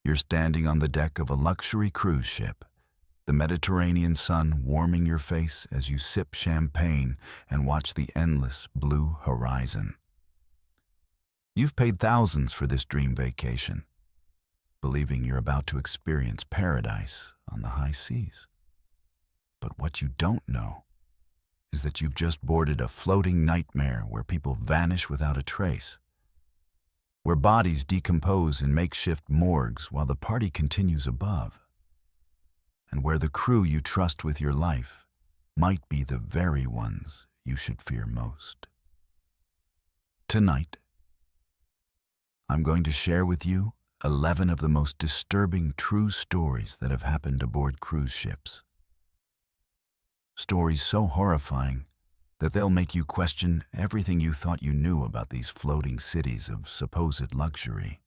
You're standing on the deck of a luxury cruise ship, the Mediterranean sun warming your face as you sip champagne and watch the endless blue horizon. You've paid thousands for this dream vacation, believing you're about to experience paradise on the high seas. But what you don't know is that you've just boarded a floating nightmare where people vanish without a trace, where bodies decompose in makeshift morgues while the party continues above, and where the crew you trust with your life might be the very ones you should fear most. Tonight, I'm going to share with you 11 of the most disturbing true stories that have happened aboard cruise ships. Stories so horrifying that they'll make you question everything you thought you knew about these floating cities of supposed luxury.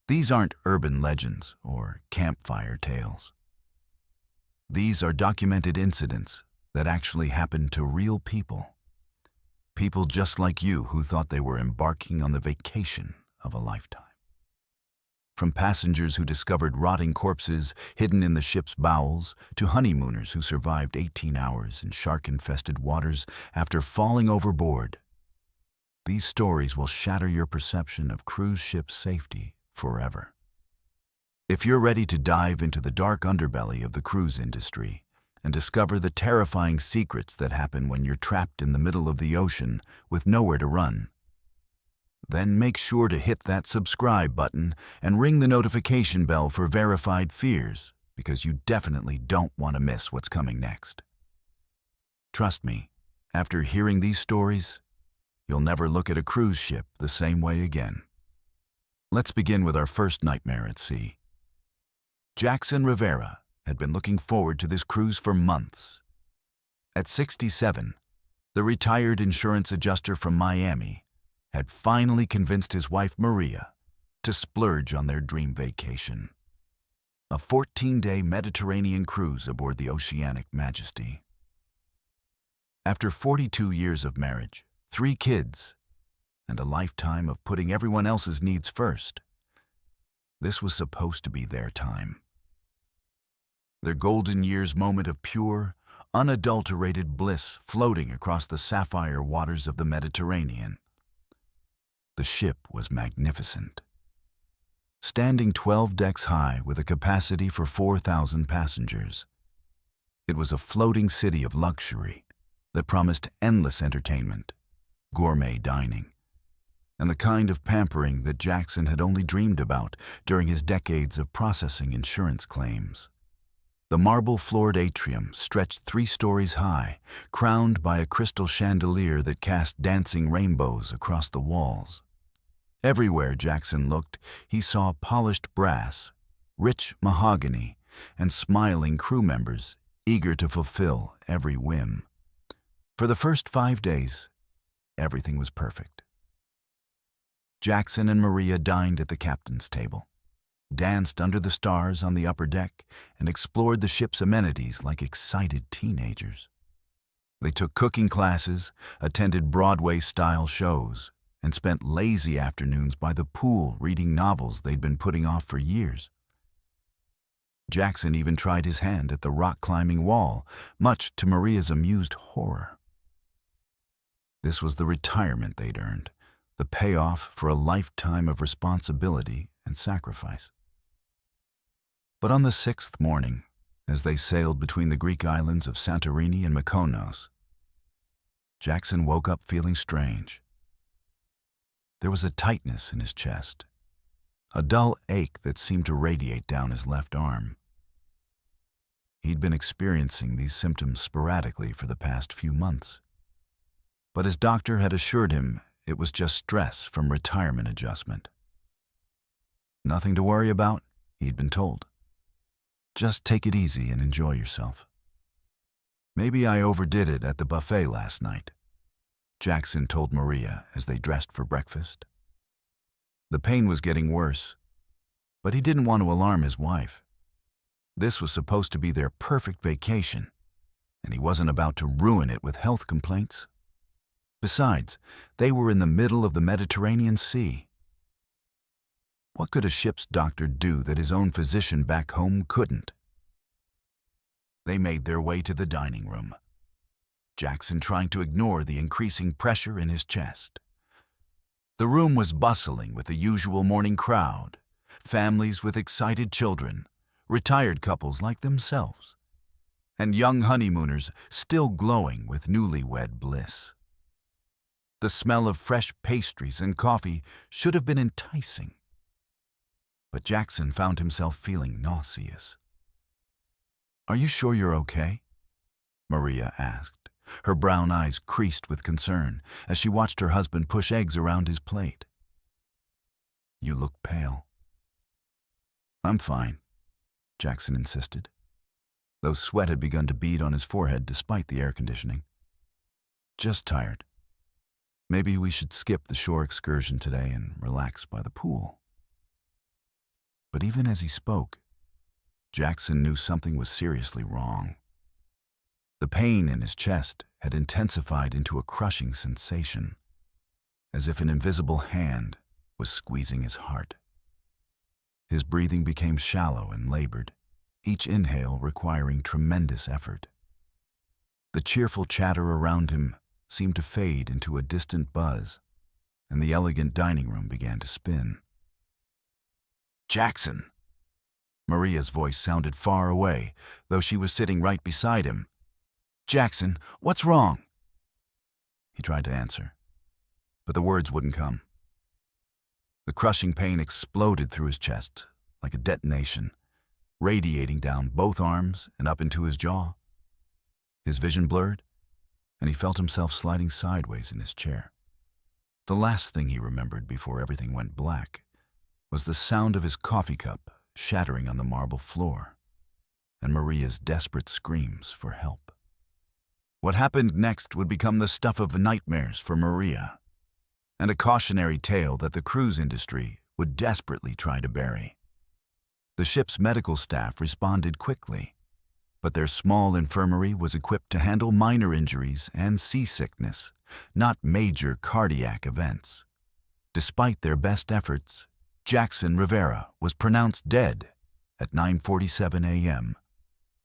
These aren't urban legends or campfire tales. These are documented incidents that actually happened to real people. People just like you who thought they were embarking on the vacation of a lifetime. From passengers who discovered rotting corpses hidden in the ship's bowels, to honeymooners who survived 18 hours in shark-infested waters after falling overboard. These stories will shatter your perception of cruise ship safety forever. If you're ready to dive into the dark underbelly of the cruise industry and discover the terrifying secrets that happen when you're trapped in the middle of the ocean with nowhere to run, then make sure to hit that subscribe button and ring the notification bell for verified fears, because you definitely don't want to miss what's coming next. Trust me, after hearing these stories, you'll never look at a cruise ship the same way again. Let's begin with our first nightmare at sea. Jackson Rivera had been looking forward to this cruise for months. At 67, the retired insurance adjuster from Miami had finally convinced his wife Maria to splurge on their dream vacation. A 14-day Mediterranean cruise aboard the Oceanic Majesty. After 42 years of marriage, 3 kids, and a lifetime of putting everyone else's needs first, this was supposed to be their time. Their golden years moment of pure, unadulterated bliss floating across the sapphire waters of the Mediterranean. The ship was magnificent, standing 12 decks high with a capacity for 4,000 passengers. It was a floating city of luxury that promised endless entertainment, gourmet dining, and the kind of pampering that Jackson had only dreamed about during his decades of processing insurance claims. The marble-floored atrium stretched 3 stories high, crowned by a crystal chandelier that cast dancing rainbows across the walls. Everywhere Jackson looked, he saw polished brass, rich mahogany, and smiling crew members eager to fulfill every whim. For the first 5 days, everything was perfect. Jackson and Maria dined at the captain's table, danced under the stars on the upper deck, and explored the ship's amenities like excited teenagers. They took cooking classes, attended Broadway-style shows, and spent lazy afternoons by the pool reading novels they'd been putting off for years. Jackson even tried his hand at the rock-climbing wall, much to Maria's amused horror. This was the retirement they'd earned, the payoff for a lifetime of responsibility and sacrifice. But on the 6th morning, as they sailed between the Greek islands of Santorini and Mykonos, Jackson woke up feeling strange. There was a tightness in his chest, a dull ache that seemed to radiate down his left arm. He'd been experiencing these symptoms sporadically for the past few months, but his doctor had assured him it was just stress from retirement adjustment. Nothing to worry about, he'd been told. Just take it easy and enjoy yourself. Maybe I overdid it at the buffet last night, Jackson told Maria as they dressed for breakfast. The pain was getting worse, but he didn't want to alarm his wife. This was supposed to be their perfect vacation, and he wasn't about to ruin it with health complaints. Besides, they were in the middle of the Mediterranean Sea. What could a ship's doctor do that his own physician back home couldn't? They made their way to the dining room, Jackson trying to ignore the increasing pressure in his chest. The room was bustling with the usual morning crowd, families with excited children, retired couples like themselves, and young honeymooners still glowing with newlywed bliss. The smell of fresh pastries and coffee should have been enticing, but Jackson found himself feeling nauseous. "Are you sure you're okay?" Maria asked, her brown eyes creased with concern as she watched her husband push eggs around his plate. "You look pale." "I'm fine," Jackson insisted, though sweat had begun to bead on his forehead despite the air conditioning. "Just tired. Maybe we should skip the shore excursion today and relax by the pool." But even as he spoke, Jackson knew something was seriously wrong. The pain in his chest had intensified into a crushing sensation, as if an invisible hand was squeezing his heart. His breathing became shallow and labored, each inhale requiring tremendous effort. The cheerful chatter around him seemed to fade into a distant buzz, and the elegant dining room began to spin. "Jackson!" Maria's voice sounded far away, though she was sitting right beside him. "Jackson, what's wrong?" He tried to answer, but the words wouldn't come. The crushing pain exploded through his chest like a detonation, radiating down both arms and up into his jaw. His vision blurred, and he felt himself sliding sideways in his chair. The last thing he remembered before everything went black was the sound of his coffee cup shattering on the marble floor, and Maria's desperate screams for help. What happened next would become the stuff of nightmares for Maria, and a cautionary tale that the cruise industry would desperately try to bury. The ship's medical staff responded quickly, but their small infirmary was equipped to handle minor injuries and seasickness, not major cardiac events. Despite their best efforts, Jackson Rivera was pronounced dead at 9:47 a.m.,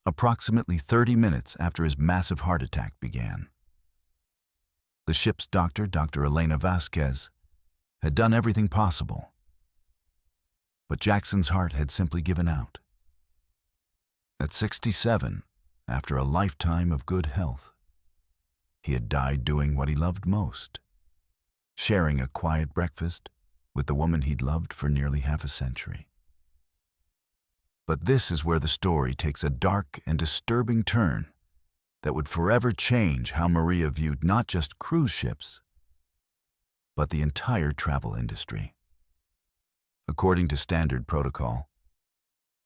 approximately 30 minutes after his massive heart attack began. The ship's doctor, Dr. Elena Vasquez, had done everything possible, but Jackson's heart had simply given out. At 67, after a lifetime of good health, he had died doing what he loved most, sharing a quiet breakfast with the woman he'd loved for nearly half a century. But this is where the story takes a dark and disturbing turn that would forever change how Maria viewed not just cruise ships, but the entire travel industry. According to standard protocol,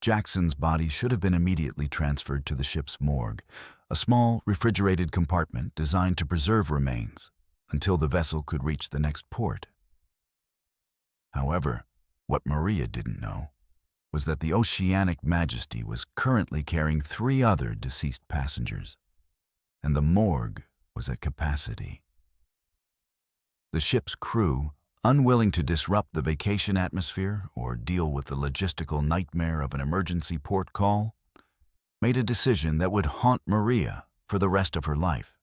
Jackson's body should have been immediately transferred to the ship's morgue, a small refrigerated compartment designed to preserve remains until the vessel could reach the next port. However, what Maria didn't know was that the Oceanic Majesty was currently carrying 3 other deceased passengers, and the morgue was at capacity. The ship's crew, unwilling to disrupt the vacation atmosphere or deal with the logistical nightmare of an emergency port call, made a decision that would haunt Maria for the rest of her life.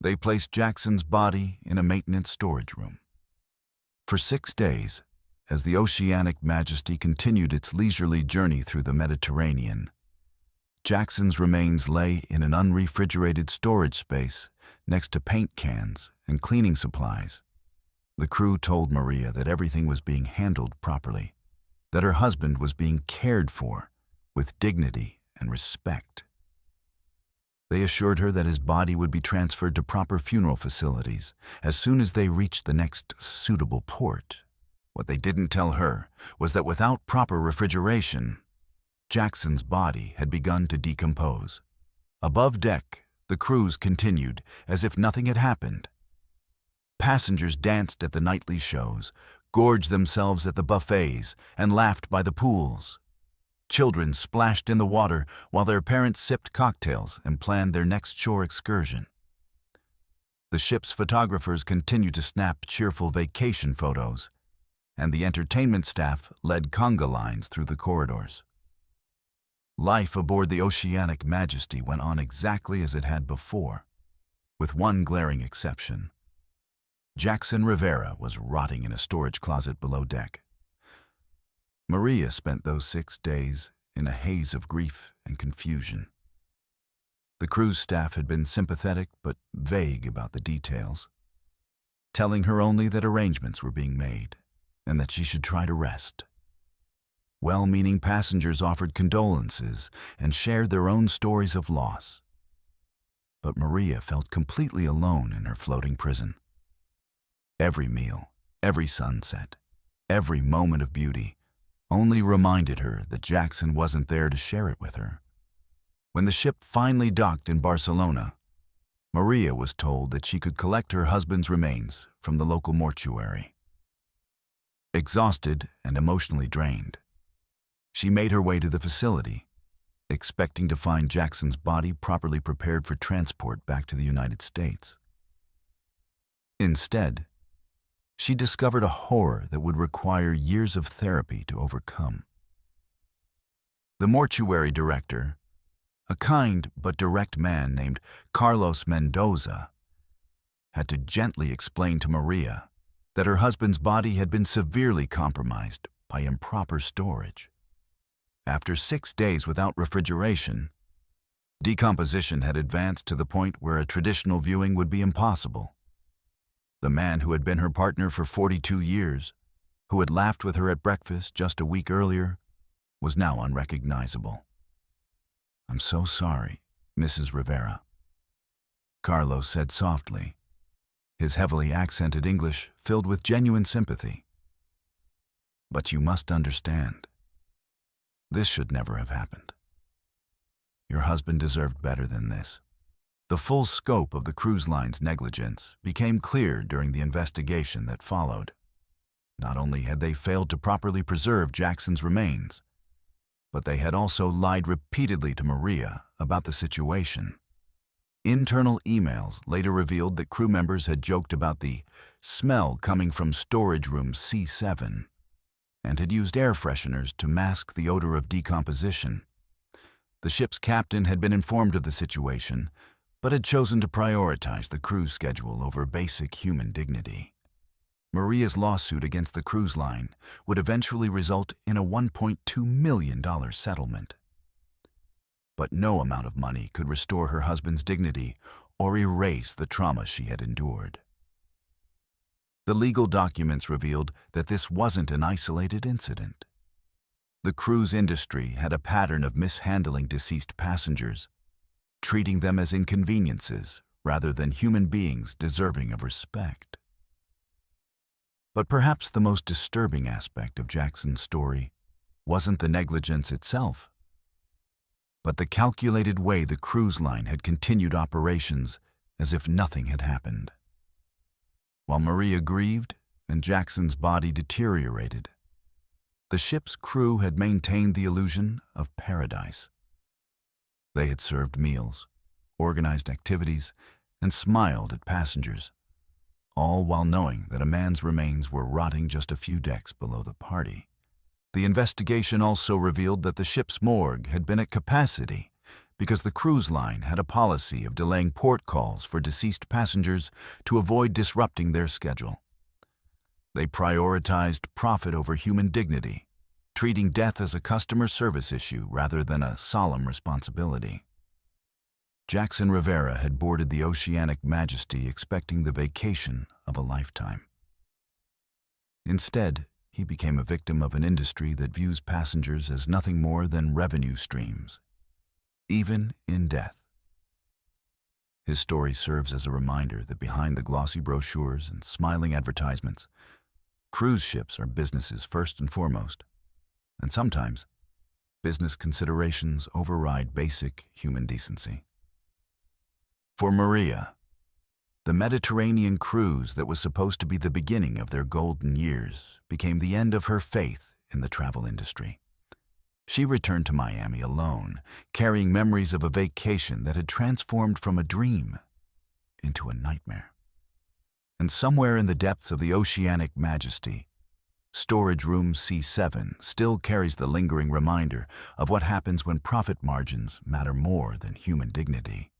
They placed Jackson's body in a maintenance storage room. For 6 days, as the Oceanic Majesty continued its leisurely journey through the Mediterranean, Jackson's remains lay in an unrefrigerated storage space next to paint cans and cleaning supplies. The crew told Maria that everything was being handled properly, that her husband was being cared for with dignity and respect. They assured her that his body would be transferred to proper funeral facilities as soon as they reached the next suitable port. What they didn't tell her was that without proper refrigeration, Jackson's body had begun to decompose. Above deck, the cruise continued as if nothing had happened. Passengers danced at the nightly shows, gorged themselves at the buffets, and laughed by the pools. Children splashed in the water while their parents sipped cocktails and planned their next shore excursion. The ship's photographers continued to snap cheerful vacation photos, and the entertainment staff led conga lines through the corridors. Life aboard the Oceanic Majesty went on exactly as it had before, with one glaring exception. Jackson Rivera was rotting in a storage closet below deck. Maria spent those 6 days in a haze of grief and confusion. The cruise staff had been sympathetic but vague about the details, telling her only that arrangements were being made and that she should try to rest. Well-meaning passengers offered condolences and shared their own stories of loss. But Maria felt completely alone in her floating prison. Every meal, every sunset, every moment of beauty only reminded her that Jackson wasn't there to share it with her. When the ship finally docked in Barcelona, Maria was told that she could collect her husband's remains from the local mortuary. Exhausted and emotionally drained, she made her way to the facility, expecting to find Jackson's body properly prepared for transport back to the United States. Instead, she discovered a horror that would require years of therapy to overcome. The mortuary director, a kind but direct man named Carlos Mendoza, had to gently explain to Maria that her husband's body had been severely compromised by improper storage. After 6 days without refrigeration, decomposition had advanced to the point where a traditional viewing would be impossible. The man who had been her partner for 42 years, who had laughed with her at breakfast just a week earlier, was now unrecognizable. "I'm so sorry, Mrs. Rivera," Carlos said softly, his heavily accented English filled with genuine sympathy. "But you must understand, this should never have happened. Your husband deserved better than this." The full scope of the cruise line's negligence became clear during the investigation that followed. Not only had they failed to properly preserve Jackson's remains, but they had also lied repeatedly to Maria about the situation. Internal emails later revealed that crew members had joked about the smell coming from storage room C7 and had used air fresheners to mask the odor of decomposition. The ship's captain had been informed of the situation, but had chosen to prioritize the cruise schedule over basic human dignity. Maria's lawsuit against the cruise line would eventually result in a $1.2 million settlement. But no amount of money could restore her husband's dignity or erase the trauma she had endured. The legal documents revealed that this wasn't an isolated incident. The cruise industry had a pattern of mishandling deceased passengers, treating them as inconveniences rather than human beings deserving of respect. But perhaps the most disturbing aspect of Jackson's story wasn't the negligence itself, but the calculated way the cruise line had continued operations as if nothing had happened. While Maria grieved and Jackson's body deteriorated, the ship's crew had maintained the illusion of paradise. They had served meals, organized activities, and smiled at passengers, all while knowing that a man's remains were rotting just a few decks below the party. The investigation also revealed that the ship's morgue had been at capacity because the cruise line had a policy of delaying port calls for deceased passengers to avoid disrupting their schedule. They prioritized profit over human dignity, treating death as a customer service issue rather than a solemn responsibility. Jackson Rivera had boarded the Oceanic Majesty expecting the vacation of a lifetime. Instead, he became a victim of an industry that views passengers as nothing more than revenue streams, even in death. His story serves as a reminder that behind the glossy brochures and smiling advertisements, cruise ships are businesses first and foremost. And sometimes, business considerations override basic human decency. For Maria, the Mediterranean cruise that was supposed to be the beginning of their golden years became the end of her faith in the travel industry. She returned to Miami alone, carrying memories of a vacation that had transformed from a dream into a nightmare. And somewhere in the depths of the Oceanic Majesty, Storage Room C7 still carries the lingering reminder of what happens when profit margins matter more than human dignity.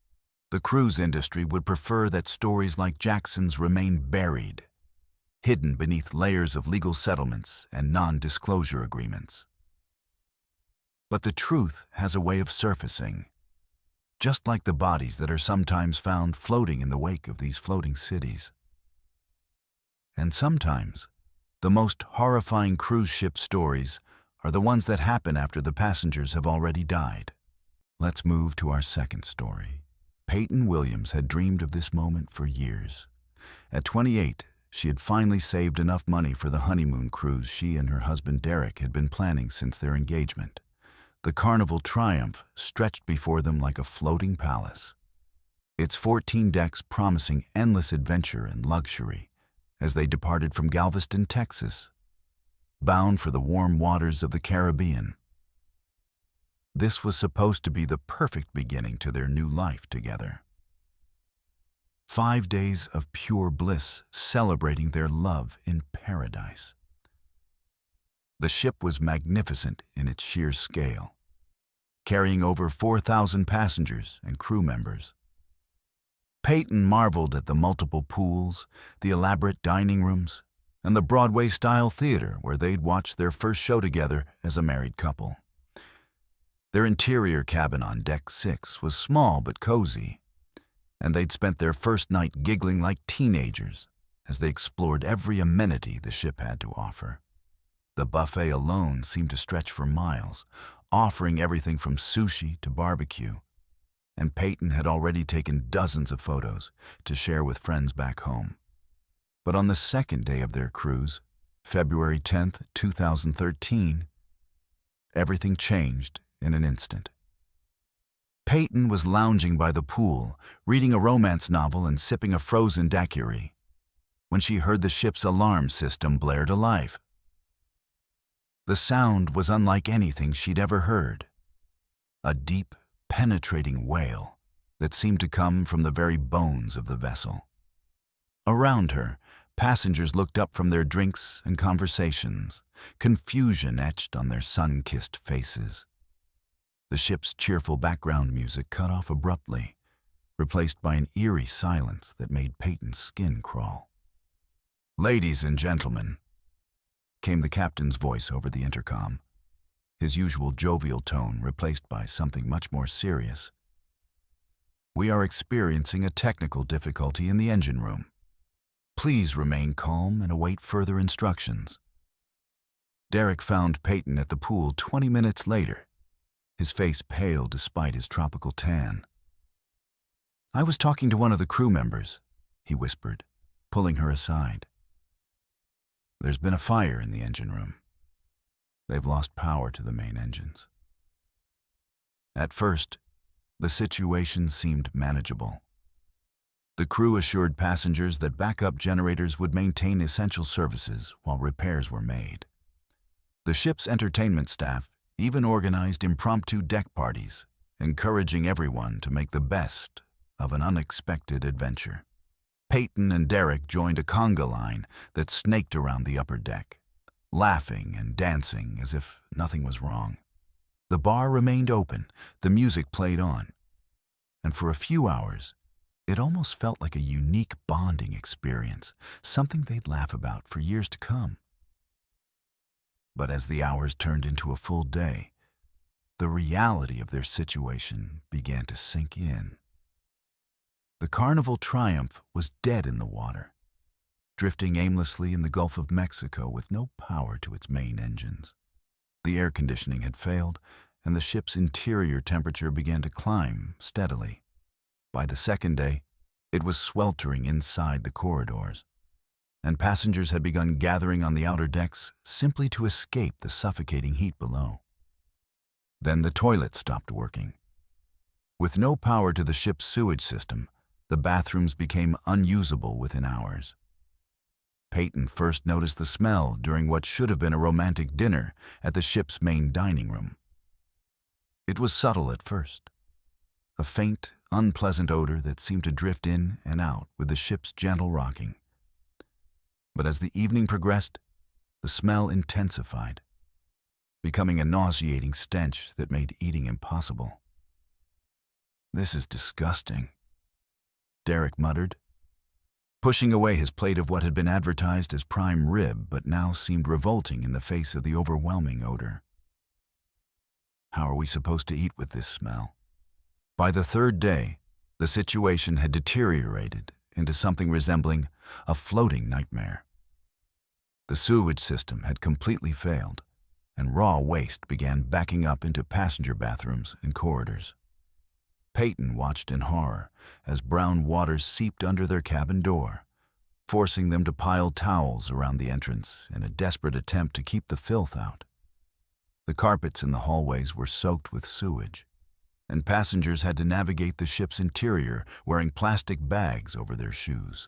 The cruise industry would prefer that stories like Jackson's remain buried, hidden beneath layers of legal settlements and non-disclosure agreements. But the truth has a way of surfacing, just like the bodies that are sometimes found floating in the wake of these floating cities. And sometimes, the most horrifying cruise ship stories are the ones that happen after the passengers have already died. Let's move to our second story. Peyton Williams had dreamed of this moment for years. At 28, she had finally saved enough money for the honeymoon cruise she and her husband Derek had been planning since their engagement. The Carnival Triumph stretched before them like a floating palace, its 14 decks promising endless adventure and luxury as they departed from Galveston, Texas, bound for the warm waters of the Caribbean. This was supposed to be the perfect beginning to their new life together. 5 days of pure bliss celebrating their love in paradise. The ship was magnificent in its sheer scale, carrying over 4,000 passengers and crew members. Peyton marveled at the multiple pools, the elaborate dining rooms, and the Broadway-style theater where they'd watched their first show together as a married couple. Their interior cabin on Deck 6 was small but cozy, and they'd spent their first night giggling like teenagers as they explored every amenity the ship had to offer. The buffet alone seemed to stretch for miles, offering everything from sushi to barbecue, and Peyton had already taken dozens of photos to share with friends back home. But on the second day of their cruise, February 10th, 2013, everything changed in an instant. Peyton was lounging by the pool, reading a romance novel and sipping a frozen daiquiri, when she heard the ship's alarm system blare to life. The sound was unlike anything she'd ever heard. A deep, penetrating wail that seemed to come from the very bones of the vessel. Around her, passengers looked up from their drinks and conversations, confusion etched on their sun-kissed faces. The ship's cheerful background music cut off abruptly, replaced by an eerie silence that made Peyton's skin crawl. "Ladies and gentlemen," came the captain's voice over the intercom, his usual jovial tone replaced by something much more serious. "We are experiencing a technical difficulty in the engine room. Please remain calm and await further instructions." Derek found Peyton at the pool 20 minutes later, his face pale despite his tropical tan. "I was talking to one of the crew members," he whispered, pulling her aside. "There's been a fire in the engine room. They've lost power to the main engines." At first, the situation seemed manageable. The crew assured passengers that backup generators would maintain essential services while repairs were made. The ship's entertainment staff even organized impromptu deck parties, encouraging everyone to make the best of an unexpected adventure. Peyton and Derek joined a conga line that snaked around the upper deck, laughing and dancing as if nothing was wrong. The bar remained open, the music played on, and for a few hours, it almost felt like a unique bonding experience, something they'd laugh about for years to come. But as the hours turned into a full day, the reality of their situation began to sink in. The Carnival Triumph was dead in the water, drifting aimlessly in the Gulf of Mexico with no power to its main engines. The air conditioning had failed, and the ship's interior temperature began to climb steadily. By the second day, it was sweltering inside the corridors, and passengers had begun gathering on the outer decks simply to escape the suffocating heat below. Then the toilets stopped working. With no power to the ship's sewage system, the bathrooms became unusable within hours. Peyton first noticed the smell during what should have been a romantic dinner at the ship's main dining room. It was subtle at first, a faint, unpleasant odor that seemed to drift in and out with the ship's gentle rocking. But as the evening progressed, the smell intensified, becoming a nauseating stench that made eating impossible. "This is disgusting," Derek muttered, pushing away his plate of what had been advertised as prime rib but now seemed revolting in the face of the overwhelming odor. How are we supposed to eat with this smell? By the third day, the situation had deteriorated into something resembling a floating nightmare. The sewage system had completely failed, and raw waste began backing up into passenger bathrooms and corridors. Peyton watched in horror as brown water seeped under their cabin door, forcing them to pile towels around the entrance in a desperate attempt to keep the filth out. The carpets in the hallways were soaked with sewage, and passengers had to navigate the ship's interior wearing plastic bags over their shoes.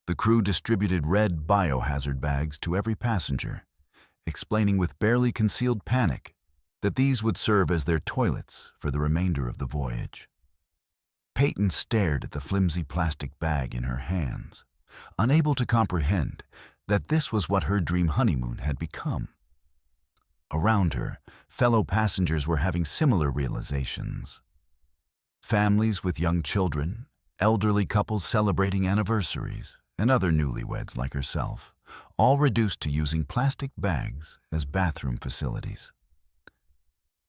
The crew distributed red biohazard bags to every passenger, explaining with barely concealed panic that these would serve as their toilets for the remainder of the voyage. Peyton stared at the flimsy plastic bag in her hands, unable to comprehend that this was what her dream honeymoon had become. Around her, fellow passengers were having similar realizations. Families with young children, elderly couples celebrating anniversaries, and other newlyweds like herself, all reduced to using plastic bags as bathroom facilities.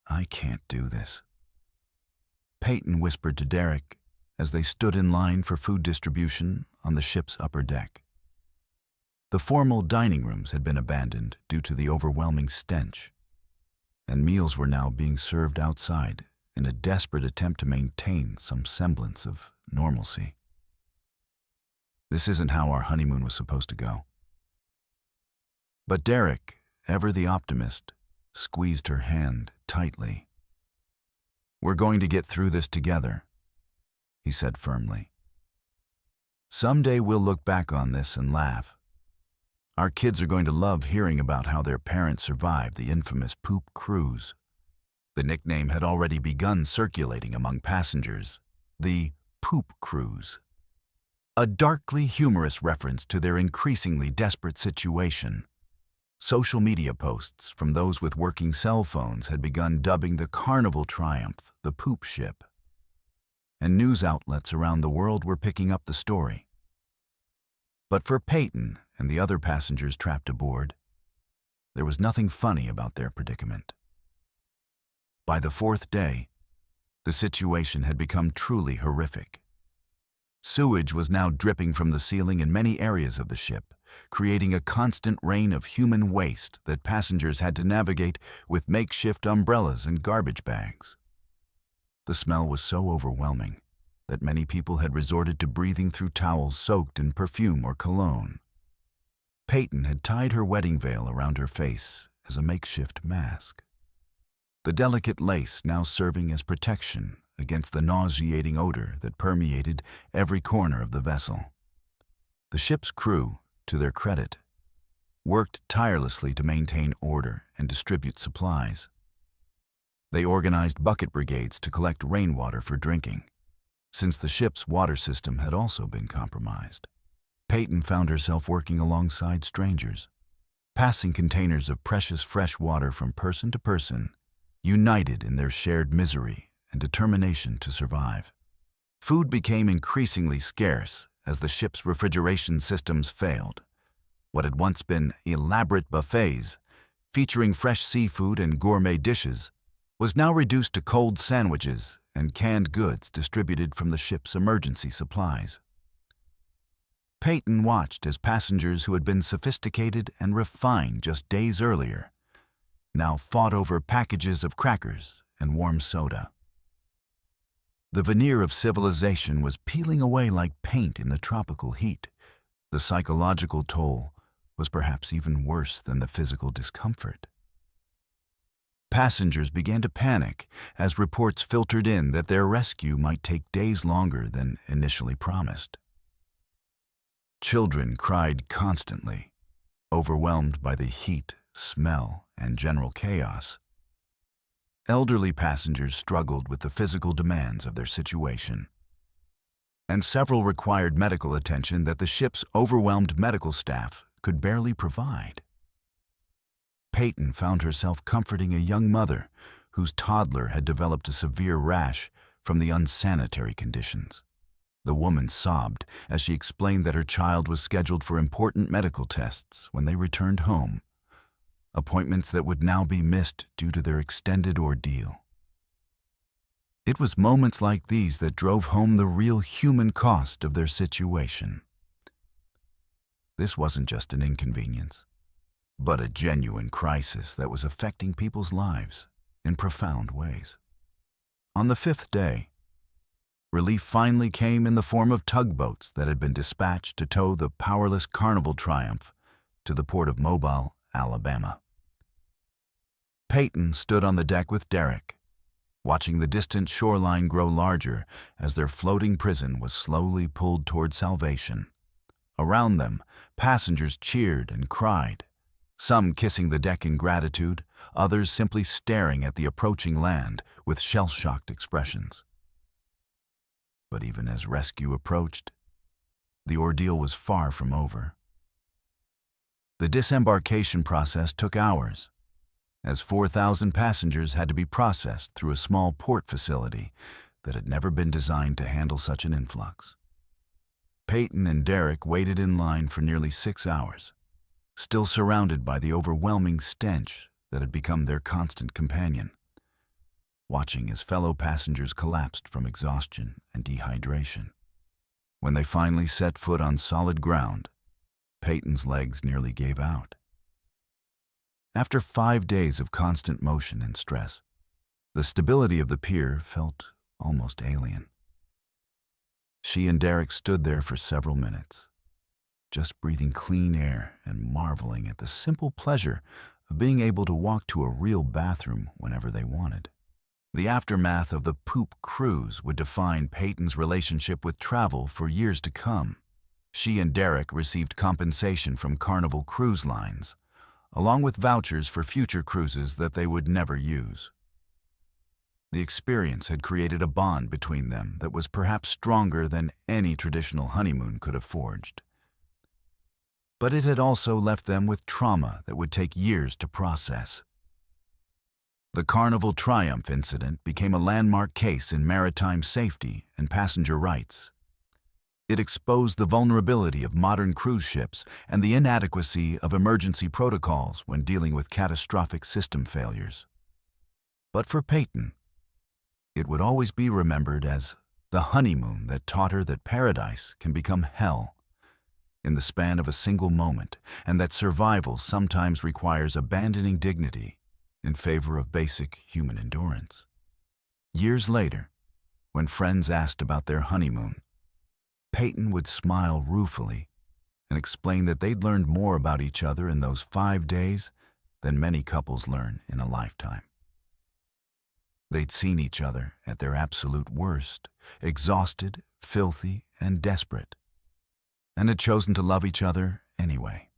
"I can't do this," Peyton whispered to Derek as they stood in line for food distribution on the ship's upper deck. The formal dining rooms had been abandoned due to the overwhelming stench, and meals were now being served outside in a desperate attempt to maintain some semblance of normalcy. This isn't how our honeymoon was supposed to go. But Derek, ever the optimist, squeezed her hand tightly. "We're going to get through this together," he said firmly. "Someday we'll look back on this and laugh. Our kids are going to love hearing about how their parents survived the infamous poop cruise." The nickname had already begun circulating among passengers, the poop cruise, a darkly humorous reference to their increasingly desperate situation. Social media posts from those with working cell phones had begun dubbing the Carnival Triumph the poop ship, and news outlets around the world were picking up the story. But for Peyton and the other passengers trapped aboard, there was nothing funny about their predicament. By the fourth day, the situation had become truly horrific. Sewage was now dripping from the ceiling in many areas of the ship, creating a constant rain of human waste that passengers had to navigate with makeshift umbrellas and garbage bags. The smell was so overwhelming that many people had resorted to breathing through towels soaked in perfume or cologne. Peyton had tied her wedding veil around her face as a makeshift mask, the delicate lace now serving as protection against the nauseating odor that permeated every corner of the vessel. The ship's crew, to their credit, worked tirelessly to maintain order and distribute supplies. They organized bucket brigades to collect rainwater for drinking, since the ship's water system had also been compromised. Peyton found herself working alongside strangers, passing containers of precious fresh water from person to person, united in their shared misery and determination to survive. Food became increasingly scarce as the ship's refrigeration systems failed. What had once been elaborate buffets, featuring fresh seafood and gourmet dishes, was now reduced to cold sandwiches and canned goods distributed from the ship's emergency supplies. Peyton watched as passengers who had been sophisticated and refined just days earlier now fought over packages of crackers and warm soda. The veneer of civilization was peeling away like paint in the tropical heat. The psychological toll was perhaps even worse than the physical discomfort. Passengers began to panic as reports filtered in that their rescue might take days longer than initially promised. Children cried constantly, overwhelmed by the heat, smell, and general chaos. Elderly passengers struggled with the physical demands of their situation, and several required medical attention that the ship's overwhelmed medical staff could barely provide. Peyton found herself comforting a young mother whose toddler had developed a severe rash from the unsanitary conditions. The woman sobbed as she explained that her child was scheduled for important medical tests when they returned home, appointments that would now be missed due to their extended ordeal. It was moments like these that drove home the real human cost of their situation. This wasn't just an inconvenience, but a genuine crisis that was affecting people's lives in profound ways. On the fifth day, relief finally came in the form of tugboats that had been dispatched to tow the powerless Carnival Triumph to the port of Mobile, Alabama. Peyton stood on the deck with Derek, watching the distant shoreline grow larger as their floating prison was slowly pulled toward salvation. Around them, passengers cheered and cried, some kissing the deck in gratitude, others simply staring at the approaching land with shell-shocked expressions. But even as rescue approached, the ordeal was far from over. The disembarkation process took hours, as 4,000 passengers had to be processed through a small port facility that had never been designed to handle such an influx. Peyton and Derek waited in line for nearly 6 hours, still surrounded by the overwhelming stench that had become their constant companion, watching as fellow passengers collapsed from exhaustion and dehydration. When they finally set foot on solid ground, Peyton's legs nearly gave out. After 5 days of constant motion and stress, the stability of the pier felt almost alien. She and Derek stood there for several minutes, just breathing clean air and marveling at the simple pleasure of being able to walk to a real bathroom whenever they wanted. The aftermath of the poop cruise would define Peyton's relationship with travel for years to come. She and Derek received compensation from Carnival Cruise Lines, along with vouchers for future cruises that they would never use. The experience had created a bond between them that was perhaps stronger than any traditional honeymoon could have forged. But it had also left them with trauma that would take years to process. The Carnival Triumph incident became a landmark case in maritime safety and passenger rights. It exposed the vulnerability of modern cruise ships and the inadequacy of emergency protocols when dealing with catastrophic system failures. But for Peyton, it would always be remembered as the honeymoon that taught her that paradise can become hell in the span of a single moment, and that survival sometimes requires abandoning dignity in favor of basic human endurance. Years later, when friends asked about their honeymoon, Peyton would smile ruefully and explain that they'd learned more about each other in those 5 days than many couples learn in a lifetime. They'd seen each other at their absolute worst, exhausted, filthy, and desperate, and had chosen to love each other anyway.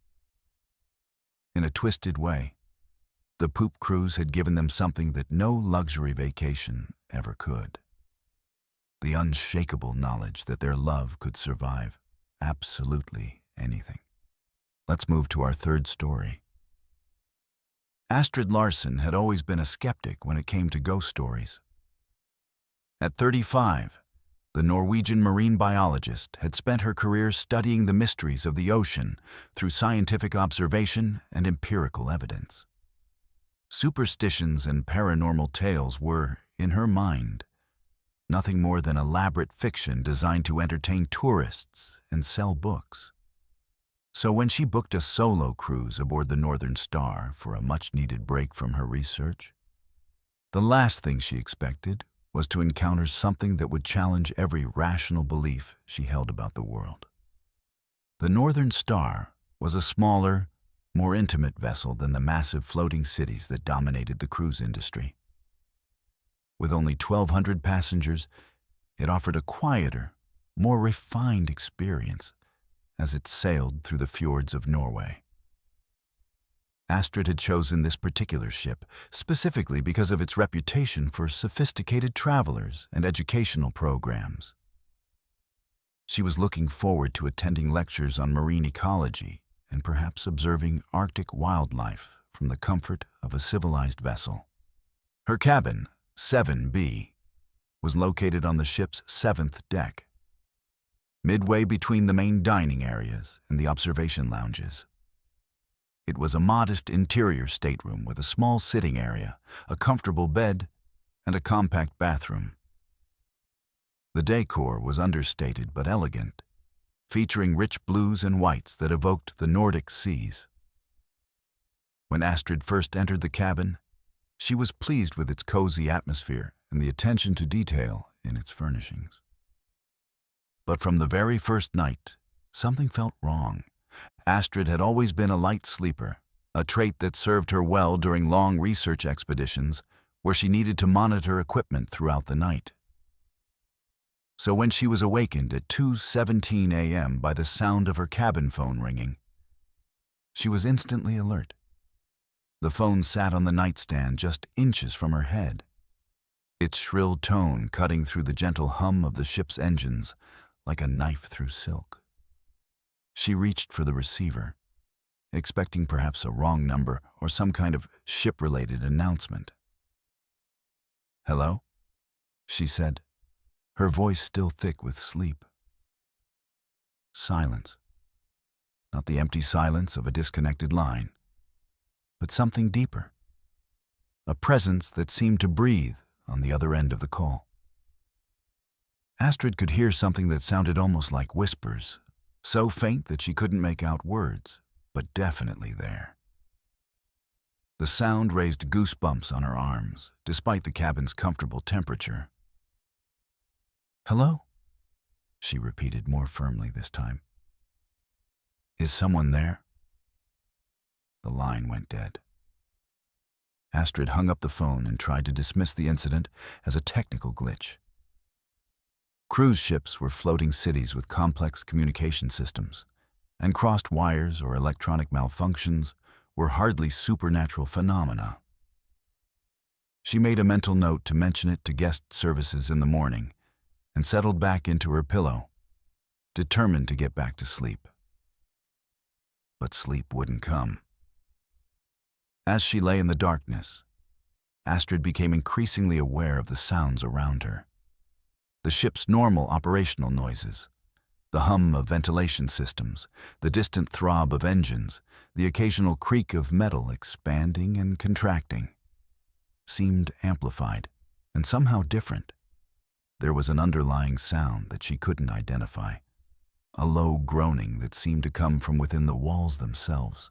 In a twisted way, the poop cruise had given them something that no luxury vacation ever could: the unshakable knowledge that their love could survive absolutely anything. Let's move to our third story. Astrid Larsen had always been a skeptic when it came to ghost stories. At 35, the Norwegian marine biologist had spent her career studying the mysteries of the ocean through scientific observation and empirical evidence. Superstitions and paranormal tales were, in her mind, nothing more than elaborate fiction designed to entertain tourists and sell books. So when she booked a solo cruise aboard the Northern Star for a much-needed break from her research, the last thing she expected was to encounter something that would challenge every rational belief she held about the world. The Northern Star was a smaller, more intimate vessel than the massive floating cities that dominated the cruise industry. With only 1,200 passengers, it offered a quieter, more refined experience as it sailed through the fjords of Norway. Astrid had chosen this particular ship specifically because of its reputation for sophisticated travelers and educational programs. She was looking forward to attending lectures on marine ecology and perhaps observing Arctic wildlife from the comfort of a civilized vessel. Her cabin, 7B, was located on the ship's 7th deck, midway between the main dining areas and the observation lounges. It was a modest interior stateroom with a small sitting area, a comfortable bed, and a compact bathroom. The decor was understated but elegant, featuring rich blues and whites that evoked the Nordic seas. When Astrid first entered the cabin, she was pleased with its cozy atmosphere and the attention to detail in its furnishings. But from the very first night, something felt wrong. Astrid had always been a light sleeper, a trait that served her well during long research expeditions where she needed to monitor equipment throughout the night. So when she was awakened at 2:17 a.m. by the sound of her cabin phone ringing, she was instantly alert. The phone sat on the nightstand just inches from her head, its shrill tone cutting through the gentle hum of the ship's engines like a knife through silk. She reached for the receiver, expecting perhaps a wrong number or some kind of ship-related announcement. "Hello?" she said, her voice still thick with sleep. Silence. Not the empty silence of a disconnected line, but something deeper. A presence that seemed to breathe on the other end of the call. Astrid could hear something that sounded almost like whispers, so faint that she couldn't make out words, but definitely there. The sound raised goosebumps on her arms, despite the cabin's comfortable temperature. "Hello?" she repeated more firmly this time. "Is someone there?" The line went dead. Astrid hung up the phone and tried to dismiss the incident as a technical glitch. Cruise ships were floating cities with complex communication systems, and crossed wires or electronic malfunctions were hardly supernatural phenomena. She made a mental note to mention it to guest services in the morning and settled back into her pillow, determined to get back to sleep. But sleep wouldn't come. As she lay in the darkness, Astrid became increasingly aware of the sounds around her. The ship's normal operational noises, the hum of ventilation systems, the distant throb of engines, the occasional creak of metal expanding and contracting, seemed amplified and somehow different. There was an underlying sound that she couldn't identify, a low groaning that seemed to come from within the walls themselves.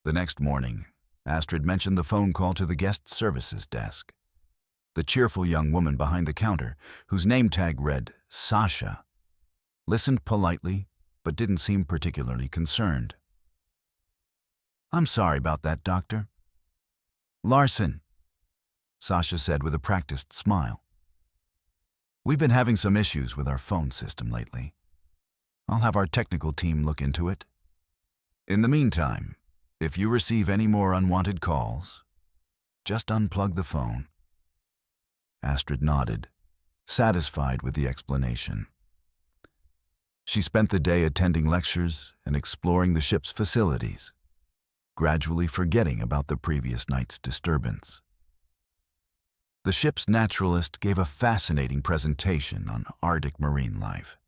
The next morning, Astrid mentioned the phone call to the guest services desk. The cheerful young woman behind the counter, whose name tag read Sasha, listened politely but didn't seem particularly concerned. "I'm sorry about that, doctor." "Larson," Sasha said with a practiced smile. "We've been having some issues with our phone system lately. I'll have our technical team look into it. In the meantime, if you receive any more unwanted calls, just unplug the phone." Astrid nodded, satisfied with the explanation. She spent the day attending lectures and exploring the ship's facilities, gradually forgetting about the previous night's disturbance. The ship's naturalist gave a fascinating presentation on Arctic marine life,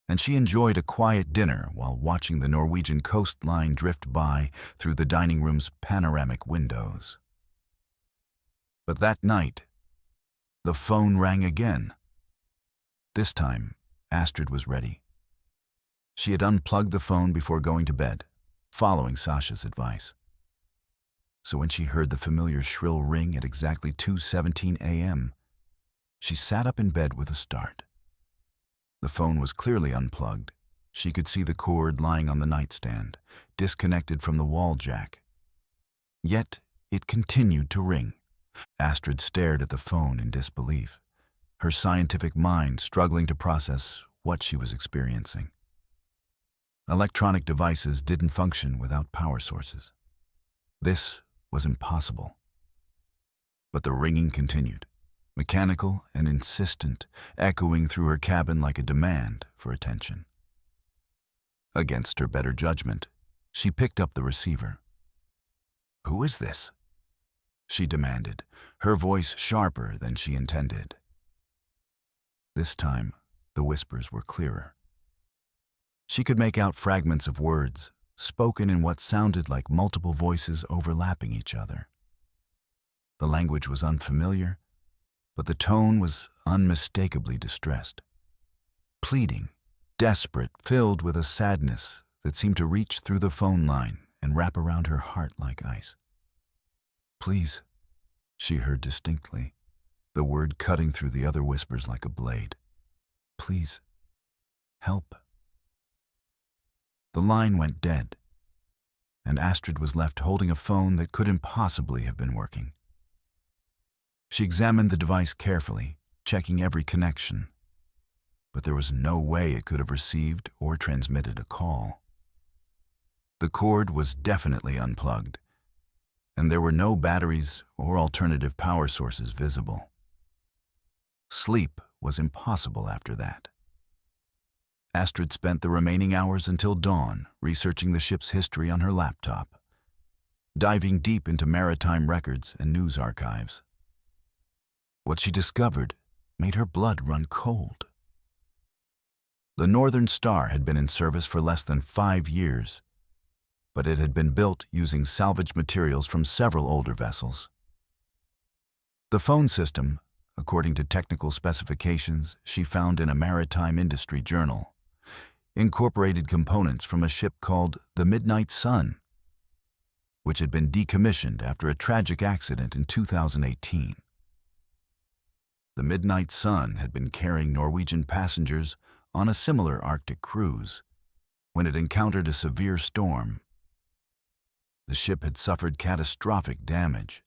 and she enjoyed a quiet dinner while watching the Norwegian coastline drift by through the dining room's panoramic windows. But that night, the phone rang again. This time, Astrid was ready. She had unplugged the phone before going to bed, following Sasha's advice. So when she heard the familiar shrill ring at exactly 2:17 a.m., she sat up in bed with a start. The phone was clearly unplugged. She could see the cord lying on the nightstand, disconnected from the wall jack. Yet it continued to ring. Astrid stared at the phone in disbelief, her scientific mind struggling to process what she was experiencing. Electronic devices didn't function without power sources. This was impossible. But the ringing continued, mechanical and insistent, echoing through her cabin like a demand for attention. Against her better judgment, she picked up the receiver. "Who is this?" she demanded, her voice sharper than she intended. This time, the whispers were clearer. She could make out fragments of words, spoken in what sounded like multiple voices overlapping each other. The language was unfamiliar, but the tone was unmistakably distressed. Pleading, desperate, filled with a sadness that seemed to reach through the phone line and wrap around her heart like ice. "Please," she heard distinctly, the word cutting through the other whispers like a blade. "Please, help." The line went dead, and Astrid was left holding a phone that couldn't possibly have been working. She examined the device carefully, checking every connection, but there was no way it could have received or transmitted a call. The cord was definitely unplugged, and there were no batteries or alternative power sources visible. Sleep was impossible after that. Astrid spent the remaining hours until dawn researching the ship's history on her laptop, diving deep into maritime records and news archives. What she discovered made her blood run cold. The Northern Star had been in service for less than 5 years, but it had been built using salvaged materials from several older vessels. The phone system, according to technical specifications she found in a maritime industry journal, incorporated components from a ship called the Midnight Sun, which had been decommissioned after a tragic accident in 2018. The Midnight Sun had been carrying Norwegian passengers on a similar Arctic cruise when it encountered a severe storm. The ship had suffered catastrophic damage,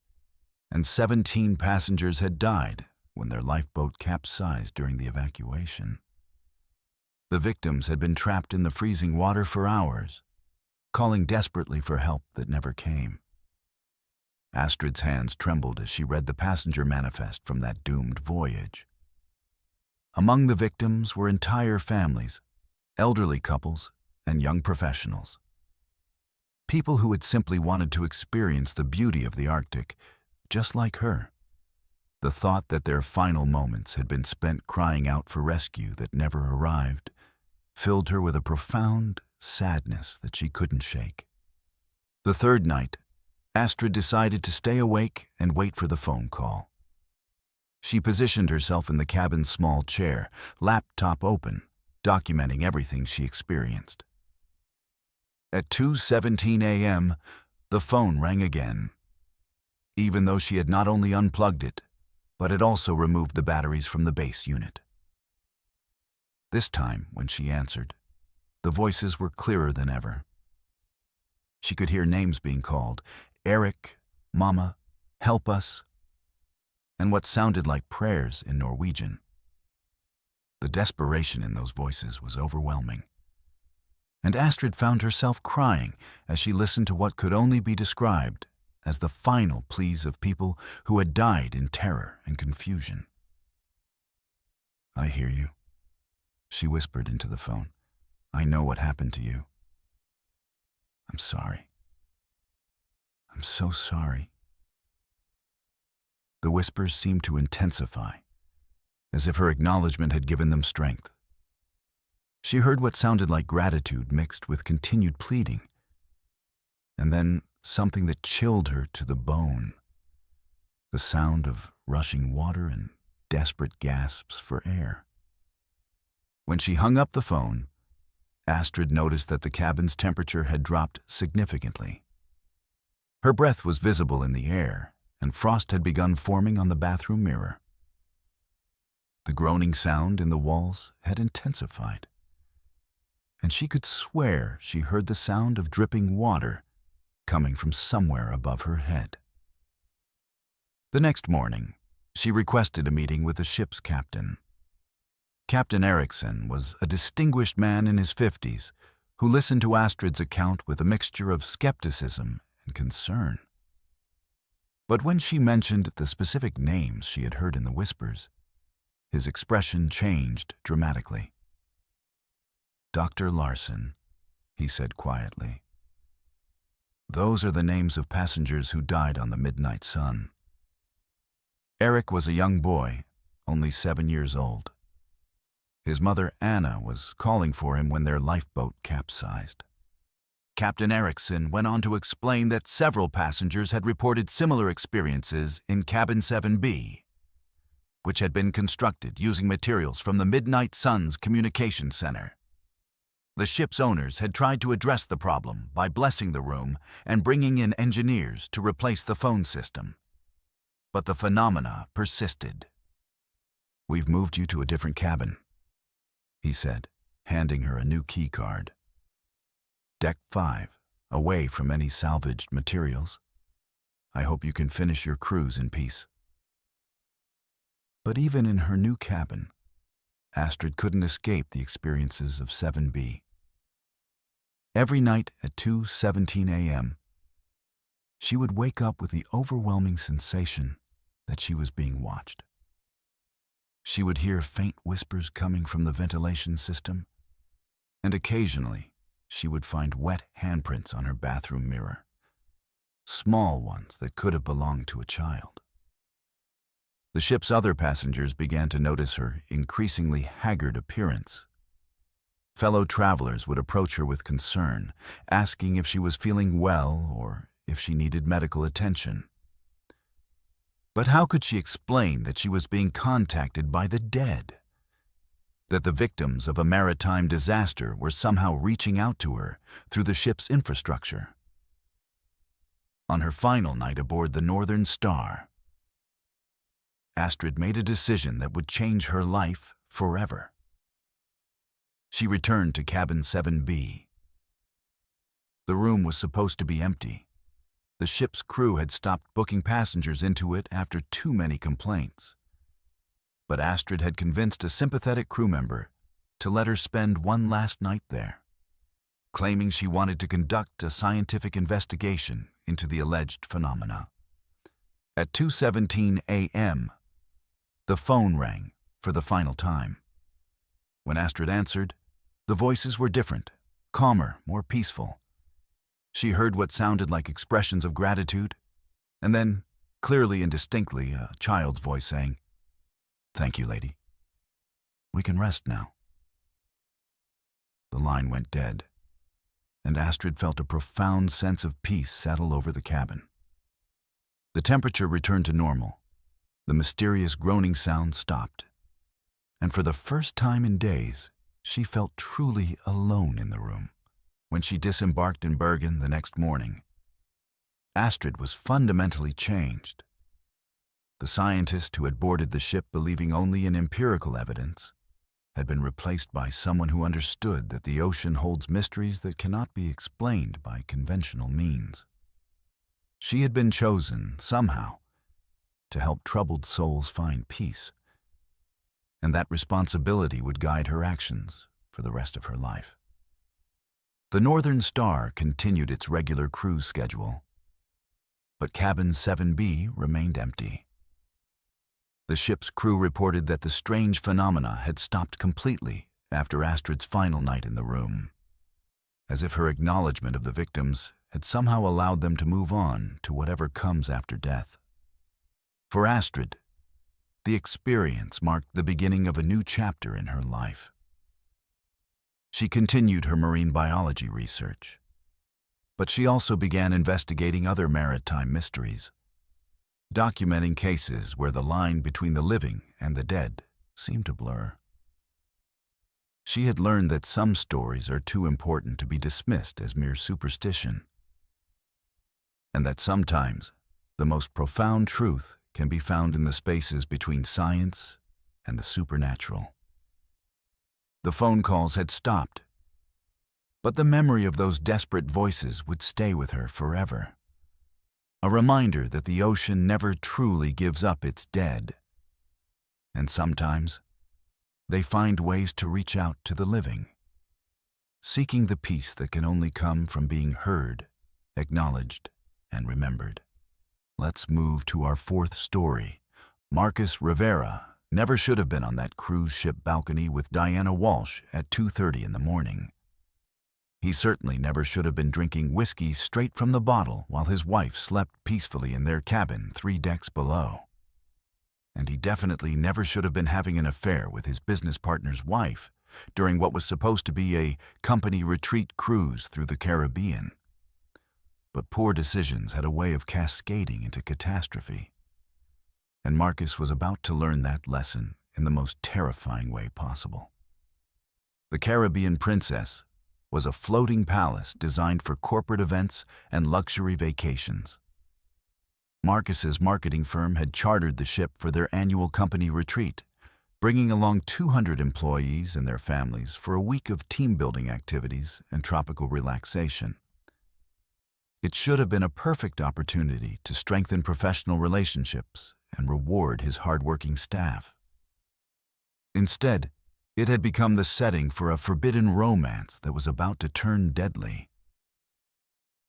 and 17 passengers had died when their lifeboat capsized during the evacuation. The victims had been trapped in the freezing water for hours, calling desperately for help that never came. Astrid's hands trembled as she read the passenger manifest from that doomed voyage. Among the victims were entire families, elderly couples, and young professionals. People who had simply wanted to experience the beauty of the Arctic, just like her. The thought that their final moments had been spent crying out for rescue that never arrived filled her with a profound sadness that she couldn't shake. The third night, Astrid decided to stay awake and wait for the phone call. She positioned herself in the cabin's small chair, laptop open, documenting everything she experienced. At 2:17 a.m., the phone rang again, even though she had not only unplugged it, but had also removed the batteries from the base unit. This time, when she answered, the voices were clearer than ever. She could hear names being called: Eric, Mama, help us, and what sounded like prayers in Norwegian. The desperation in those voices was overwhelming, and Astrid found herself crying as she listened to what could only be described as the final pleas of people who had died in terror and confusion. "I hear you," she whispered into the phone. "I know what happened to you. I'm sorry. I'm so sorry." The whispers seemed to intensify, as if her acknowledgement had given them strength. She heard what sounded like gratitude mixed with continued pleading, and then something that chilled her to the bone: the sound of rushing water and desperate gasps for air. When she hung up the phone, Astrid noticed that the cabin's temperature had dropped significantly. Her breath was visible in the air, and frost had begun forming on the bathroom mirror. The groaning sound in the walls had intensified, and she could swear she heard the sound of dripping water coming from somewhere above her head. The next morning, she requested a meeting with the ship's captain. Captain Eriksson was a distinguished man in his 50s who listened to Astrid's account with a mixture of skepticism and concern. But when she mentioned the specific names she had heard in the whispers, his expression changed dramatically. "Dr. Larson," he said quietly. Those are the names of passengers who died on the Midnight Sun. Eric was a young boy, only 7 years old. His mother, Anna, was calling for him when their lifeboat capsized. Captain Erickson went on to explain that several passengers had reported similar experiences in Cabin 7B, which had been constructed using materials from the Midnight Sun's communication center. The ship's owners had tried to address the problem by blessing the room and bringing in engineers to replace the phone system. But the phenomena persisted. "We've moved you to a different cabin," he said, handing her a new key card. "Deck 5, away from any salvaged materials. I hope you can finish your cruise in peace." But even in her new cabin, Astrid couldn't escape the experiences of 7B. Every night at 2:17 a.m., she would wake up with the overwhelming sensation that she was being watched. She would hear faint whispers coming from the ventilation system, and occasionally she would find wet handprints on her bathroom mirror, small ones that could have belonged to a child. The ship's other passengers began to notice her increasingly haggard appearance. Fellow travelers would approach her with concern, asking if she was feeling well or if she needed medical attention. But how could she explain that she was being contacted by the dead? That the victims of a maritime disaster were somehow reaching out to her through the ship's infrastructure? On her final night aboard the Northern Star, Astrid made a decision that would change her life forever. She returned to Cabin 7B. The room was supposed to be empty. The ship's crew had stopped booking passengers into it after too many complaints. But Astrid had convinced a sympathetic crew member to let her spend one last night there, claiming she wanted to conduct a scientific investigation into the alleged phenomena. At 2:17 a.m., the phone rang for the final time. When Astrid answered, the voices were different, calmer, more peaceful. She heard what sounded like expressions of gratitude, and then, clearly and distinctly, a child's voice saying, "Thank you, lady. We can rest now." The line went dead, and Astrid felt a profound sense of peace settle over the cabin. The temperature returned to normal. The mysterious groaning sound stopped, and for the first time in days, she felt truly alone in the room. When she disembarked in Bergen the next morning, Astrid was fundamentally changed. The scientist who had boarded the ship believing only in empirical evidence had been replaced by someone who understood that the ocean holds mysteries that cannot be explained by conventional means. She had been chosen, somehow, to help troubled souls find peace, and that responsibility would guide her actions for the rest of her life. The Northern Star continued its regular cruise schedule, but Cabin 7B remained empty. The ship's crew reported that the strange phenomena had stopped completely after Astrid's final night in the room, as if her acknowledgement of the victims had somehow allowed them to move on to whatever comes after death. For Astrid, the experience marked the beginning of a new chapter in her life. She continued her marine biology research, but she also began investigating other maritime mysteries, documenting cases where the line between the living and the dead seemed to blur. She had learned that some stories are too important to be dismissed as mere superstition, and that sometimes the most profound truth can be found in the spaces between science and the supernatural. The phone calls had stopped, but the memory of those desperate voices would stay with her forever. A reminder that the ocean never truly gives up its dead, and sometimes they find ways to reach out to the living, seeking the peace that can only come from being heard, acknowledged, and remembered. Let's move to our fourth story. Marcus Rivera never should have been on that cruise ship balcony with Diana Walsh at 2:30 in the morning. He certainly never should have been drinking whiskey straight from the bottle while his wife slept peacefully in their cabin 3 decks below. And he definitely never should have been having an affair with his business partner's wife during what was supposed to be a company retreat cruise through the Caribbean. But poor decisions had a way of cascading into catastrophe. And Marcus was about to learn that lesson in the most terrifying way possible. The Caribbean Princess was a floating palace designed for corporate events and luxury vacations. Marcus's marketing firm had chartered the ship for their annual company retreat, bringing along 200 employees and their families for a week of team-building activities and tropical relaxation. It should have been a perfect opportunity to strengthen professional relationships and reward his hard-working staff. Instead, it had become the setting for a forbidden romance that was about to turn deadly.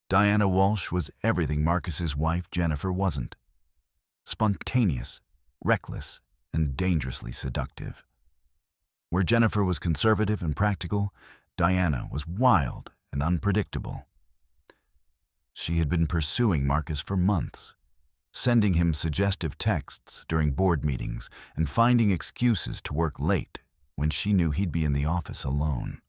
Diana Walsh was everything Marcus's wife, Jennifer, wasn't. Spontaneous, reckless, and dangerously seductive. Where Jennifer was conservative and practical, Diana was wild and unpredictable. She had been pursuing Marcus for months, sending him suggestive texts during board meetings and finding excuses to work late when she knew he'd be in the office alone.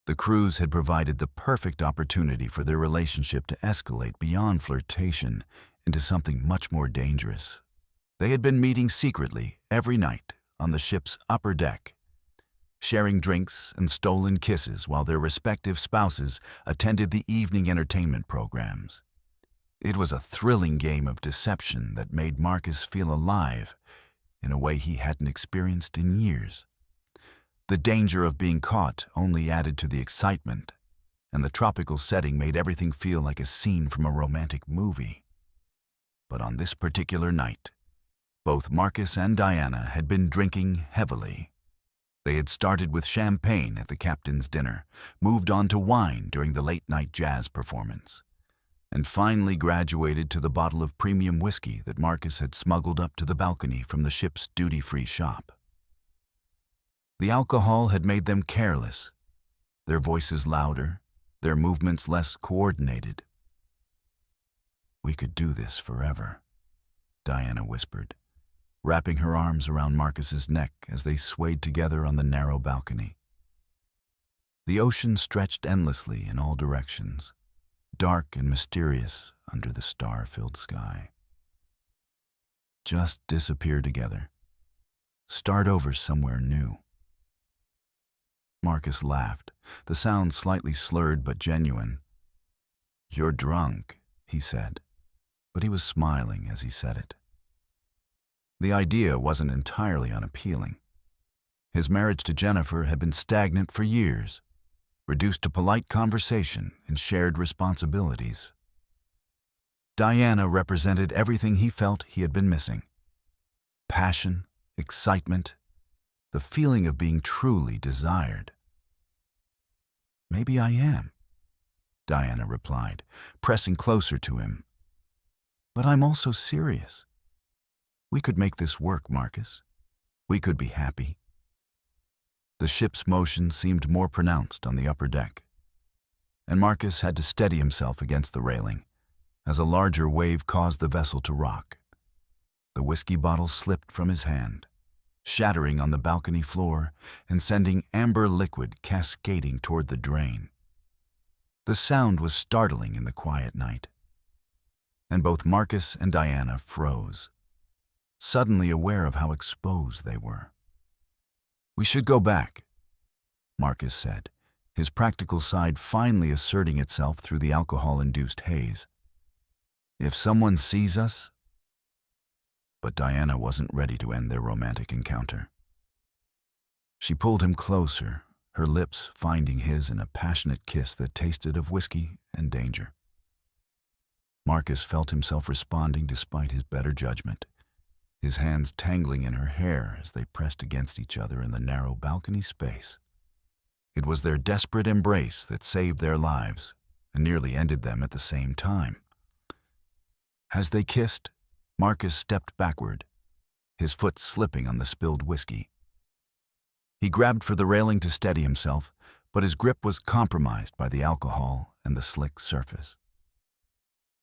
The cruise had provided the perfect opportunity for their relationship to escalate beyond flirtation into something much more dangerous. They had been meeting secretly every night on the ship's upper deck, sharing drinks and stolen kisses while their respective spouses attended the evening entertainment programs. It was a thrilling game of deception that made Marcus feel alive in a way he hadn't experienced in years. The danger of being caught only added to the excitement, and the tropical setting made everything feel like a scene from a romantic movie. But on this particular night, both Marcus and Diana had been drinking heavily. They had started with champagne at the captain's dinner, moved on to wine during the late-night jazz performance, and finally graduated to the bottle of premium whiskey that Marcus had smuggled up to the balcony from the ship's duty-free shop. The alcohol had made them careless, their voices louder, their movements less coordinated. "We could do this forever," Diana whispered, wrapping her arms around Marcus's neck as they swayed together on the narrow balcony. The ocean stretched endlessly in all directions, dark and mysterious under the star-filled sky. Just disappear together. Start over somewhere new. Marcus laughed, the sound slightly slurred but genuine. "You're drunk," he said, but he was smiling as he said it. The idea wasn't entirely unappealing. His marriage to Jennifer had been stagnant for years, reduced to polite conversation and shared responsibilities. Diana represented everything he felt he had been missing. Passion, excitement, the feeling of being truly desired. "Maybe I am," Diana replied, pressing closer to him. "But I'm also serious. We could make this work, Marcus. We could be happy." The ship's motion seemed more pronounced on the upper deck, and Marcus had to steady himself against the railing as a larger wave caused the vessel to rock. The whiskey bottle slipped from his hand, shattering on the balcony floor and sending amber liquid cascading toward the drain. The sound was startling in the quiet night, and both Marcus and Diana froze, suddenly aware of how exposed they were. "We should go back," Marcus said, his practical side finally asserting itself through the alcohol-induced haze. "If someone sees us..." But Diana wasn't ready to end their romantic encounter. She pulled him closer, her lips finding his in a passionate kiss that tasted of whiskey and danger. Marcus felt himself responding despite his better judgment, his hands tangling in her hair as they pressed against each other in the narrow balcony space. It was their desperate embrace that saved their lives and nearly ended them at the same time. As they kissed, Marcus stepped backward, his foot slipping on the spilled whiskey. He grabbed for the railing to steady himself, but his grip was compromised by the alcohol and the slick surface.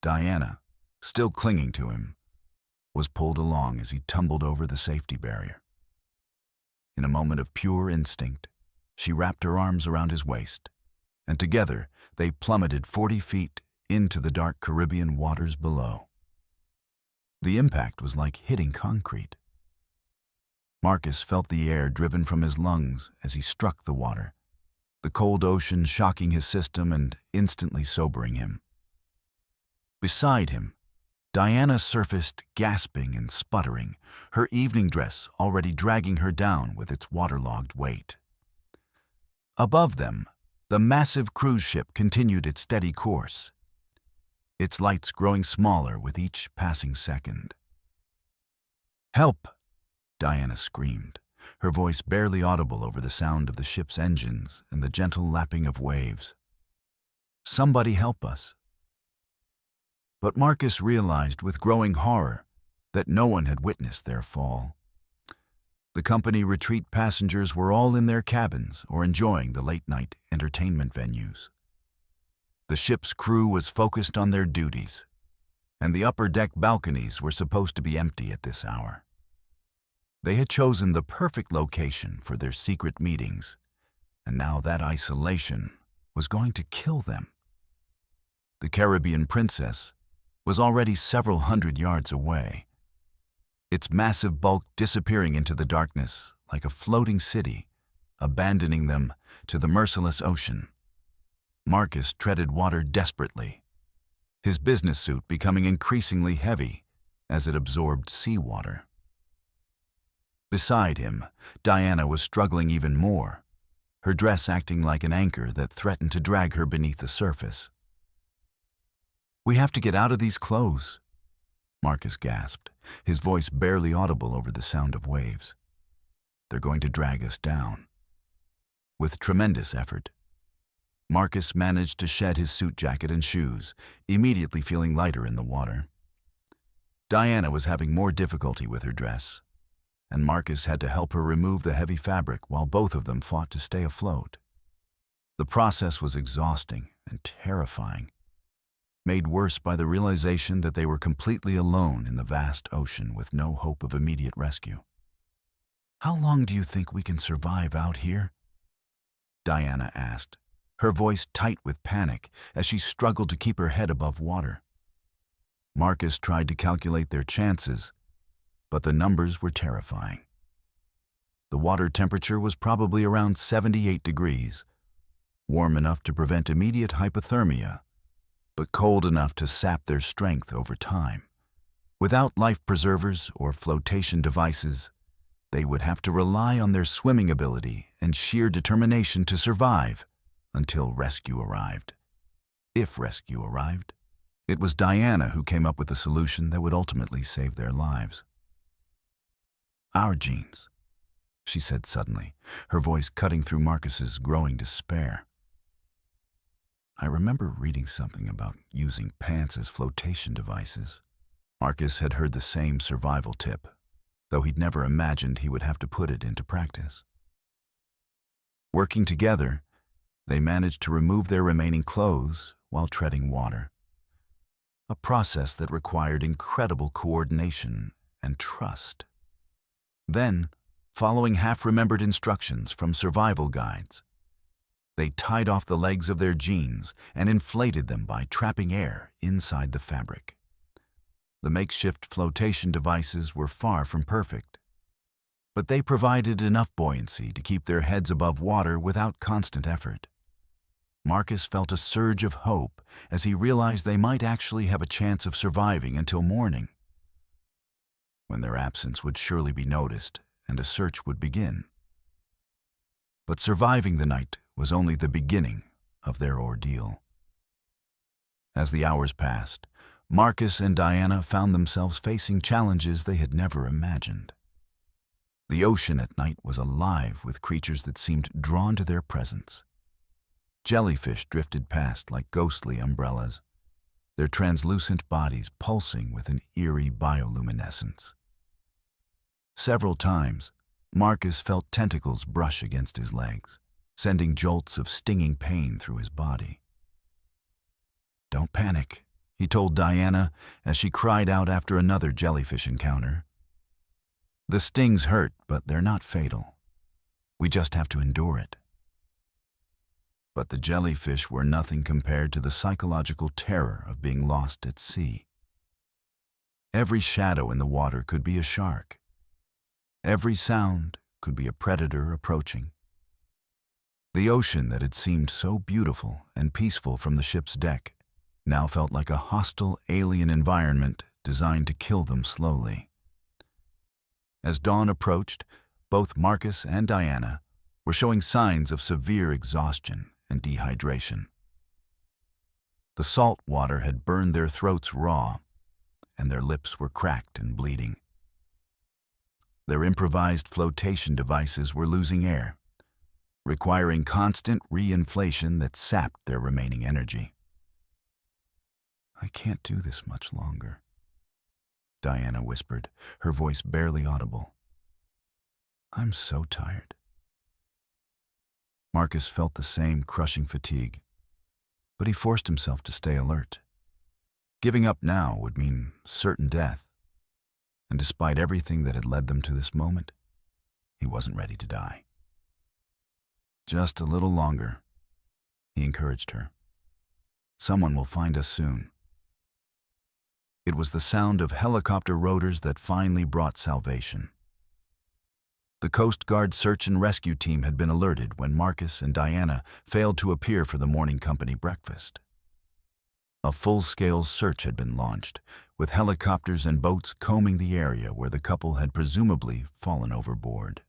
Diana, still clinging to him, was pulled along as he tumbled over the safety barrier. In a moment of pure instinct, she wrapped her arms around his waist, and together they plummeted 40 feet into the dark Caribbean waters below. The impact was like hitting concrete. Marcus felt the air driven from his lungs as he struck the water, the cold ocean shocking his system and instantly sobering him. Beside him, Diana surfaced, gasping and sputtering, her evening dress already dragging her down with its waterlogged weight. Above them, the massive cruise ship continued its steady course, its lights growing smaller with each passing second. "Help!" Diana screamed, her voice barely audible over the sound of the ship's engines and the gentle lapping of waves. "Somebody help us." But Marcus realized with growing horror that no one had witnessed their fall. The company retreat passengers were all in their cabins or enjoying the late-night entertainment venues. The ship's crew was focused on their duties, and the upper deck balconies were supposed to be empty at this hour. They had chosen the perfect location for their secret meetings, and now that isolation was going to kill them. The Caribbean Princess was already several hundred yards away, its massive bulk disappearing into the darkness like a floating city, abandoning them to the merciless ocean. Marcus treaded water desperately, his business suit becoming increasingly heavy as it absorbed seawater. Beside him, Diana was struggling even more, her dress acting like an anchor that threatened to drag her beneath the surface. "We have to get out of these clothes," Marcus gasped, his voice barely audible over the sound of waves. "They're going to drag us down." With tremendous effort, Marcus managed to shed his suit jacket and shoes, immediately feeling lighter in the water. Diana was having more difficulty with her dress, and Marcus had to help her remove the heavy fabric while both of them fought to stay afloat. The process was exhausting and terrifying, made worse by the realization that they were completely alone in the vast ocean with no hope of immediate rescue. "How long do you think we can survive out here?" Diana asked, her voice tight with panic as she struggled to keep her head above water. Marcus tried to calculate their chances, but the numbers were terrifying. The water temperature was probably around 78 degrees, warm enough to prevent immediate hypothermia, but cold enough to sap their strength over time. Without life preservers or flotation devices, they would have to rely on their swimming ability and sheer determination to survive until rescue arrived. If rescue arrived, it was Diana who came up with a solution that would ultimately save their lives. "Our genes," she said suddenly, her voice cutting through Marcus's growing despair. "I remember reading something about using pants as flotation devices." Marcus had heard the same survival tip, though he'd never imagined he would have to put it into practice. Working together, they managed to remove their remaining clothes while treading water, a process that required incredible coordination and trust. Then, following half-remembered instructions from survival guides, they tied off the legs of their jeans and inflated them by trapping air inside the fabric. The makeshift flotation devices were far from perfect, but they provided enough buoyancy to keep their heads above water without constant effort. Marcus felt a surge of hope as he realized they might actually have a chance of surviving until morning, when their absence would surely be noticed and a search would begin. But surviving the night was only the beginning of their ordeal. As the hours passed, Marcus and Diana found themselves facing challenges they had never imagined. The ocean at night was alive with creatures that seemed drawn to their presence. Jellyfish drifted past like ghostly umbrellas, their translucent bodies pulsing with an eerie bioluminescence. Several times, Marcus felt tentacles brush against his legs, sending jolts of stinging pain through his body. "Don't panic," he told Diana as she cried out after another jellyfish encounter. "The stings hurt, but they're not fatal. We just have to endure it." But the jellyfish were nothing compared to the psychological terror of being lost at sea. Every shadow in the water could be a shark. Every sound could be a predator approaching. The ocean that had seemed so beautiful and peaceful from the ship's deck now felt like a hostile alien environment designed to kill them slowly. As dawn approached, both Marcus and Diana were showing signs of severe exhaustion and dehydration. The salt water had burned their throats raw, and their lips were cracked and bleeding. Their improvised flotation devices were losing air, requiring constant reinflation that sapped their remaining energy. "I can't do this much longer," Diana whispered, her voice barely audible. "I'm so tired." Marcus felt the same crushing fatigue, but he forced himself to stay alert. Giving up now would mean certain death, and despite everything that had led them to this moment, he wasn't ready to die. "Just a little longer," he encouraged her. "Someone will find us soon." It was the sound of helicopter rotors that finally brought salvation. The Coast Guard search and rescue team had been alerted when Marcus and Diana failed to appear for the morning company breakfast. A full-scale search had been launched, with helicopters and boats combing the area where the couple had presumably fallen overboard.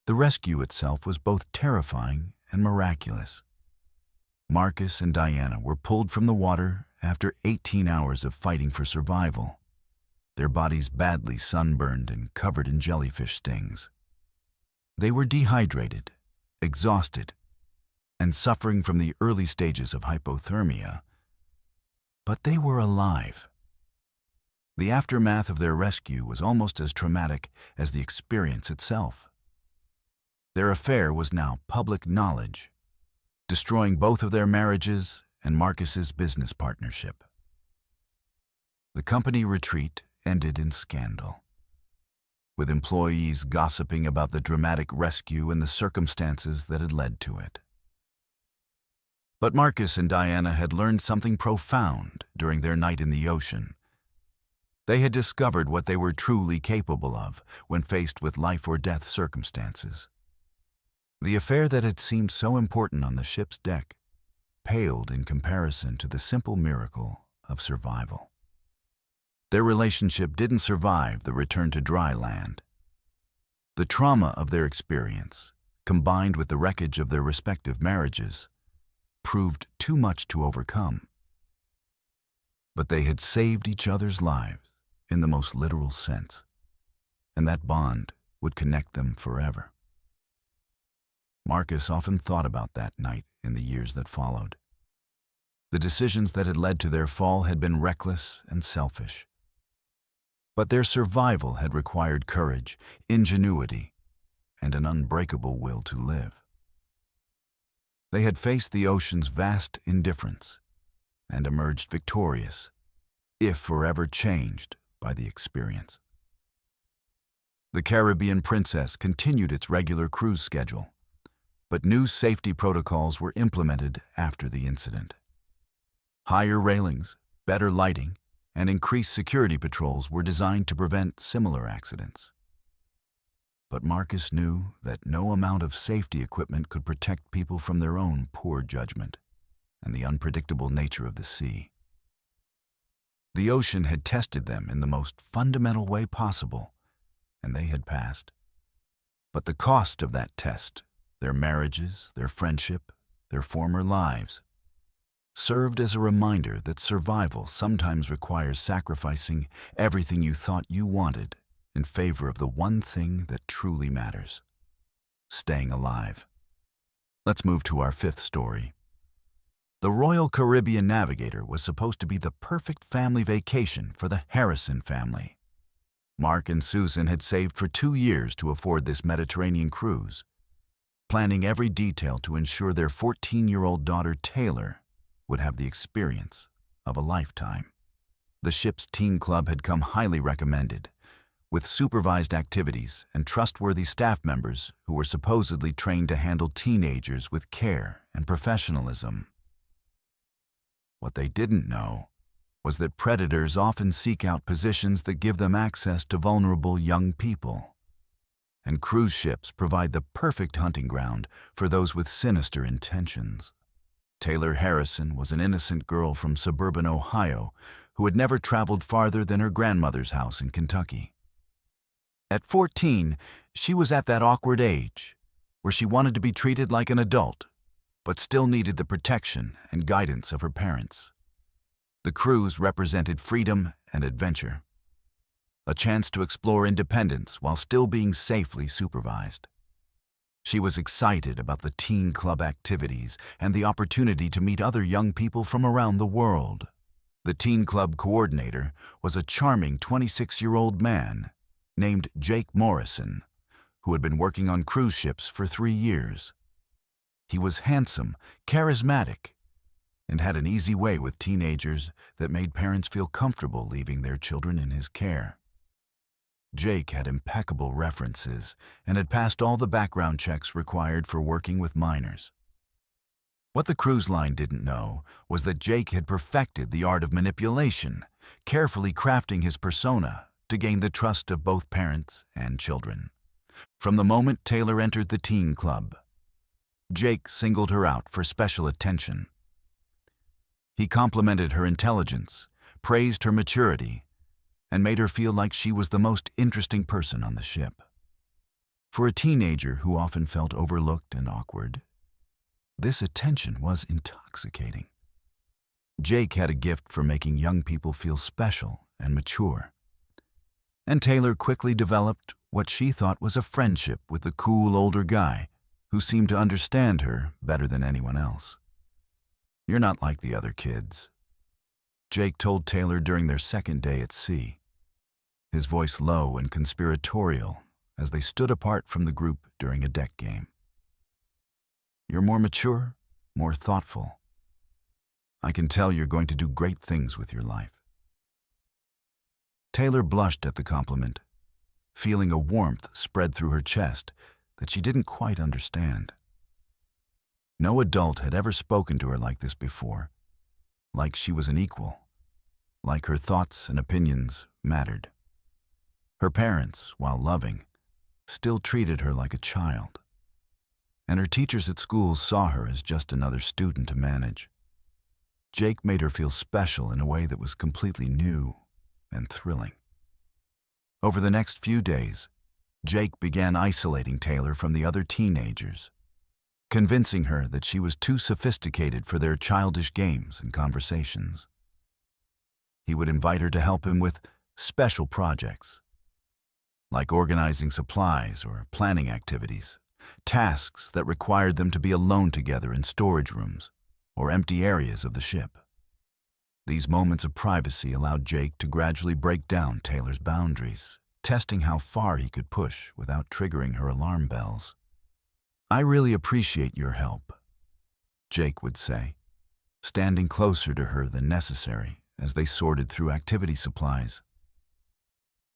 The rescue itself was both terrifying and miraculous. Marcus and Diana were pulled from the water after 18 hours of fighting for survival, their bodies badly sunburned and covered in jellyfish stings. They were dehydrated, exhausted, and suffering from the early stages of hypothermia, but they were alive. The aftermath of their rescue was almost as traumatic as the experience itself. Their affair was now public knowledge, destroying both of their marriages and Marcus's business partnership. The company retreat ended in scandal, with employees gossiping about the dramatic rescue and the circumstances that had led to it. But Marcus and Diana had learned something profound during their night in the ocean. They had discovered what they were truly capable of when faced with life-or-death circumstances. The affair that had seemed so important on the ship's deck paled in comparison to the simple miracle of survival. Their relationship didn't survive the return to dry land. The trauma of their experience, combined with the wreckage of their respective marriages, proved too much to overcome. But they had saved each other's lives in the most literal sense, and that bond would connect them forever. Marcus often thought about that night in the years that followed. The decisions that had led to their fall had been reckless and selfish. But their survival had required courage, ingenuity, and an unbreakable will to live. They had faced the ocean's vast indifference and emerged victorious, if forever changed by the experience. The Caribbean Princess continued its regular cruise schedule, but new safety protocols were implemented after the incident. Higher railings, better lighting, and increased security patrols were designed to prevent similar accidents. But Marcus knew that no amount of safety equipment could protect people from their own poor judgment and the unpredictable nature of the sea. The ocean had tested them in the most fundamental way possible, and they had passed. But the cost of that test, their marriages, their friendship, their former lives, served as a reminder that survival sometimes requires sacrificing everything you thought you wanted in favor of the one thing that truly matters: staying alive. Let's move to our fifth story. The Royal Caribbean Navigator was supposed to be the perfect family vacation for the Harrison family. Mark and Susan had saved for 2 years to afford this Mediterranean cruise. planning every detail to ensure their 14-year-old daughter Taylor would have the experience of a lifetime. The ship's teen club had come highly recommended, with supervised activities and trustworthy staff members who were supposedly trained to handle teenagers with care and professionalism. What they didn't know was that predators often seek out positions that give them access to vulnerable young people. And cruise ships provide the perfect hunting ground for those with sinister intentions. Taylor Harrison was an innocent girl from suburban Ohio who had never traveled farther than her grandmother's house in Kentucky. At 14, she was at that awkward age where she wanted to be treated like an adult, but still needed the protection and guidance of her parents. The cruise represented freedom and adventure, a chance to explore independence while still being safely supervised. She was excited about the teen club activities and the opportunity to meet other young people from around the world. The teen club coordinator was a charming 26-year-old man named Jake Morrison, who had been working on cruise ships for 3 years. He was handsome, charismatic, and had an easy way with teenagers that made parents feel comfortable leaving their children in his care. Jake had impeccable references and had passed all the background checks required for working with minors. What the cruise line didn't know was that Jake had perfected the art of manipulation, carefully crafting his persona to gain the trust of both parents and children. From the moment Taylor entered the teen club, Jake singled her out for special attention. He complimented her intelligence, praised her maturity, and made her feel like she was the most interesting person on the ship. For a teenager who often felt overlooked and awkward, this attention was intoxicating. Jake had a gift for making young people feel special and mature, and Taylor quickly developed what she thought was a friendship with the cool older guy who seemed to understand her better than anyone else. "You're not like the other kids," Jake told Taylor during their second day at sea, his voice low and conspiratorial as they stood apart from the group during a deck game. "You're more mature, more thoughtful. I can tell you're going to do great things with your life." Taylor blushed at the compliment, feeling a warmth spread through her chest that she didn't quite understand. No adult had ever spoken to her like this before, like she was an equal, like her thoughts and opinions mattered. Her parents, while loving, still treated her like a child, and her teachers at school saw her as just another student to manage. Jake made her feel special in a way that was completely new and thrilling. Over the next few days, Jake began isolating Taylor from the other teenagers, convincing her that she was too sophisticated for their childish games and conversations. He would invite her to help him with special projects, like organizing supplies or planning activities, tasks that required them to be alone together in storage rooms or empty areas of the ship. These moments of privacy allowed Jake to gradually break down Taylor's boundaries, testing how far he could push without triggering her alarm bells. "I really appreciate your help," Jake would say, standing closer to her than necessary as they sorted through activity supplies.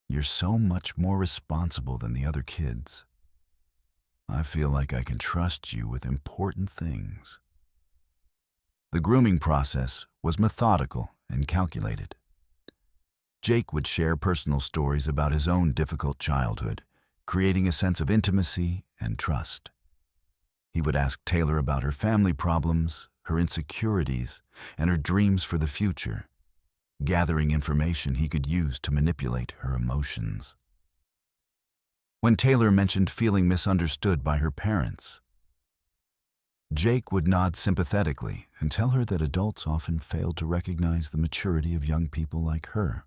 "You're so much more responsible than the other kids. I feel like I can trust you with important things." The grooming process was methodical and calculated. Jake would share personal stories about his own difficult childhood, creating a sense of intimacy and trust. He would ask Taylor about her family problems, her insecurities, and her dreams for the future, gathering information he could use to manipulate her emotions. When Taylor mentioned feeling misunderstood by her parents, Jake would nod sympathetically and tell her that adults often failed to recognize the maturity of young people like her.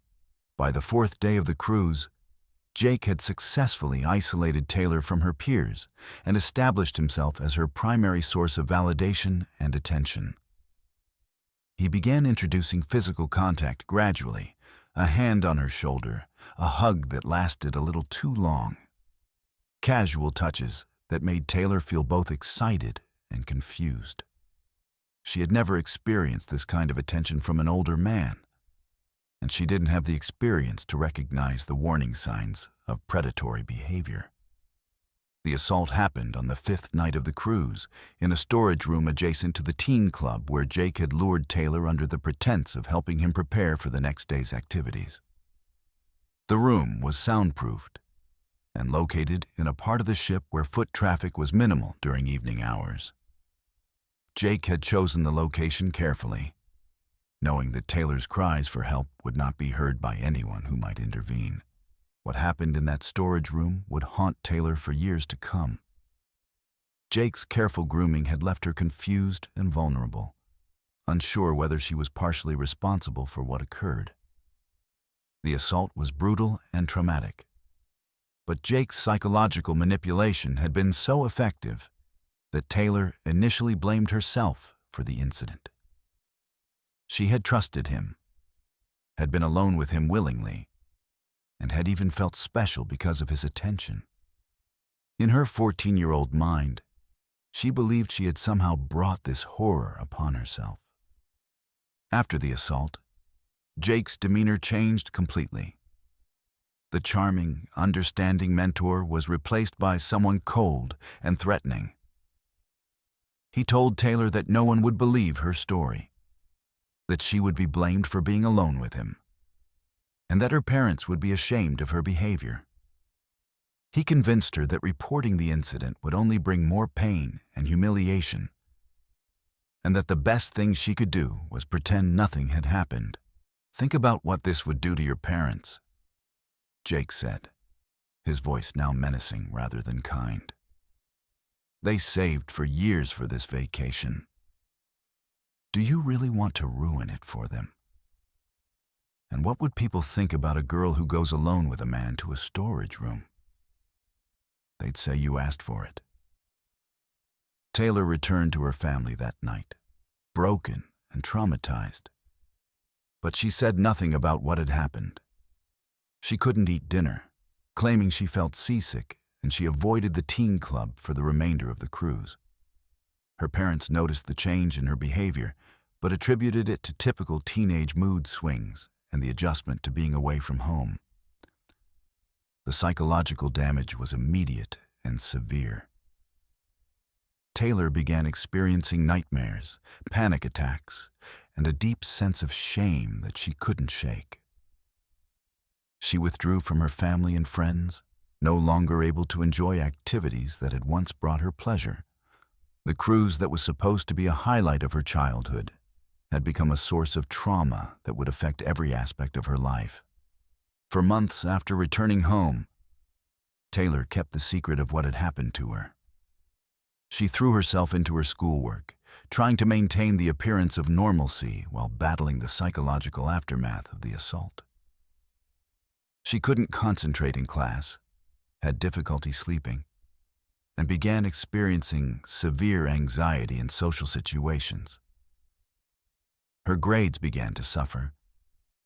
By the 4th day of the cruise, Jake had successfully isolated Taylor from her peers and established himself as her primary source of validation and attention. He began introducing physical contact gradually, a hand on her shoulder, a hug that lasted a little too long. Casual touches that made Taylor feel both excited and confused. She had never experienced this kind of attention from an older man, and she didn't have the experience to recognize the warning signs of predatory behavior. The assault happened on the 5th night of the cruise, in a storage room adjacent to the teen club where Jake had lured Taylor under the pretense of helping him prepare for the next day's activities. The room was soundproofed and located in a part of the ship where foot traffic was minimal during evening hours. Jake had chosen the location carefully, knowing that Taylor's cries for help would not be heard by anyone who might intervene. What happened in that storage room would haunt Taylor for years to come. Jake's careful grooming had left her confused and vulnerable, unsure whether she was partially responsible for what occurred. The assault was brutal and traumatic, but Jake's psychological manipulation had been so effective that Taylor initially blamed herself for the incident. She had trusted him, had been alone with him willingly, and had even felt special because of his attention. In her 14-year-old mind, she believed she had somehow brought this horror upon herself. After the assault, Jake's demeanor changed completely. The charming, understanding mentor was replaced by someone cold and threatening. He told Taylor that no one would believe her story, that she would be blamed for being alone with him, and that her parents would be ashamed of her behavior. He convinced her that reporting the incident would only bring more pain and humiliation, and that the best thing she could do was pretend nothing had happened. "Think about what this would do to your parents," Jake said, his voice now menacing rather than kind. "They saved for years for this vacation. Do you really want to ruin it for them? And what would people think about a girl who goes alone with a man to a storage room? They'd say you asked for it." Taylor returned to her family that night, broken and traumatized. But she said nothing about what had happened. She couldn't eat dinner, claiming she felt seasick, and she avoided the teen club for the remainder of the cruise. Her parents noticed the change in her behavior, but attributed it to typical teenage mood swings and the adjustment to being away from home. The psychological damage was immediate and severe. Taylor began experiencing nightmares, panic attacks, and a deep sense of shame that she couldn't shake. She withdrew from her family and friends, no longer able to enjoy activities that had once brought her pleasure. The cruise that was supposed to be a highlight of her childhood had become a source of trauma that would affect every aspect of her life. For months after returning home, Taylor kept the secret of what had happened to her. She threw herself into her schoolwork, trying to maintain the appearance of normalcy while battling the psychological aftermath of the assault. She couldn't concentrate in class, had difficulty sleeping, and began experiencing severe anxiety in social situations. Her grades began to suffer,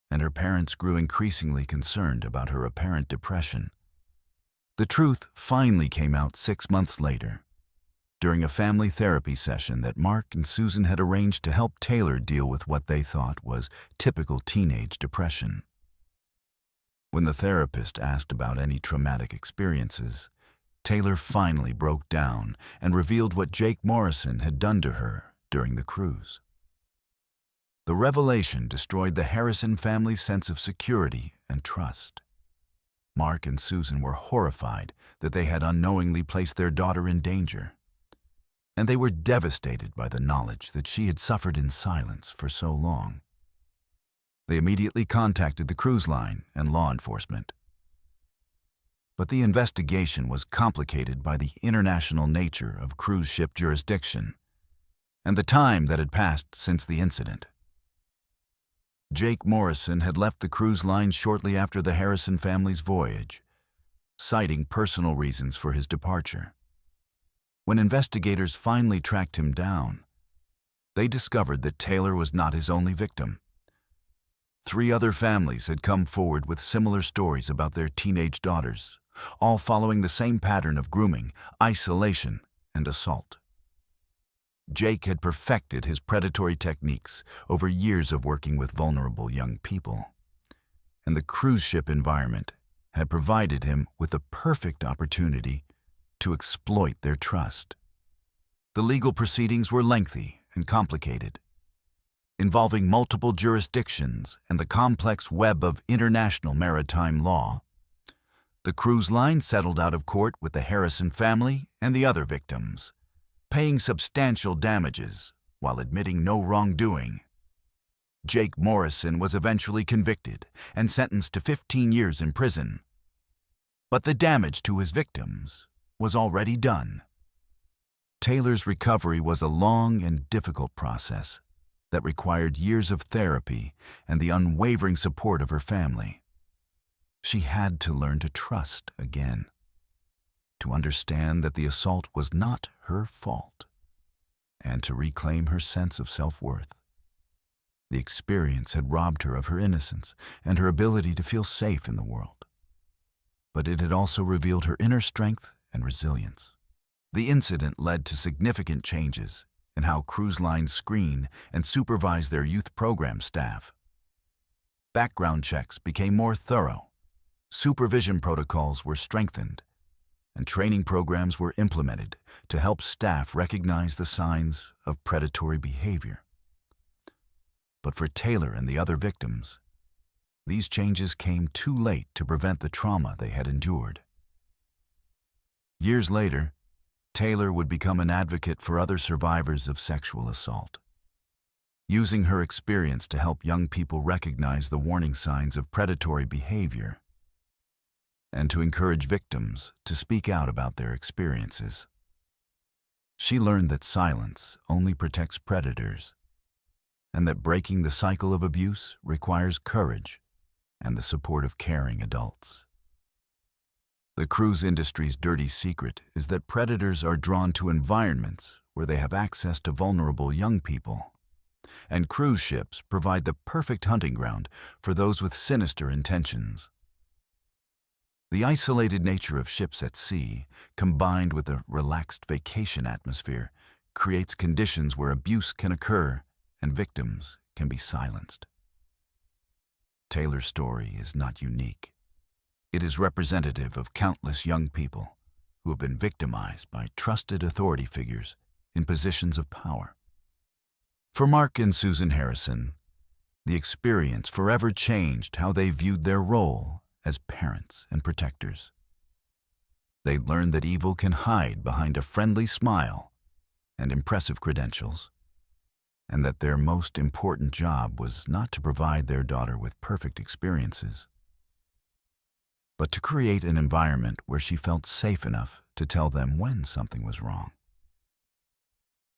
and her parents grew increasingly concerned about her apparent depression. The truth finally came out 6 months later, during a family therapy session that Mark and Susan had arranged to help Taylor deal with what they thought was typical teenage depression. When the therapist asked about any traumatic experiences, Taylor finally broke down and revealed what Jake Morrison had done to her during the cruise. The revelation destroyed the Harrison family's sense of security and trust. Mark and Susan were horrified that they had unknowingly placed their daughter in danger, and they were devastated by the knowledge that she had suffered in silence for so long. They immediately contacted the cruise line and law enforcement. But the investigation was complicated by the international nature of cruise ship jurisdiction and the time that had passed since the incident. Jake Morrison had left the cruise line shortly after the Harrison family's voyage, citing personal reasons for his departure. When investigators finally tracked him down, they discovered that Taylor was not his only victim. 3 other families had come forward with similar stories about their teenage daughters, all following the same pattern of grooming, isolation, and assault. Jake had perfected his predatory techniques over years of working with vulnerable young people, and the cruise ship environment had provided him with the perfect opportunity to exploit their trust. The legal proceedings were lengthy and complicated, involving multiple jurisdictions and the complex web of international maritime law. The cruise line settled out of court with the Harrison family and the other victims, paying substantial damages while admitting no wrongdoing. Jake Morrison was eventually convicted and sentenced to 15 years in prison. But the damage to his victims was already done. Taylor's recovery was a long and difficult process that required years of therapy and the unwavering support of her family. She had to learn to trust again, to understand that the assault was not her fault, and to reclaim her sense of self-worth. The experience had robbed her of her innocence and her ability to feel safe in the world, but it had also revealed her inner strength and resilience. The incident led to significant changes in how cruise lines screen and supervise their youth program staff. Background checks became more thorough, supervision protocols were strengthened, and training programs were implemented to help staff recognize the signs of predatory behavior. But for Taylor and the other victims, these changes came too late to prevent the trauma they had endured. Years later, Taylor would become an advocate for other survivors of sexual assault, using her experience to help young people recognize the warning signs of predatory behavior and to encourage victims to speak out about their experiences. She learned that silence only protects predators, and that breaking the cycle of abuse requires courage and the support of caring adults. The cruise industry's dirty secret is that predators are drawn to environments where they have access to vulnerable young people, and cruise ships provide the perfect hunting ground for those with sinister intentions. The isolated nature of ships at sea, combined with a relaxed vacation atmosphere, creates conditions where abuse can occur and victims can be silenced. Taylor's story is not unique. It is representative of countless young people who have been victimized by trusted authority figures in positions of power. For Mark and Susan Harrison, the experience forever changed how they viewed their role as parents and protectors. They learned that evil can hide behind a friendly smile and impressive credentials, and that their most important job was not to provide their daughter with perfect experiences, but to create an environment where she felt safe enough to tell them when something was wrong.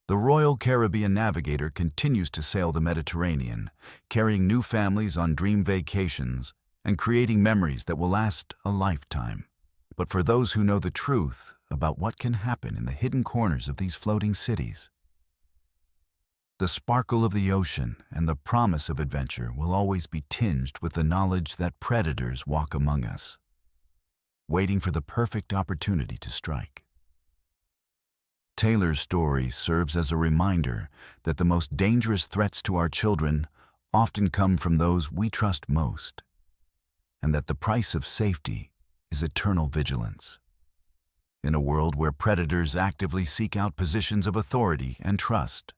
The Royal Caribbean Navigator continues to sail the Mediterranean, carrying new families on dream vacations and creating memories that will last a lifetime. But for those who know the truth about what can happen in the hidden corners of these floating cities, the sparkle of the ocean and the promise of adventure will always be tinged with the knowledge that predators walk among us, waiting for the perfect opportunity to strike. Taylor's story serves as a reminder that the most dangerous threats to our children often come from those we trust most, and that the price of safety is eternal vigilance. In a world where predators actively seek out positions of authority and trust,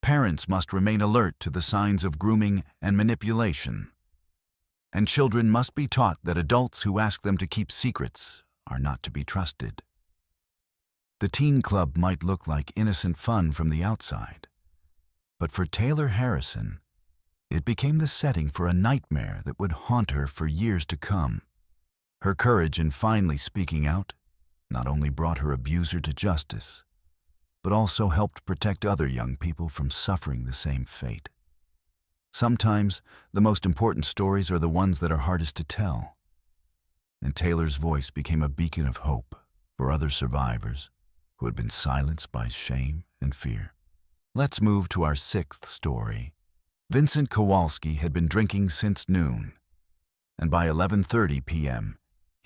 parents must remain alert to the signs of grooming and manipulation, and children must be taught that adults who ask them to keep secrets are not to be trusted. The teen club might look like innocent fun from the outside, but for Taylor Harrison, it became the setting for a nightmare that would haunt her for years to come. Her courage in finally speaking out not only brought her abuser to justice, but also helped protect other young people from suffering the same fate. Sometimes, the most important stories are the ones that are hardest to tell, and Taylor's voice became a beacon of hope for other survivors who had been silenced by shame and fear. Let's move to our sixth story. Vincent Kowalski had been drinking since noon, and by 11:30 p.m.,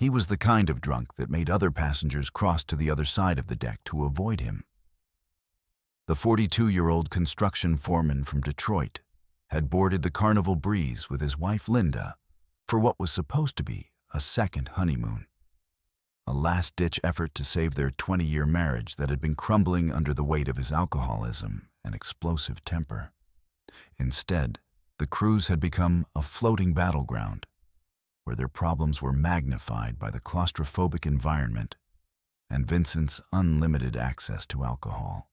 He was the kind of drunk that made other passengers cross to the other side of the deck to avoid him. The 42-year-old construction foreman from Detroit had boarded the Carnival Breeze with his wife Linda for what was supposed to be a second honeymoon, a last-ditch effort to save their 20-year marriage that had been crumbling under the weight of his alcoholism and explosive temper. Instead, the cruise had become a floating battleground where their problems were magnified by the claustrophobic environment and Vincent's unlimited access to alcohol.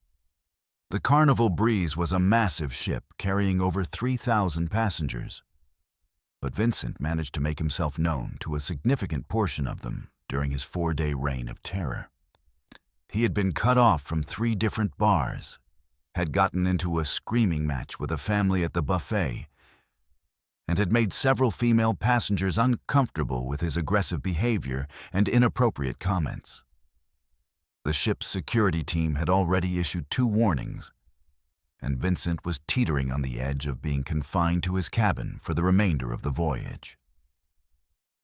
The Carnival Breeze was a massive ship carrying over 3,000 passengers, but Vincent managed to make himself known to a significant portion of them during his 4-day reign of terror. He had been cut off from 3 different bars, had gotten into a screaming match with a family at the buffet, and had made several female passengers uncomfortable with his aggressive behavior and inappropriate comments. The ship's security team had already issued 2 warnings, and Vincent was teetering on the edge of being confined to his cabin for the remainder of the voyage.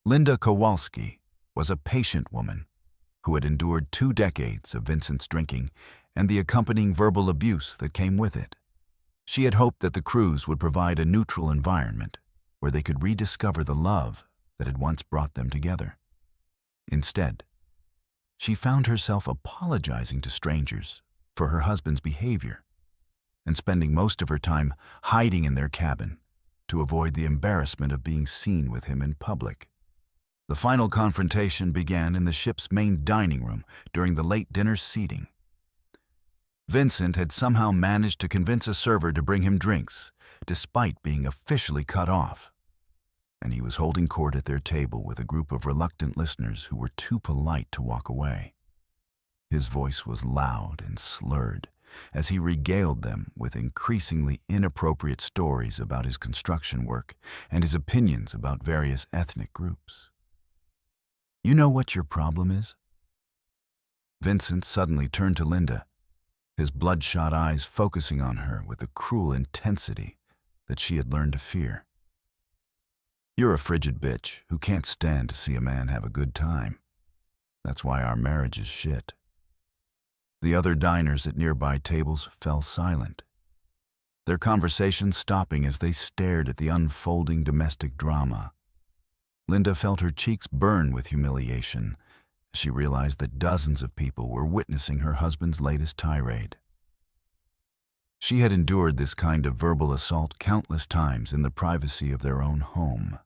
Linda Kowalski was a patient woman who had endured 2 decades of Vincent's drinking and the accompanying verbal abuse that came with it. She had hoped that the cruise would provide a neutral environment where they could rediscover the love that had once brought them together. Instead, she found herself apologizing to strangers for her husband's behavior and spending most of her time hiding in their cabin to avoid the embarrassment of being seen with him in public. The final confrontation began in the ship's main dining room during the late dinner seating. Vincent had somehow managed to convince a server to bring him drinks, despite being officially cut off, and he was holding court at their table with a group of reluctant listeners who were too polite to walk away. His voice was loud and slurred as he regaled them with increasingly inappropriate stories about his construction work and his opinions about various ethnic groups. "You know what your problem is?" Vincent suddenly turned to Linda, his bloodshot eyes focusing on her with a cruel intensity that she had learned to fear. "You're a frigid bitch who can't stand to see a man have a good time. That's why our marriage is shit." The other diners at nearby tables fell silent, their conversation stopping as they stared at the unfolding domestic drama. Linda felt her cheeks burn with humiliation as she realized that dozens of people were witnessing her husband's latest tirade. She had endured this kind of verbal assault countless times in the privacy of their own home.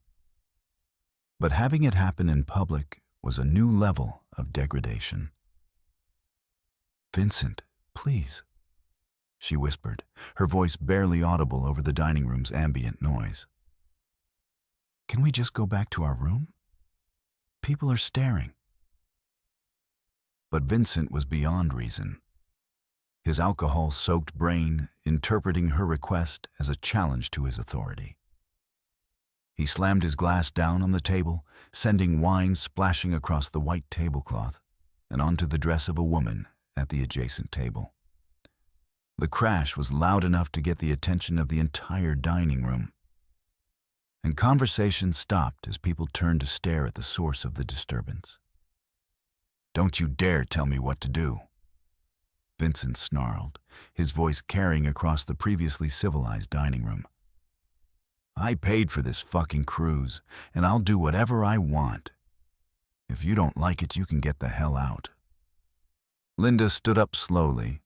But having it happen in public was a new level of degradation. "Vincent, please," she whispered, her voice barely audible over the dining room's ambient noise. "Can we just go back to our room? People are staring." But Vincent was beyond reason, his alcohol-soaked brain interpreting her request as a challenge to his authority. He slammed his glass down on the table, sending wine splashing across the white tablecloth and onto the dress of a woman at the adjacent table. The crash was loud enough to get the attention of the entire dining room, and conversation stopped as people turned to stare at the source of the disturbance. "Don't you dare tell me what to do," Vincent snarled, his voice carrying across the previously civilized dining room. "I paid for this fucking cruise, and I'll do whatever I want. If you don't like it, you can get the hell out." Linda stood up slowly,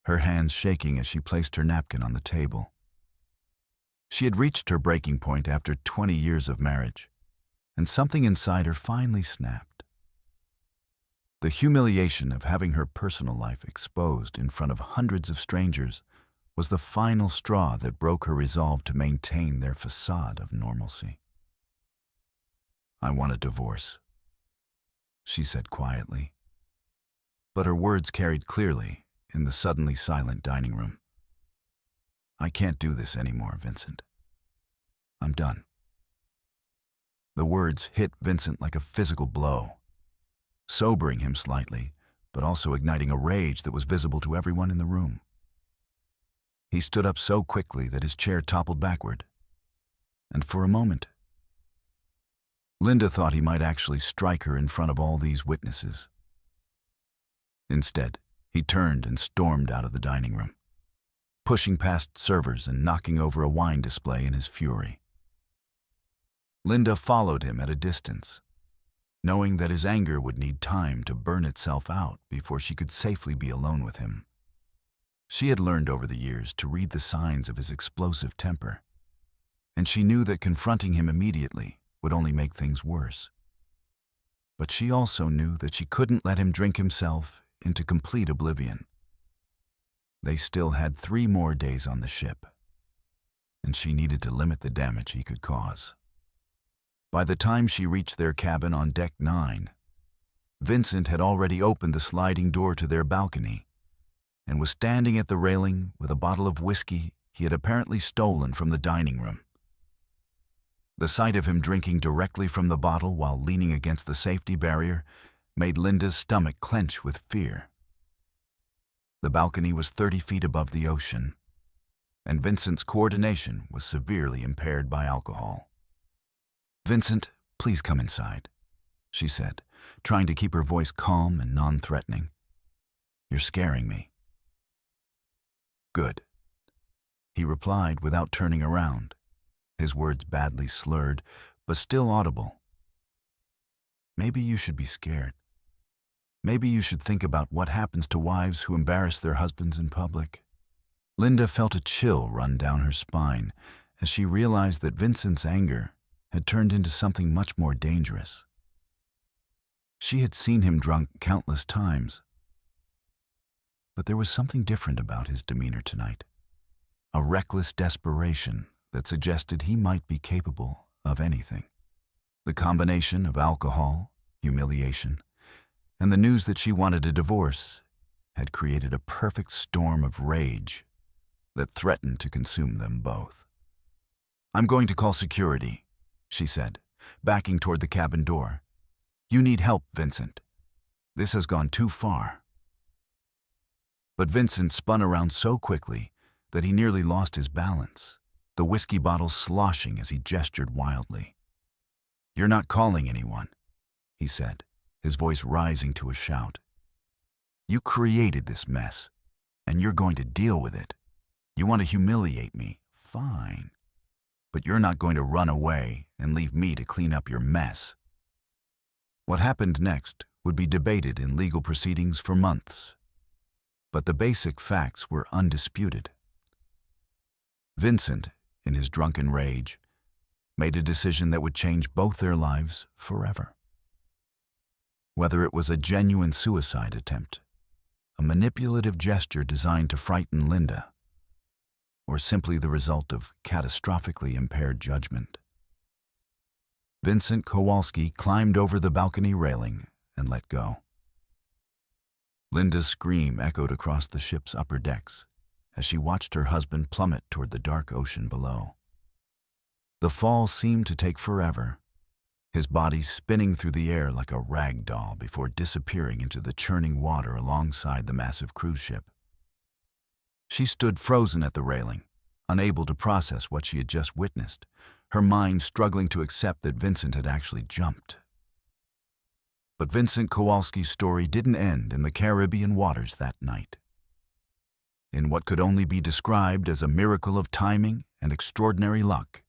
her hands shaking as she placed her napkin on the table. She had reached her breaking point after 20 years of marriage, and something inside her finally snapped. The humiliation of having her personal life exposed in front of hundreds of strangers was the final straw that broke her resolve to maintain their facade of normalcy. "I want a divorce," she said quietly, but her words carried clearly in the suddenly silent dining room. "I can't do this anymore, Vincent. I'm done." The words hit Vincent like a physical blow, sobering him slightly, but also igniting a rage that was visible to everyone in the room. He stood up so quickly that his chair toppled backward, and for a moment, Linda thought he might actually strike her in front of all these witnesses. Instead, he turned and stormed out of the dining room, pushing past servers and knocking over a wine display in his fury. Linda followed him at a distance, knowing that his anger would need time to burn itself out before she could safely be alone with him. She had learned over the years to read the signs of his explosive temper, and she knew that confronting him immediately would only make things worse. But she also knew that she couldn't let him drink himself into complete oblivion. They still had 3 more days on the ship, and she needed to limit the damage he could cause. By the time she reached their cabin on Deck 9, Vincent had already opened the sliding door to their balcony and was standing at the railing with a bottle of whiskey he had apparently stolen from the dining room. The sight of him drinking directly from the bottle while leaning against the safety barrier made Linda's stomach clench with fear. The balcony was 30 feet above the ocean, and Vincent's coordination was severely impaired by alcohol. "Vincent, please come inside," she said, trying to keep her voice calm and non-threatening. "You're scaring me." "Good," he replied without turning around, his words badly slurred, but still audible. "Maybe you should be scared. Maybe you should think about what happens to wives who embarrass their husbands in public." Linda felt a chill run down her spine as she realized that Vincent's anger had turned into something much more dangerous. She had seen him drunk countless times, but there was something different about his demeanor tonight, a reckless desperation that suggested he might be capable of anything. The combination of alcohol, humiliation, and the news that she wanted a divorce had created a perfect storm of rage that threatened to consume them both. "I'm going to call security," she said, backing toward the cabin door. "You need help, Vincent. This has gone too far." But Vincent spun around so quickly that he nearly lost his balance, the whiskey bottle sloshing as he gestured wildly. "You're not calling anyone," he said, his voice rising to a shout. "You created this mess, and you're going to deal with it. You want to humiliate me? Fine. But you're not going to run away and leave me to clean up your mess." What happened next would be debated in legal proceedings for months, but the basic facts were undisputed. Vincent, in his drunken rage, made a decision that would change both their lives forever. Whether it was a genuine suicide attempt, a manipulative gesture designed to frighten Linda, or simply the result of catastrophically impaired judgment, Vincent Kowalski climbed over the balcony railing and let go. Linda's scream echoed across the ship's upper decks as she watched her husband plummet toward the dark ocean below. The fall seemed to take forever, his body spinning through the air like a rag doll before disappearing into the churning water alongside the massive cruise ship. She stood frozen at the railing, unable to process what she had just witnessed, her mind struggling to accept that Vincent had actually jumped. But Vincent Kowalski's story didn't end in the Caribbean waters that night. In what could only be described as a miracle of timing and extraordinary luck,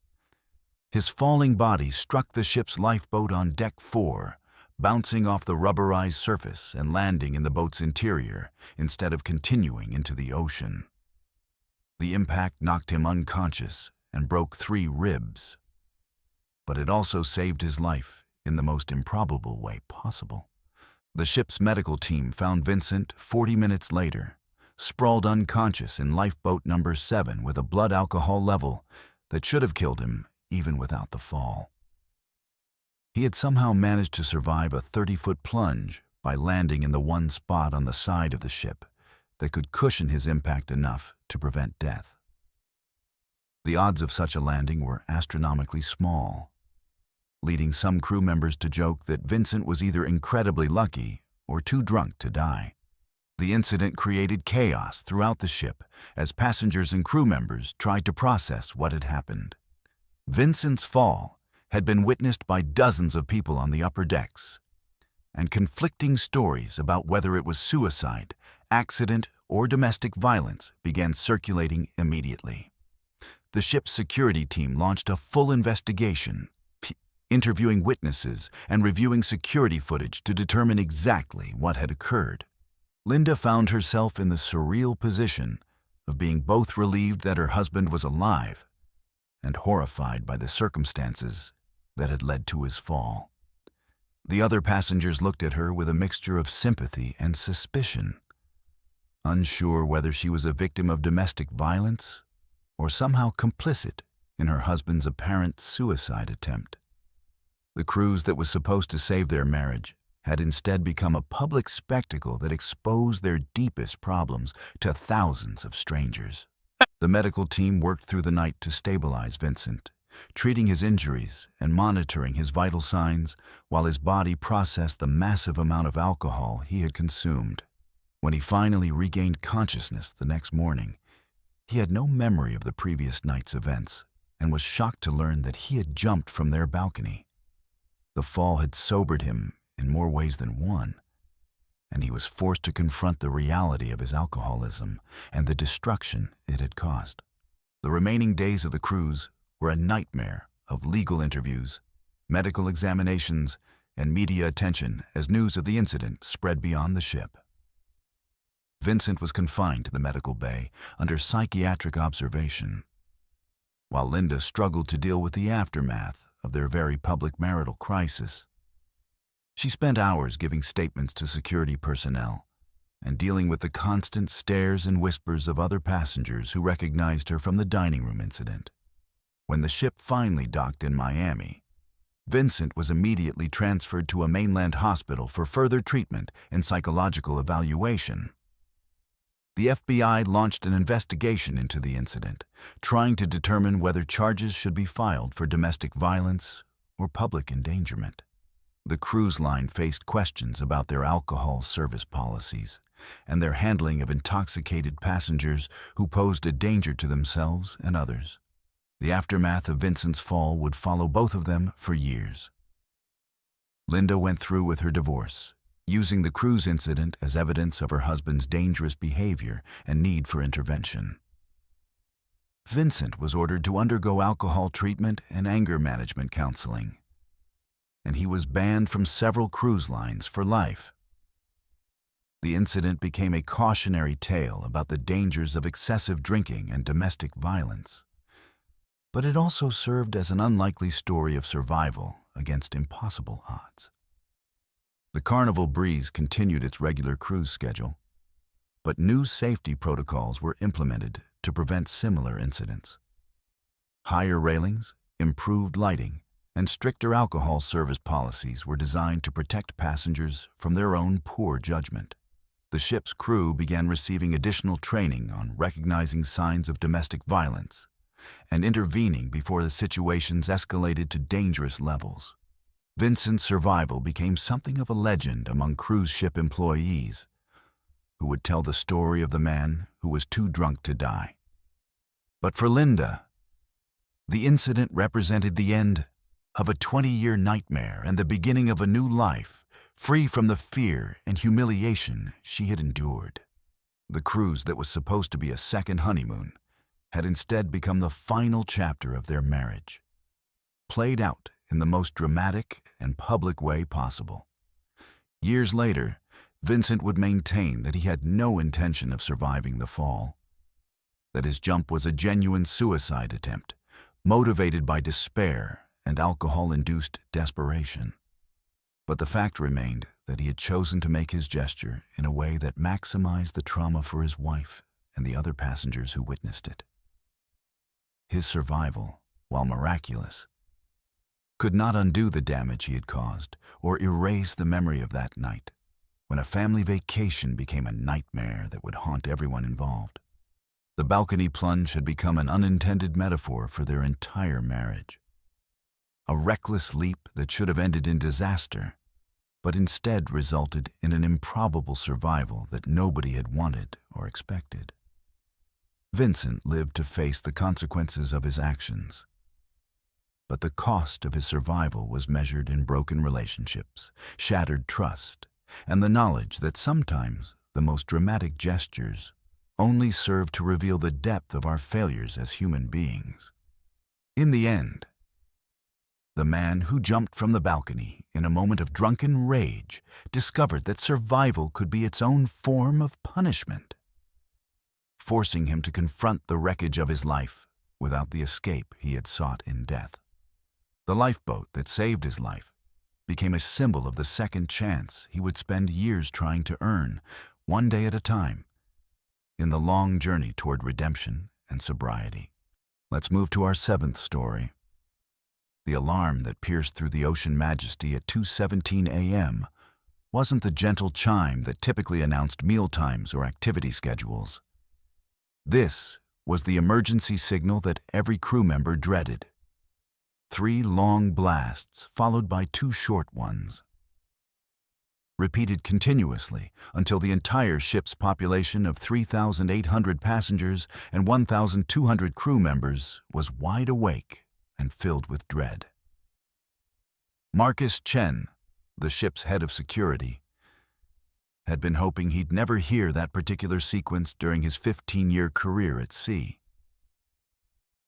his falling body struck the ship's lifeboat on Deck 4, bouncing off the rubberized surface and landing in the boat's interior instead of continuing into the ocean. The impact knocked him unconscious and broke 3 ribs, but it also saved his life in the most improbable way possible. The ship's medical team found Vincent 40 minutes later, sprawled unconscious in lifeboat number 7 with a blood alcohol level that should have killed him even without the fall. He had somehow managed to survive a 30-foot plunge by landing in the one spot on the side of the ship that could cushion his impact enough to prevent death. The odds of such a landing were astronomically small, leading some crew members to joke that Vincent was either incredibly lucky or too drunk to die. The incident created chaos throughout the ship as passengers and crew members tried to process what had happened. Vincent's fall had been witnessed by dozens of people on the upper decks, and conflicting stories about whether it was suicide, accident, or domestic violence began circulating immediately. The ship's security team launched a full investigation, interviewing witnesses and reviewing security footage to determine exactly what had occurred. Linda found herself in the surreal position of being both relieved that her husband was alive and horrified by the circumstances that had led to his fall. The other passengers looked at her with a mixture of sympathy and suspicion, unsure whether she was a victim of domestic violence or somehow complicit in her husband's apparent suicide attempt. The cruise that was supposed to save their marriage had instead become a public spectacle that exposed their deepest problems to thousands of strangers. The medical team worked through the night to stabilize Vincent, treating his injuries and monitoring his vital signs while his body processed the massive amount of alcohol he had consumed. When he finally regained consciousness the next morning, he had no memory of the previous night's events and was shocked to learn that he had jumped from their balcony. The fall had sobered him in more ways than one, and he was forced to confront the reality of his alcoholism and the destruction it had caused. The remaining days of the cruise were a nightmare of legal interviews, medical examinations, and media attention as news of the incident spread beyond the ship. Vincent was confined to the medical bay under psychiatric observation, while Linda struggled to deal with the aftermath of their very public marital crisis. She spent hours giving statements to security personnel and dealing with the constant stares and whispers of other passengers who recognized her from the dining room incident. When the ship finally docked in Miami, Vincent was immediately transferred to a mainland hospital for further treatment and psychological evaluation. The FBI launched an investigation into the incident, trying to determine whether charges should be filed for domestic violence or public endangerment. The cruise line faced questions about their alcohol service policies and their handling of intoxicated passengers who posed a danger to themselves and others. The aftermath of Vincent's fall would follow both of them for years. Linda went through with her divorce, using the cruise incident as evidence of her husband's dangerous behavior and need for intervention. Vincent was ordered to undergo alcohol treatment and anger management counseling, and he was banned from several cruise lines for life. The incident became a cautionary tale about the dangers of excessive drinking and domestic violence, but it also served as an unlikely story of survival against impossible odds. The Carnival Breeze continued its regular cruise schedule, but new safety protocols were implemented to prevent similar incidents. Higher railings, improved lighting, and stricter alcohol service policies were designed to protect passengers from their own poor judgment. The ship's crew began receiving additional training on recognizing signs of domestic violence and intervening before the situations escalated to dangerous levels. Vincent's survival became something of a legend among cruise ship employees, who would tell the story of the man who was too drunk to die. But for Linda, the incident represented the end of a 20-year nightmare and the beginning of a new life, free from the fear and humiliation she had endured. The cruise that was supposed to be a second honeymoon had instead become the final chapter of their marriage, played out in the most dramatic and public way possible. Years later, Vincent would maintain that he had no intention of surviving the fall, that his jump was a genuine suicide attempt, motivated by despair and alcohol-induced desperation. But the fact remained that he had chosen to make his gesture in a way that maximized the trauma for his wife and the other passengers who witnessed it. His survival, while miraculous, could not undo the damage he had caused or erase the memory of that night, when a family vacation became a nightmare that would haunt everyone involved. The balcony plunge had become an unintended metaphor for their entire marriage. A reckless leap that should have ended in disaster, but instead resulted in an improbable survival that nobody had wanted or expected. Vincent lived to face the consequences of his actions, But the cost of his survival was measured in broken relationships, shattered trust, and the knowledge that sometimes the most dramatic gestures only serve to reveal the depth of our failures as human beings. In the end, the man who jumped from the balcony in a moment of drunken rage discovered that survival could be its own form of punishment, forcing him to confront the wreckage of his life without the escape he had sought in death. The lifeboat that saved his life became a symbol of the second chance he would spend years trying to earn, one day at a time, in the long journey toward redemption and sobriety. Let's move to our seventh story. The alarm that pierced through the ocean majesty at 2:17 a.m. wasn't the gentle chime that typically announced mealtimes or activity schedules. This was the emergency signal that every crew member dreaded. 3 long blasts followed by 2 short ones, repeated continuously until the entire ship's population of 3,800 passengers and 1,200 crew members was wide awake and filled with dread. Marcus Chen, the ship's head of security, had been hoping he'd never hear that particular sequence during his 15-year career at sea.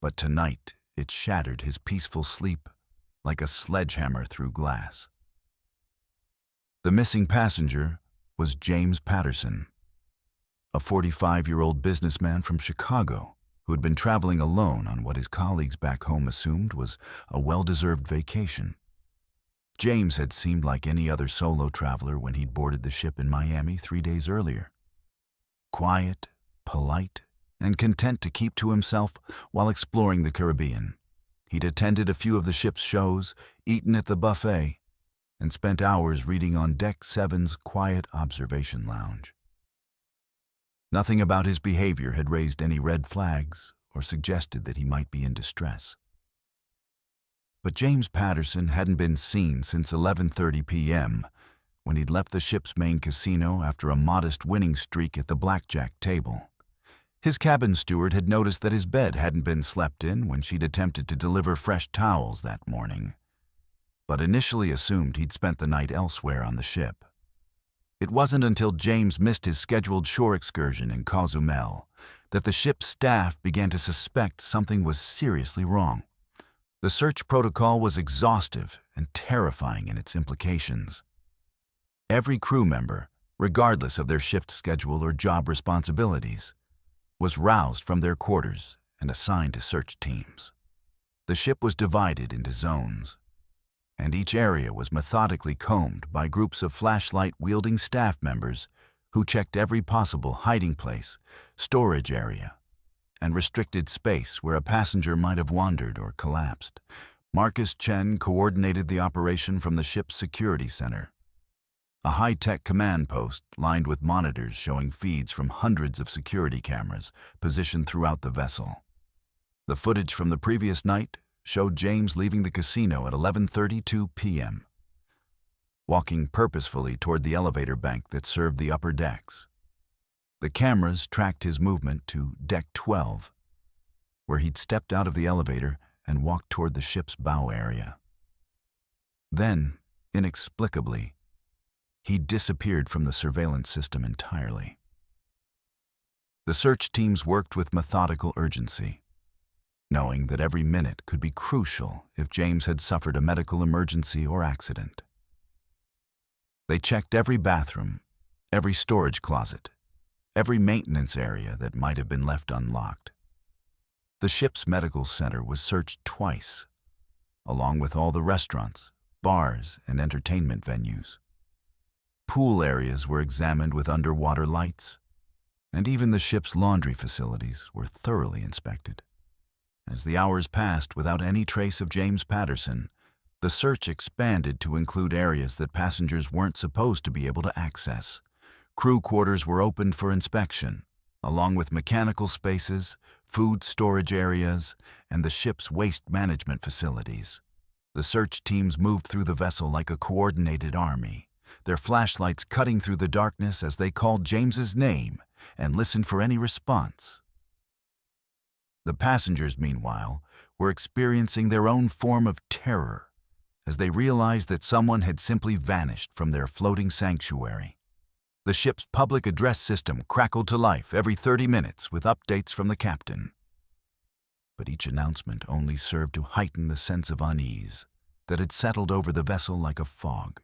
But tonight, it shattered his peaceful sleep like a sledgehammer through glass. The missing passenger was James Patterson, a 45-year-old businessman from Chicago who had been traveling alone on what his colleagues back home assumed was a well-deserved vacation. James had seemed like any other solo traveler when he'd boarded the ship in Miami 3 days earlier. Quiet, polite, and content to keep to himself while exploring the Caribbean. He'd attended a few of the ship's shows, eaten at the buffet, and spent hours reading on Deck 7's quiet observation lounge. Nothing about his behavior had raised any red flags or suggested that he might be in distress. But James Patterson hadn't been seen since 11:30 p.m., when he'd left the ship's main casino after a modest winning streak at the blackjack table. His cabin steward had noticed that his bed hadn't been slept in when she'd attempted to deliver fresh towels that morning, but initially assumed he'd spent the night elsewhere on the ship. It wasn't until James missed his scheduled shore excursion in Cozumel that the ship's staff began to suspect something was seriously wrong. The search protocol was exhaustive and terrifying in its implications. Every crew member, regardless of their shift schedule or job responsibilities, was roused from their quarters and assigned to search teams. The ship was divided into zones, and each area was methodically combed by groups of flashlight-wielding staff members who checked every possible hiding place, storage area, and restricted space where a passenger might have wandered or collapsed. Marcus Chen coordinated the operation from the ship's security center, a high-tech command post lined with monitors showing feeds from hundreds of security cameras positioned throughout the vessel. The footage from the previous night showed James leaving the casino at 11:32 p.m., walking purposefully toward the elevator bank that served the upper decks. The cameras tracked his movement to Deck 12, where he'd stepped out of the elevator and walked toward the ship's bow area. Then, inexplicably, he disappeared from the surveillance system entirely. The search teams worked with methodical urgency, knowing that every minute could be crucial if James had suffered a medical emergency or accident. They checked every bathroom, every storage closet, every maintenance area that might have been left unlocked. The ship's medical center was searched twice, along with all the restaurants, bars, and entertainment venues. Pool areas were examined with underwater lights, and even the ship's laundry facilities were thoroughly inspected. As the hours passed without any trace of James Patterson, the search expanded to include areas that passengers weren't supposed to be able to access. Crew quarters were opened for inspection, along with mechanical spaces, food storage areas, and the ship's waste management facilities. The search teams moved through the vessel like a coordinated army, their flashlights cutting through the darkness as they called James's name and listened for any response. The passengers, meanwhile, were experiencing their own form of terror as they realized that someone had simply vanished from their floating sanctuary. The ship's public address system crackled to life every 30 minutes with updates from the captain. But each announcement only served to heighten the sense of unease that had settled over the vessel like a fog.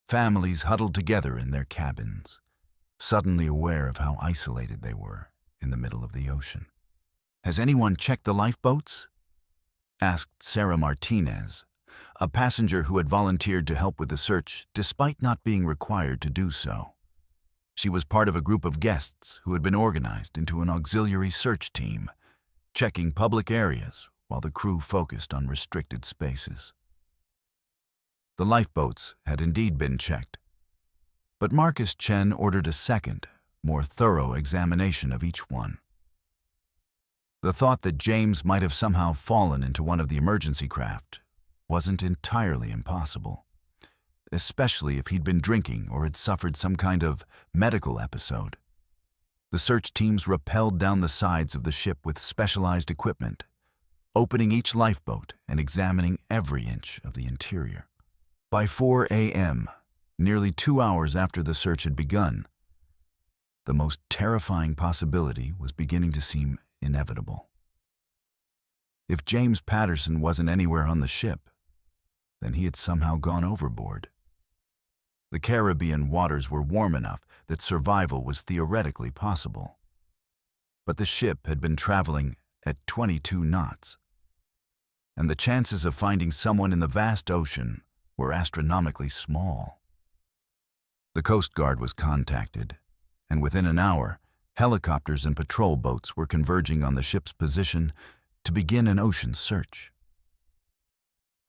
Families huddled together in their cabins, suddenly aware of how isolated they were in the middle of the ocean. "Has anyone checked the lifeboats?" asked Sarah Martinez, a passenger who had volunteered to help with the search despite not being required to do so. She was part of a group of guests who had been organized into an auxiliary search team, checking public areas while the crew focused on restricted spaces. The lifeboats had indeed been checked, but Marcus Chen ordered a second, more thorough examination of each one. The thought that James might have somehow fallen into one of the emergency craft wasn't entirely impossible, especially if he'd been drinking or had suffered some kind of medical episode. The search teams rappelled down the sides of the ship with specialized equipment, opening each lifeboat and examining every inch of the interior. By 4 a.m., nearly 2 hours after the search had begun, the most terrifying possibility was beginning to seem inevitable. If James Patterson wasn't anywhere on the ship, then he had somehow gone overboard. The Caribbean waters were warm enough that survival was theoretically possible. But the ship had been traveling at 22 knots, and the chances of finding someone in the vast ocean were astronomically small. The Coast Guard was contacted, and within an hour, helicopters and patrol boats were converging on the ship's position to begin an ocean search.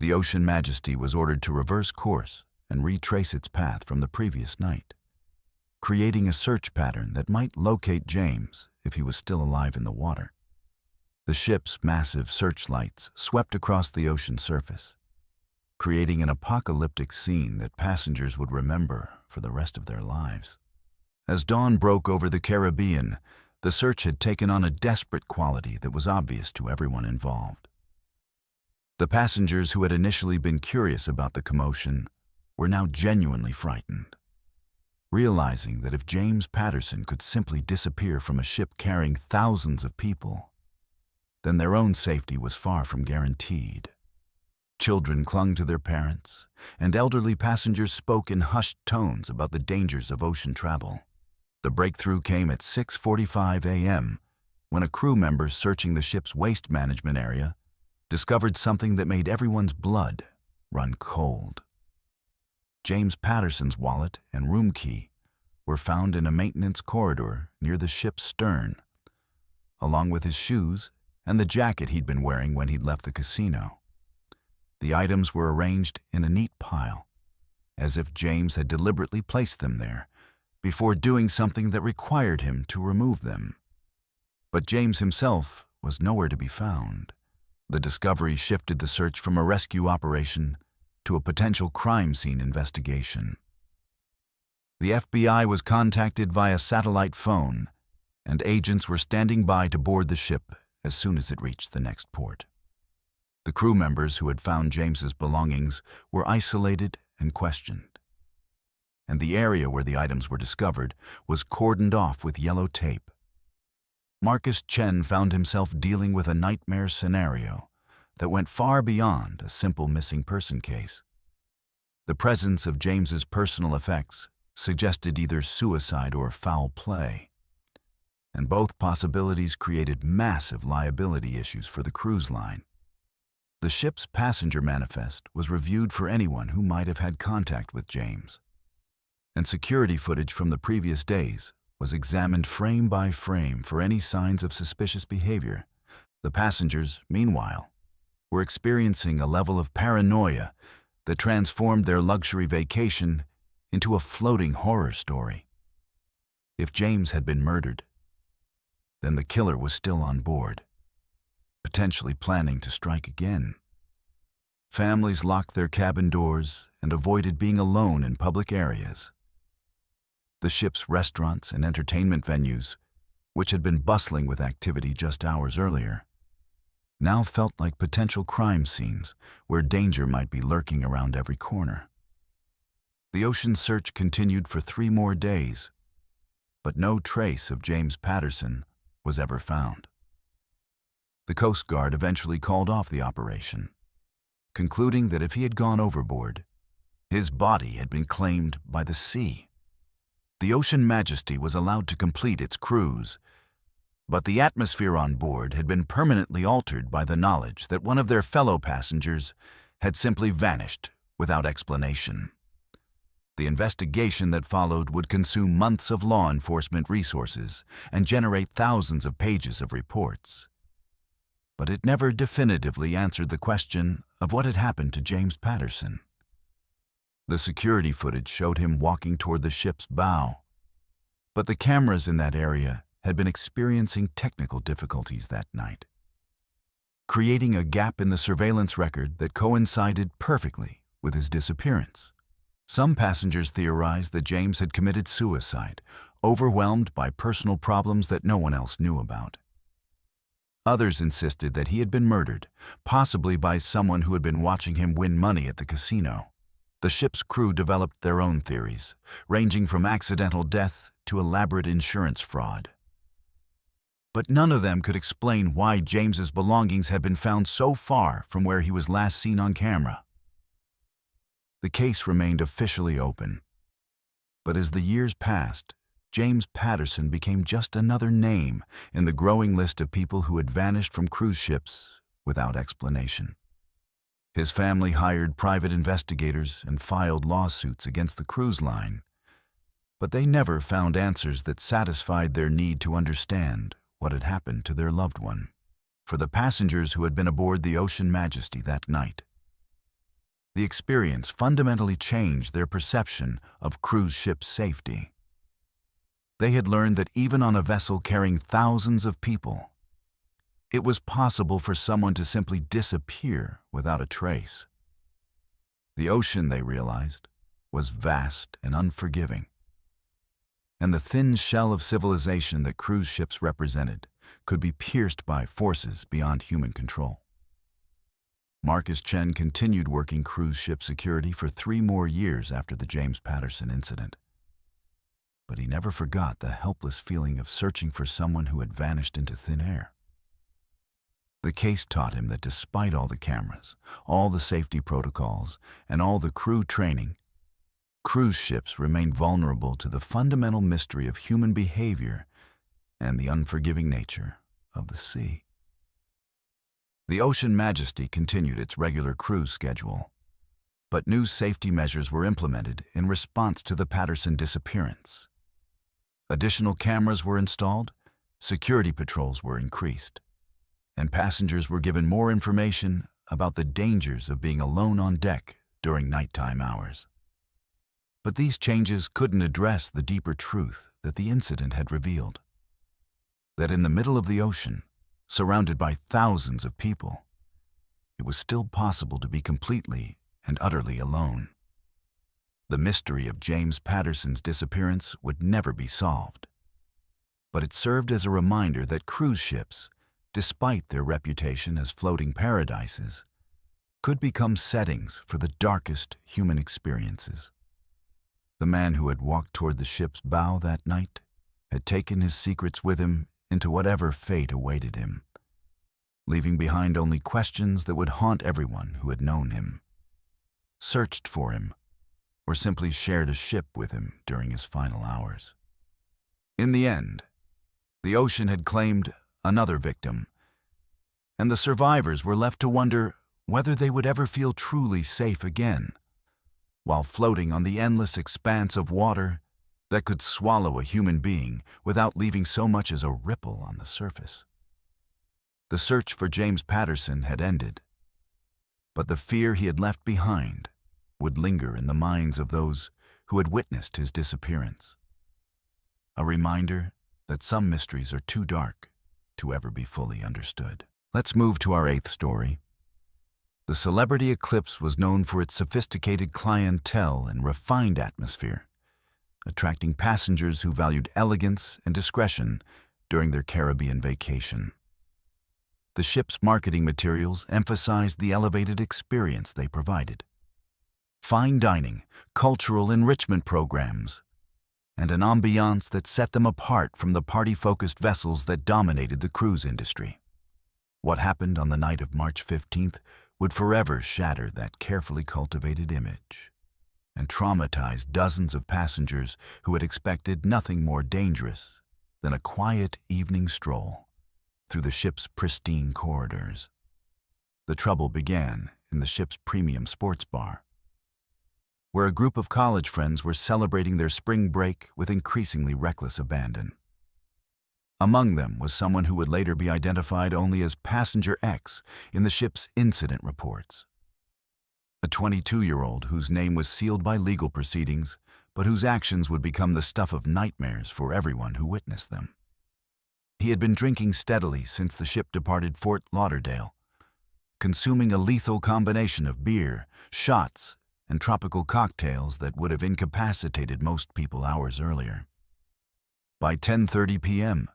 The Ocean Majesty was ordered to reverse course and retrace its path from the previous night, creating a search pattern that might locate James if he was still alive in the water. The ship's massive searchlights swept across the ocean surface, creating an apocalyptic scene that passengers would remember for the rest of their lives. As dawn broke over the Caribbean, the search had taken on a desperate quality that was obvious to everyone involved. The passengers who had initially been curious about the commotion were now genuinely frightened, realizing that if James Patterson could simply disappear from a ship carrying thousands of people, then their own safety was far from guaranteed. Children clung to their parents, and elderly passengers spoke in hushed tones about the dangers of ocean travel. The breakthrough came at 6:45 a.m. when a crew member searching the ship's waste management area discovered something that made everyone's blood run cold. James Patterson's wallet and room key were found in a maintenance corridor near the ship's stern, along with his shoes and the jacket he'd been wearing when he'd left the casino. The items were arranged in a neat pile, as if James had deliberately placed them there before doing something that required him to remove them. But James himself was nowhere to be found. The discovery shifted the search from a rescue operation to a potential crime scene investigation. The FBI was contacted via satellite phone, and agents were standing by to board the ship as soon as it reached the next port. The crew members who had found James's belongings were isolated and questioned, and the area where the items were discovered was cordoned off with yellow tape. Marcus Chen found himself dealing with a nightmare scenario that went far beyond a simple missing person case. The presence of James's personal effects suggested either suicide or foul play, and both possibilities created massive liability issues for the cruise line. The ship's passenger manifest was reviewed for anyone who might have had contact with James, and security footage from the previous days was examined frame by frame for any signs of suspicious behavior. The passengers, meanwhile, were experiencing a level of paranoia that transformed their luxury vacation into a floating horror story. If James had been murdered, then the killer was still on board, potentially planning to strike again. Families locked their cabin doors and avoided being alone in public areas. The ship's restaurants and entertainment venues, which had been bustling with activity just hours earlier, now felt like potential crime scenes where danger might be lurking around every corner. The ocean search continued for 3 more days, but no trace of James Patterson was ever found. The Coast Guard eventually called off the operation, concluding that if he had gone overboard, his body had been claimed by the sea. The Ocean Majesty was allowed to complete its cruise, but the atmosphere on board had been permanently altered by the knowledge that one of their fellow passengers had simply vanished without explanation. The investigation that followed would consume months of law enforcement resources and generate thousands of pages of reports. But it never definitively answered the question of what had happened to James Patterson. The security footage showed him walking toward the ship's bow, but the cameras in that area had been experiencing technical difficulties that night, creating a gap in the surveillance record that coincided perfectly with his disappearance. Some passengers theorized that James had committed suicide, overwhelmed by personal problems that no one else knew about. Others insisted that he had been murdered, possibly by someone who had been watching him win money at the casino. The ship's crew developed their own theories, ranging from accidental death to elaborate insurance fraud. But none of them could explain why James's belongings had been found so far from where he was last seen on camera. The case remained officially open, but as the years passed, James Patterson became just another name in the growing list of people who had vanished from cruise ships without explanation. His family hired private investigators and filed lawsuits against the cruise line, but they never found answers that satisfied their need to understand what had happened to their loved one. For the passengers who had been aboard the Ocean Majesty that night, the experience fundamentally changed their perception of cruise ship safety. They had learned that even on a vessel carrying thousands of people, it was possible for someone to simply disappear without a trace. The ocean, they realized, was vast and unforgiving, and the thin shell of civilization that cruise ships represented could be pierced by forces beyond human control. Marcus Chen continued working cruise ship security for 3 more years after the James Patterson incident. But he never forgot the helpless feeling of searching for someone who had vanished into thin air. The case taught him that despite all the cameras, all the safety protocols, and all the crew training, cruise ships remained vulnerable to the fundamental mystery of human behavior and the unforgiving nature of the sea. The Ocean Majesty continued its regular cruise schedule, but new safety measures were implemented in response to the Patterson disappearance. Additional cameras were installed, security patrols were increased, and passengers were given more information about the dangers of being alone on deck during nighttime hours. But these changes couldn't address the deeper truth that the incident had revealed: that in the middle of the ocean, surrounded by thousands of people, it was still possible to be completely and utterly alone. The mystery of James Patterson's disappearance would never be solved, but it served as a reminder that cruise ships, despite their reputation as floating paradises, could become settings for the darkest human experiences. The man who had walked toward the ship's bow that night had taken his secrets with him into whatever fate awaited him, leaving behind only questions that would haunt everyone who had known him, searched for him, or simply shared a ship with him during his final hours. In the end, the ocean had claimed another victim, and the survivors were left to wonder whether they would ever feel truly safe again, while floating on the endless expanse of water that could swallow a human being without leaving so much as a ripple on the surface. The search for James Patterson had ended, but the fear he had left behind would linger in the minds of those who had witnessed his disappearance. A reminder that some mysteries are too dark to ever be fully understood. Let's move to our 8th story. The celebrity eclipse was known for its sophisticated clientele and refined atmosphere, attracting passengers who valued elegance and discretion during their Caribbean vacation. The ship's marketing materials emphasized the elevated experience they provided. Fine dining, cultural enrichment programs, and an ambiance that set them apart from the party-focused vessels that dominated the cruise industry. What happened on the night of March 15th would forever shatter that carefully cultivated image and traumatize dozens of passengers who had expected nothing more dangerous than a quiet evening stroll through the ship's pristine corridors. The trouble began in the ship's premium sports bar, where a group of college friends were celebrating their spring break with increasingly reckless abandon. Among them was someone who would later be identified only as Passenger X in the ship's incident reports. A 22-year-old whose name was sealed by legal proceedings, but whose actions would become the stuff of nightmares for everyone who witnessed them. He had been drinking steadily since the ship departed Fort Lauderdale, consuming a lethal combination of beer, shots, and tropical cocktails that would have incapacitated most people hours earlier. By 10:30 p.m.,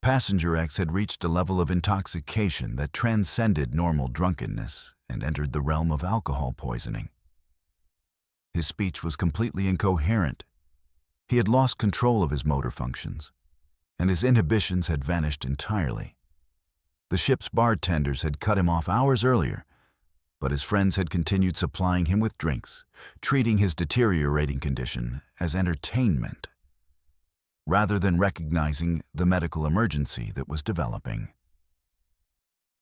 Passenger X had reached a level of intoxication that transcended normal drunkenness and entered the realm of alcohol poisoning. His speech was completely incoherent. He had lost control of his motor functions, and his inhibitions had vanished entirely. The ship's bartenders had cut him off hours earlier, but his friends had continued supplying him with drinks, treating his deteriorating condition as entertainment, rather than recognizing the medical emergency that was developing.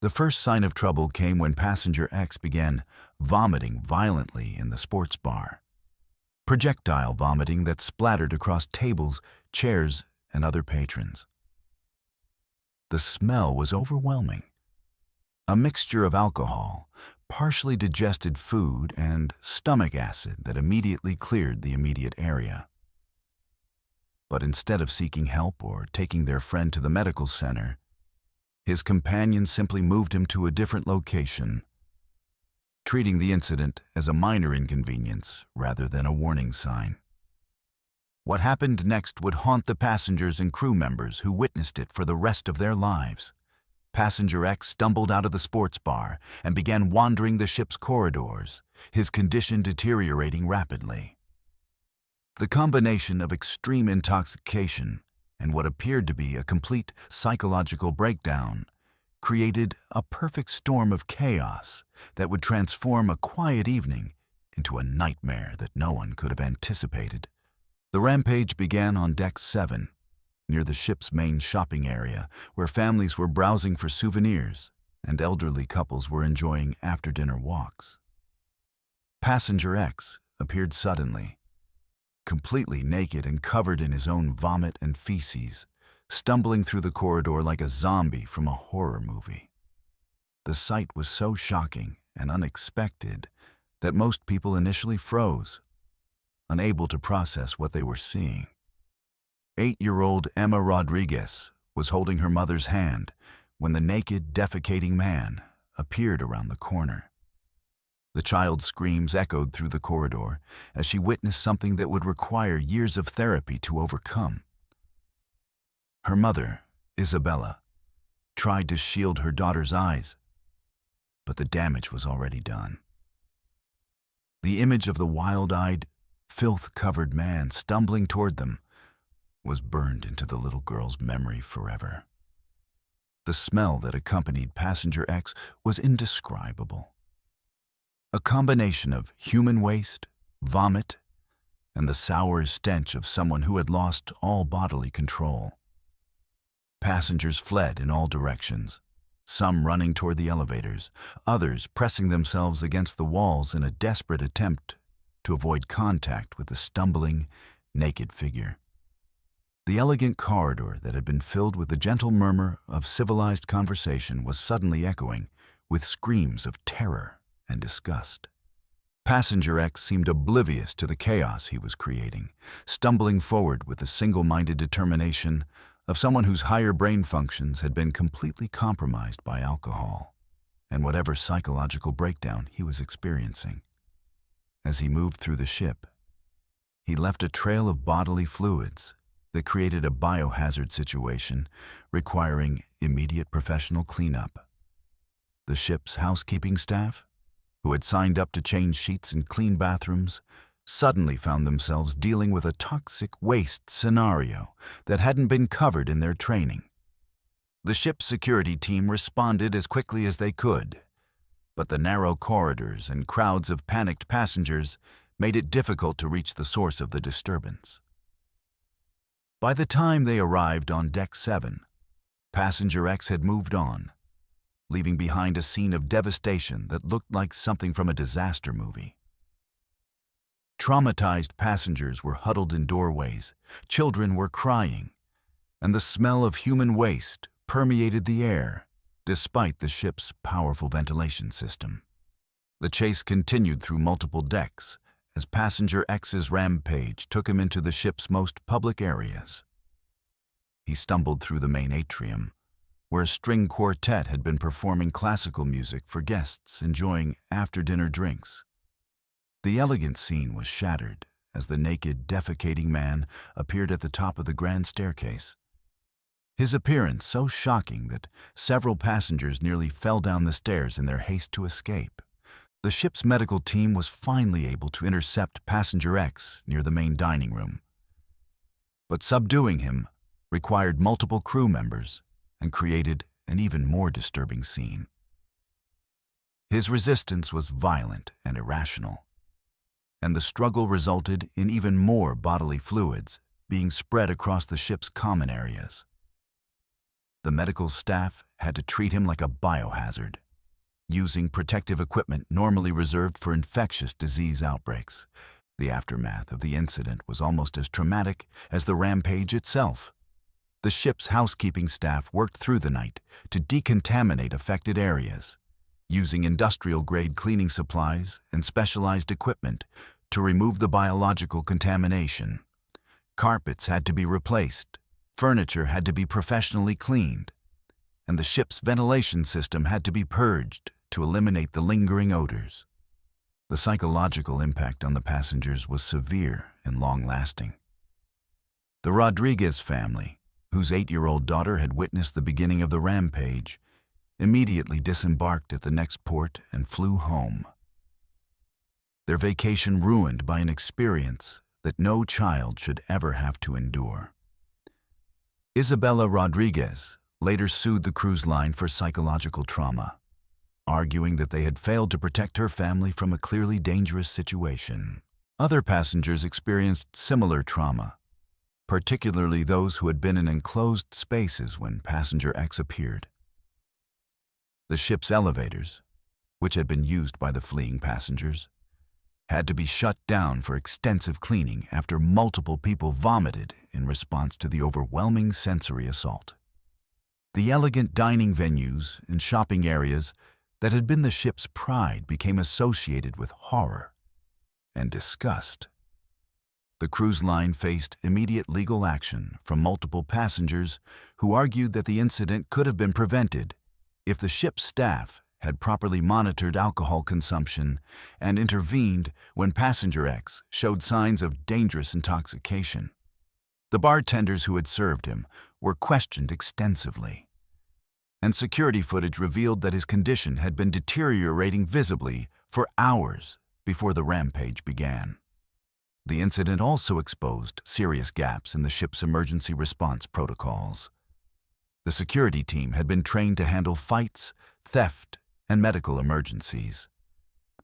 The first sign of trouble came when Passenger X began vomiting violently in the sports bar. Projectile vomiting that splattered across tables, chairs, and other patrons. The smell was overwhelming. A mixture of alcohol, partially digested food, and stomach acid that immediately cleared the immediate area. But instead of seeking help or taking their friend to the medical center, his companion simply moved him to a different location, treating the incident as a minor inconvenience rather than a warning sign. What happened next would haunt the passengers and crew members who witnessed it for the rest of their lives. Passenger X stumbled out of the sports bar and began wandering the ship's corridors, his condition deteriorating rapidly. The combination of extreme intoxication and what appeared to be a complete psychological breakdown created a perfect storm of chaos that would transform a quiet evening into a nightmare that no one could have anticipated. The rampage began on Deck 7, near the ship's main shopping area, where families were browsing for souvenirs and elderly couples were enjoying after-dinner walks. Passenger X appeared suddenly, completely naked and covered in his own vomit and feces, stumbling through the corridor like a zombie from a horror movie. The sight was so shocking and unexpected that most people initially froze, unable to process what they were seeing. 8-year-old Emma Rodriguez was holding her mother's hand when the naked, defecating man appeared around the corner. The child's screams echoed through the corridor as she witnessed something that would require years of therapy to overcome. Her mother, Isabella, tried to shield her daughter's eyes, but the damage was already done. The image of the wild-eyed, filth-covered man stumbling toward them was burned into the little girl's memory forever. The smell that accompanied Passenger X was indescribable. A combination of human waste, vomit, and the sour stench of someone who had lost all bodily control. Passengers fled in all directions, some running toward the elevators, others pressing themselves against the walls in a desperate attempt to avoid contact with the stumbling, naked figure. The elegant corridor that had been filled with the gentle murmur of civilized conversation was suddenly echoing with screams of terror and disgust. Passenger X seemed oblivious to the chaos he was creating, stumbling forward with the single-minded determination of someone whose higher brain functions had been completely compromised by alcohol and whatever psychological breakdown he was experiencing. As he moved through the ship, he left a trail of bodily fluids that created a biohazard situation requiring immediate professional cleanup. the ship's housekeeping staff, who had signed up to change sheets and clean bathrooms, suddenly found themselves dealing with a toxic waste scenario that hadn't been covered in their training. The ship's security team responded as quickly as they could, but the narrow corridors and crowds of panicked passengers made it difficult to reach the source of the disturbance. By the time they arrived on Deck 7, Passenger X had moved on, leaving behind a scene of devastation that looked like something from a disaster movie. Traumatized passengers were huddled in doorways, children were crying, and the smell of human waste permeated the air despite the ship's powerful ventilation system. The chase continued through multiple decks as Passenger X's rampage took him into the ship's most public areas. He stumbled through the main atrium, where a string quartet had been performing classical music for guests enjoying after-dinner drinks. The elegant scene was shattered as the naked, defecating man appeared at the top of the grand staircase. His appearance so shocking that several passengers nearly fell down the stairs in their haste to escape. The ship's medical team was finally able to intercept Passenger X near the main dining room. But subduing him required multiple crew members and created an even more disturbing scene. His resistance was violent and irrational, and the struggle resulted in even more bodily fluids being spread across the ship's common areas. The medical staff had to treat him like a biohazard, using protective equipment normally reserved for infectious disease outbreaks. The aftermath of the incident was almost as traumatic as the rampage itself. The ship's housekeeping staff worked through the night to decontaminate affected areas, using industrial-grade cleaning supplies and specialized equipment to remove the biological contamination. Carpets had to be replaced, furniture had to be professionally cleaned, and the ship's ventilation system had to be purged to eliminate the lingering odors. The psychological impact on the passengers was severe and long-lasting. The Rodriguez family, whose 8-year-old daughter had witnessed the beginning of the rampage, immediately disembarked at the next port and flew home. Their vacation ruined by an experience that no child should ever have to endure. Isabella Rodriguez later sued the cruise line for psychological trauma, arguing that they had failed to protect her family from a clearly dangerous situation. Other passengers experienced similar trauma, particularly those who had been in enclosed spaces when Passenger X appeared. The ship's elevators, which had been used by the fleeing passengers, had to be shut down for extensive cleaning after multiple people vomited in response to the overwhelming sensory assault. The elegant dining venues and shopping areas that had been the ship's pride became associated with horror and disgust. The cruise line faced immediate legal action from multiple passengers who argued that the incident could have been prevented if the ship's staff had properly monitored alcohol consumption and intervened when Passenger X showed signs of dangerous intoxication. The bartenders who had served him were questioned extensively, and security footage revealed that his condition had been deteriorating visibly for hours before the rampage began. The incident also exposed serious gaps in the ship's emergency response protocols. The security team had been trained to handle fights, theft, and medical emergencies,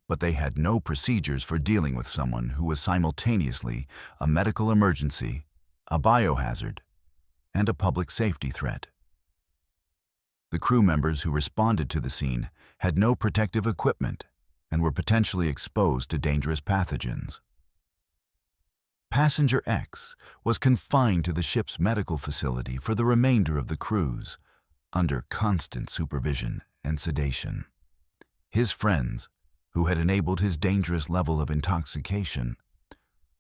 but they had no procedures for dealing with someone who was simultaneously a medical emergency, a biohazard, and a public safety threat. The crew members who responded to the scene had no protective equipment and were potentially exposed to dangerous pathogens. Passenger X was confined to the ship's medical facility for the remainder of the cruise, under constant supervision and sedation. His friends, who had enabled his dangerous level of intoxication,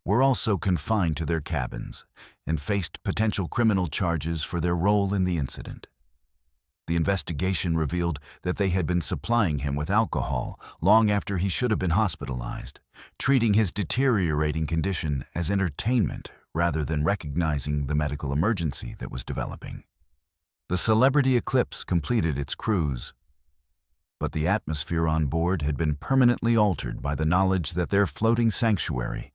were also confined to their cabins and faced potential criminal charges for their role in the incident. The investigation revealed that they had been supplying him with alcohol long after he should have been hospitalized, treating his deteriorating condition as entertainment rather than recognizing the medical emergency that was developing. The Celebrity Eclipse completed its cruise, But the atmosphere on board had been permanently altered by the knowledge that their floating sanctuary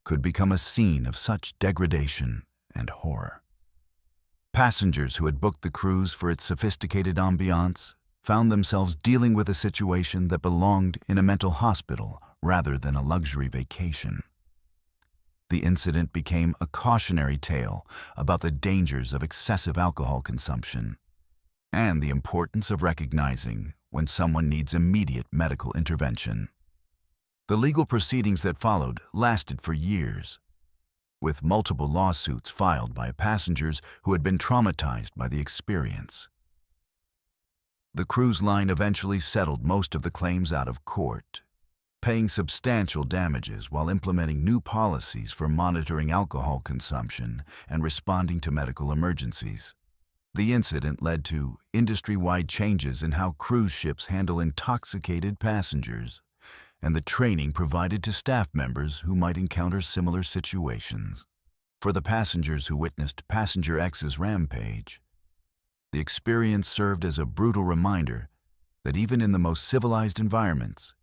could become a scene of such degradation and horror. Passengers who had booked the cruise for its sophisticated ambiance found themselves dealing with a situation that belonged in a mental hospital rather than a luxury vacation. The incident became a cautionary tale about the dangers of excessive alcohol consumption and the importance of recognizing when someone needs immediate medical intervention. The legal proceedings that followed lasted for years, with multiple lawsuits filed by passengers who had been traumatized by the experience. The cruise line eventually settled most of the claims out of court, paying substantial damages while implementing new policies for monitoring alcohol consumption and responding to medical emergencies. The incident led to industry-wide changes in how cruise ships handle intoxicated passengers and the training provided to staff members who might encounter similar situations. For the passengers who witnessed Passenger X's rampage, the experience served as a brutal reminder that even in the most civilized environments,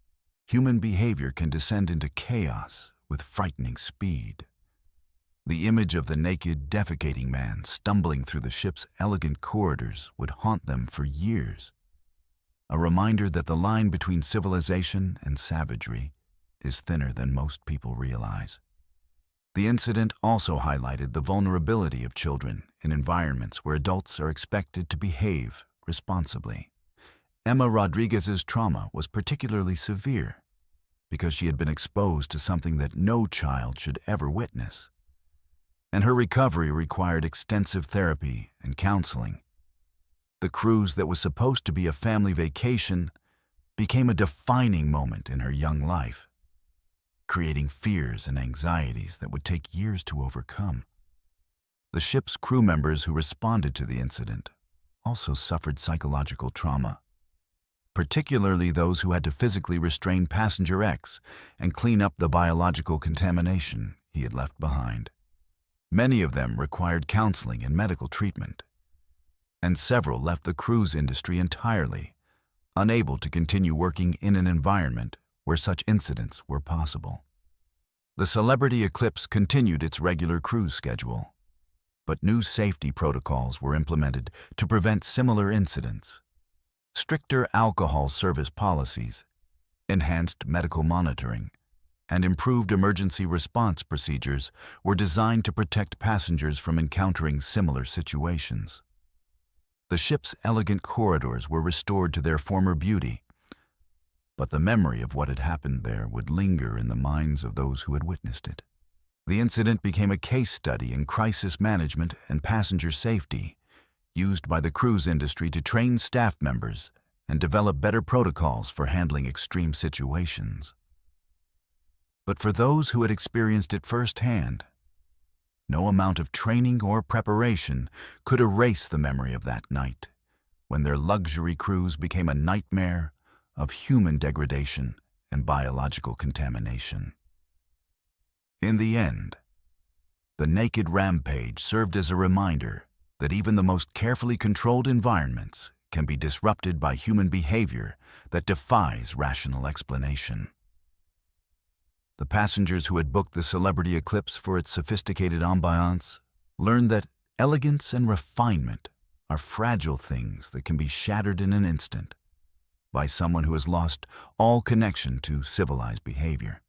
human behavior can descend into chaos with frightening speed. The image of the naked, defecating man stumbling through the ship's elegant corridors would haunt them for years, a reminder that the line between civilization and savagery is thinner than most people realize. The incident also highlighted the vulnerability of children in environments where adults are expected to behave responsibly. Emma Rodriguez's trauma was particularly severe because she had been exposed to something that no child should ever witness, and her recovery required extensive therapy and counseling. The cruise that was supposed to be a family vacation became a defining moment in her young life, creating fears and anxieties that would take years to overcome. The ship's crew members who responded to the incident also suffered psychological trauma, particularly those who had to physically restrain Passenger X and clean up the biological contamination he had left behind. Many of them required counseling and medical treatment, and several left the cruise industry entirely, unable to continue working in an environment where such incidents were possible. The Celebrity Eclipse continued its regular cruise schedule, but new safety protocols were implemented to prevent similar incidents. Stricter alcohol service policies, enhanced medical monitoring, and improved emergency response procedures were designed to protect passengers from encountering similar situations. The ship's elegant corridors were restored to their former beauty, but the memory of what had happened there would linger in the minds of those who had witnessed it. The incident became a case study in crisis management and passenger safety, used by the cruise industry to train staff members and develop better protocols for handling extreme situations. But for those who had experienced it firsthand, no amount of training or preparation could erase the memory of that night, when their luxury cruise became a nightmare of human degradation and biological contamination. In the end, the naked rampage served as a reminder that even the most carefully controlled environments can be disrupted by human behavior that defies rational explanation. The passengers who had booked the Celebrity Eclipse for its sophisticated ambiance learned that elegance and refinement are fragile things that can be shattered in an instant by someone who has lost all connection to civilized behavior.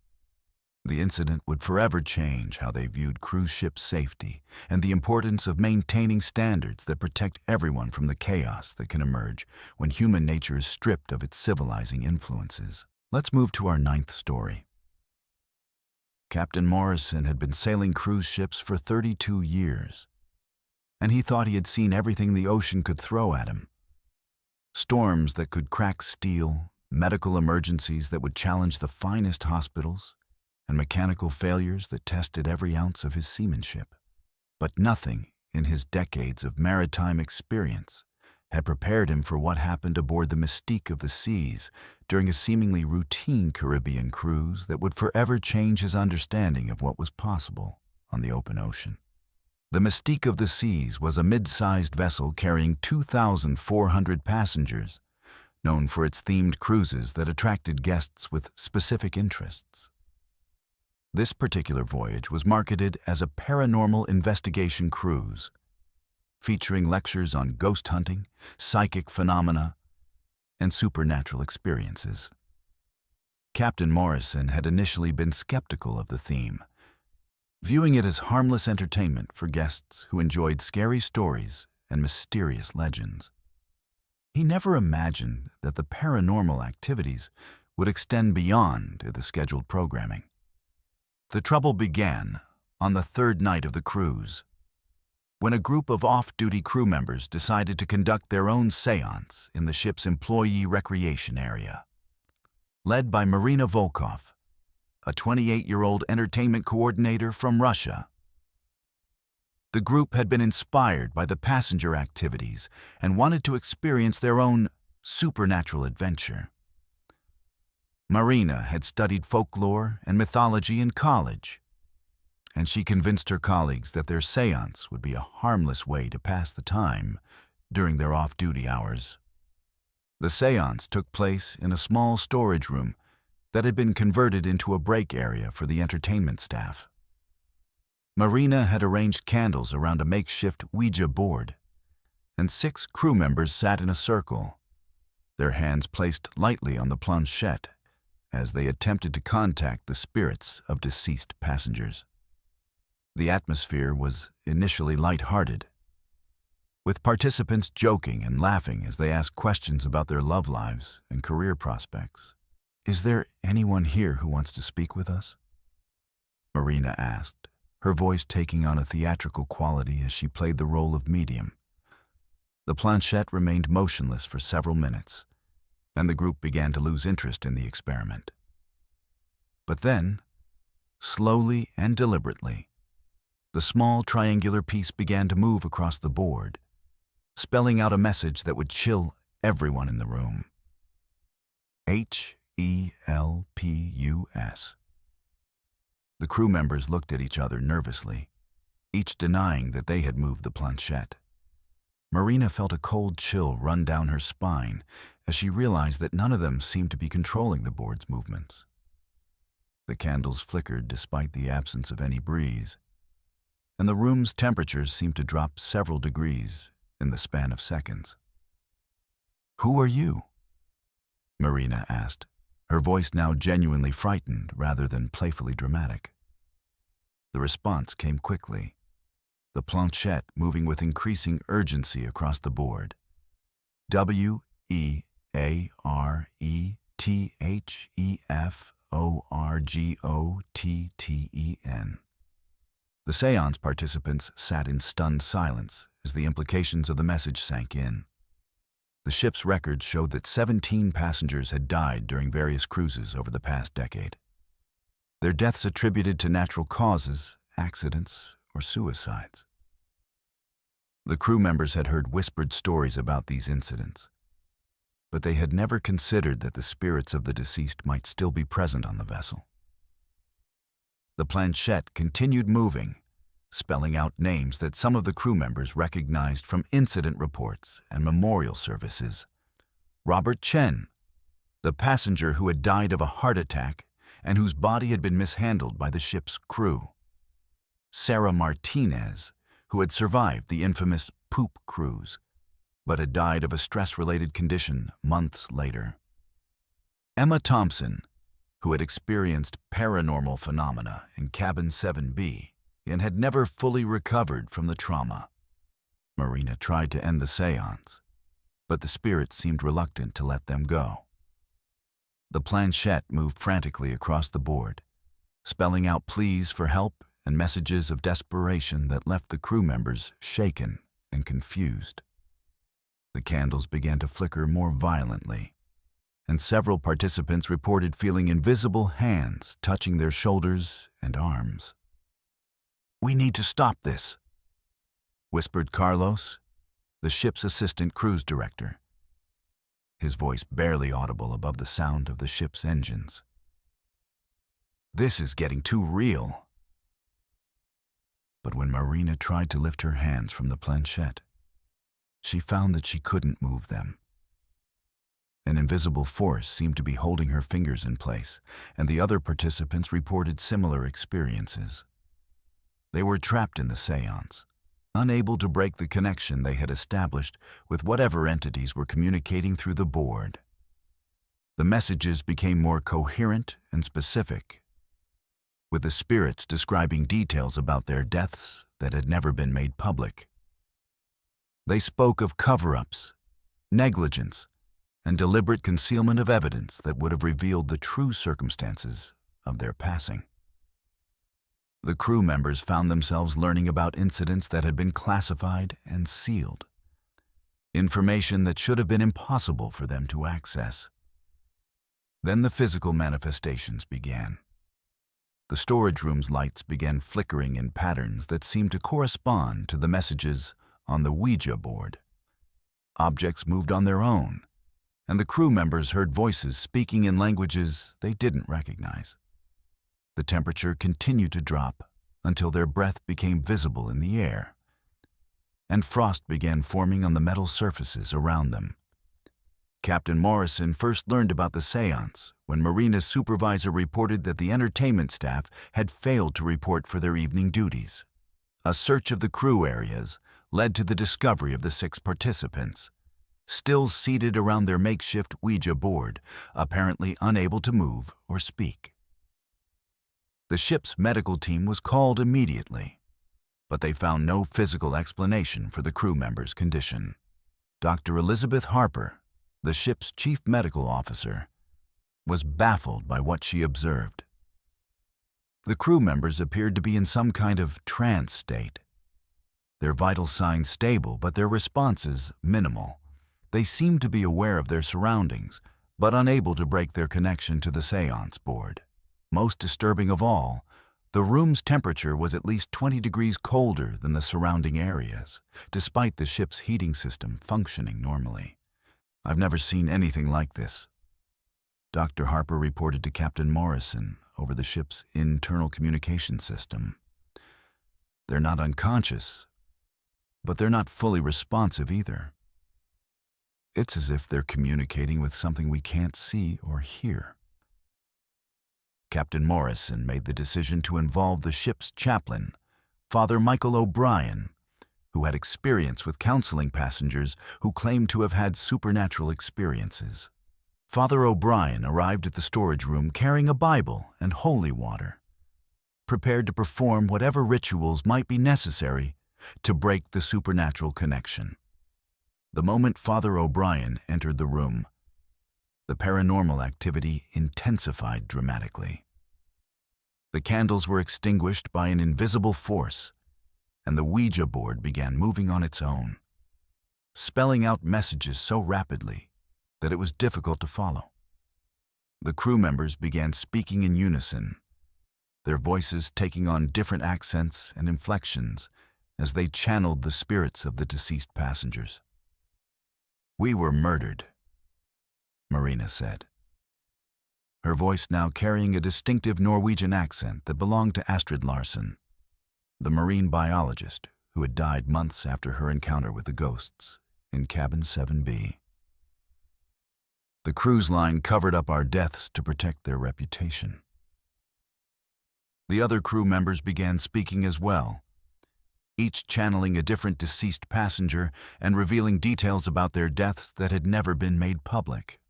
The incident would forever change how they viewed cruise ship safety and the importance of maintaining standards that protect everyone from the chaos that can emerge when human nature is stripped of its civilizing influences. Let's move to our ninth story. Captain Morrison had been sailing cruise ships for 32 years, and he thought he had seen everything the ocean could throw at him. Storms that could crack steel, medical emergencies that would challenge the finest hospitals, and mechanical failures that tested every ounce of his seamanship. But nothing in his decades of maritime experience had prepared him for what happened aboard the Mystique of the Seas during a seemingly routine Caribbean cruise that would forever change his understanding of what was possible on the open ocean. The Mystique of the Seas was a mid-sized vessel carrying 2,400 passengers, known for its themed cruises that attracted guests with specific interests. This particular voyage was marketed as a paranormal investigation cruise, featuring lectures on ghost hunting, psychic phenomena, and supernatural experiences. Captain Morrison had initially been skeptical of the theme, viewing it as harmless entertainment for guests who enjoyed scary stories and mysterious legends. He never imagined that the paranormal activities would extend beyond the scheduled programming. The trouble began on the third night of the cruise, when a group of off-duty crew members decided to conduct their own séance in the ship's employee recreation area. Led by Marina Volkov, a 28-year-old entertainment coordinator from Russia. The group had been inspired by the passenger activities and wanted to experience their own supernatural adventure. Marina had studied folklore and mythology in college, and she convinced her colleagues that their séance would be a harmless way to pass the time during their off-duty hours. The séance took place in a small storage room that had been converted into a break area for the entertainment staff. Marina had arranged candles around a makeshift Ouija board, and 6 crew members sat in a circle, their hands placed lightly on the planchette as they attempted to contact the spirits of deceased passengers. The atmosphere was initially light-hearted, with participants joking and laughing as they asked questions about their love lives and career prospects. "Is there anyone here who wants to speak with us?" Marina asked, her voice taking on a theatrical quality as she played the role of medium. The planchette remained motionless for several minutes, and the group began to lose interest in the experiment. But then, slowly and deliberately, the small triangular piece began to move across the board, spelling out a message that would chill everyone in the room. HELPUS. The crew members looked at each other nervously, each denying that they had moved the planchette. Marina felt a cold chill run down her spine as she realized that none of them seemed to be controlling the board's movements. The candles flickered despite the absence of any breeze, and the room's temperature seemed to drop several degrees in the span of seconds. "Who are you?" Marina asked, her voice now genuinely frightened rather than playfully dramatic. The response came quickly, the planchette moving with increasing urgency across the board. WEARETHEFORGOTTEN. The séance participants sat in stunned silence as the implications of the message sank in. The ship's records showed that 17 passengers had died during various cruises over the past decade. Their deaths attributed to natural causes, accidents, or suicides. The crew members had heard whispered stories about these incidents, but they had never considered that the spirits of the deceased might still be present on the vessel. The planchette continued moving, spelling out names that some of the crew members recognized from incident reports and memorial services. Robert Chen, the passenger who had died of a heart attack and whose body had been mishandled by the ship's crew. Sarah Martinez, who had survived the infamous poop cruise, but had died of a stress-related condition months later. Emma Thompson, who had experienced paranormal phenomena in cabin 7B and had never fully recovered from the trauma. Marina tried to end the séance, but the spirits seemed reluctant to let them go. The planchette moved frantically across the board, spelling out pleas for help and messages of desperation that left the crew members shaken and confused. The candles began to flicker more violently, and several participants reported feeling invisible hands touching their shoulders and arms. "We need to stop this," whispered Carlos, the ship's assistant cruise director, his voice barely audible above the sound of the ship's engines. "This is getting too real." But when Marina tried to lift her hands from the planchette, she found that she couldn't move them. An invisible force seemed to be holding her fingers in place, and the other participants reported similar experiences. They were trapped in the seance, unable to break the connection they had established with whatever entities were communicating through the board. The messages became more coherent and specific, with the spirits describing details about their deaths that had never been made public. They spoke of cover-ups, negligence, and deliberate concealment of evidence that would have revealed the true circumstances of their passing. The crew members found themselves learning about incidents that had been classified and sealed, information that should have been impossible for them to access. Then the physical manifestations began. The storage room's lights began flickering in patterns that seemed to correspond to the messages on the Ouija board. Objects moved on their own, and the crew members heard voices speaking in languages they didn't recognize. The temperature continued to drop until their breath became visible in the air, and frost began forming on the metal surfaces around them. Captain Morrison first learned about the seance when Marina's supervisor reported that the entertainment staff had failed to report for their evening duties. A search of the crew areas led to the discovery of the 6 participants, still seated around their makeshift Ouija board, apparently unable to move or speak. The ship's medical team was called immediately, but they found no physical explanation for the crew members' condition. Dr. Elizabeth Harper, the ship's chief medical officer, was baffled by what she observed. The crew members appeared to be in some kind of trance state. Their vital signs stable, but their responses minimal. They seemed to be aware of their surroundings, but unable to break their connection to the seance board. Most disturbing of all, the room's temperature was at least 20 degrees colder than the surrounding areas, despite the ship's heating system functioning normally. "I've never seen anything like this," Dr. Harper reported to Captain Morrison over the ship's internal communication system. "They're not unconscious, but they're not fully responsive either. It's as if they're communicating with something we can't see or hear." Captain Morrison made the decision to involve the ship's chaplain, Father Michael O'Brien, who had experience with counseling passengers who claimed to have had supernatural experiences. Father O'Brien arrived at the storage room carrying a Bible and holy water, prepared to perform whatever rituals might be necessary to break the supernatural connection. The moment Father O'Brien entered the room, the paranormal activity intensified dramatically. The candles were extinguished by an invisible force, and the Ouija board began moving on its own, spelling out messages so rapidly that it was difficult to follow. The crew members began speaking in unison, their voices taking on different accents and inflections as they channeled the spirits of the deceased passengers. "We were murdered," Marina said, her voice now carrying a distinctive Norwegian accent that belonged to Astrid Larsen, the marine biologist who had died months after her encounter with the ghosts in cabin 7B. "The cruise line covered up our deaths to protect their reputation." The other crew members began speaking as well, each channeling a different deceased passenger and revealing details about their deaths that had never been made public.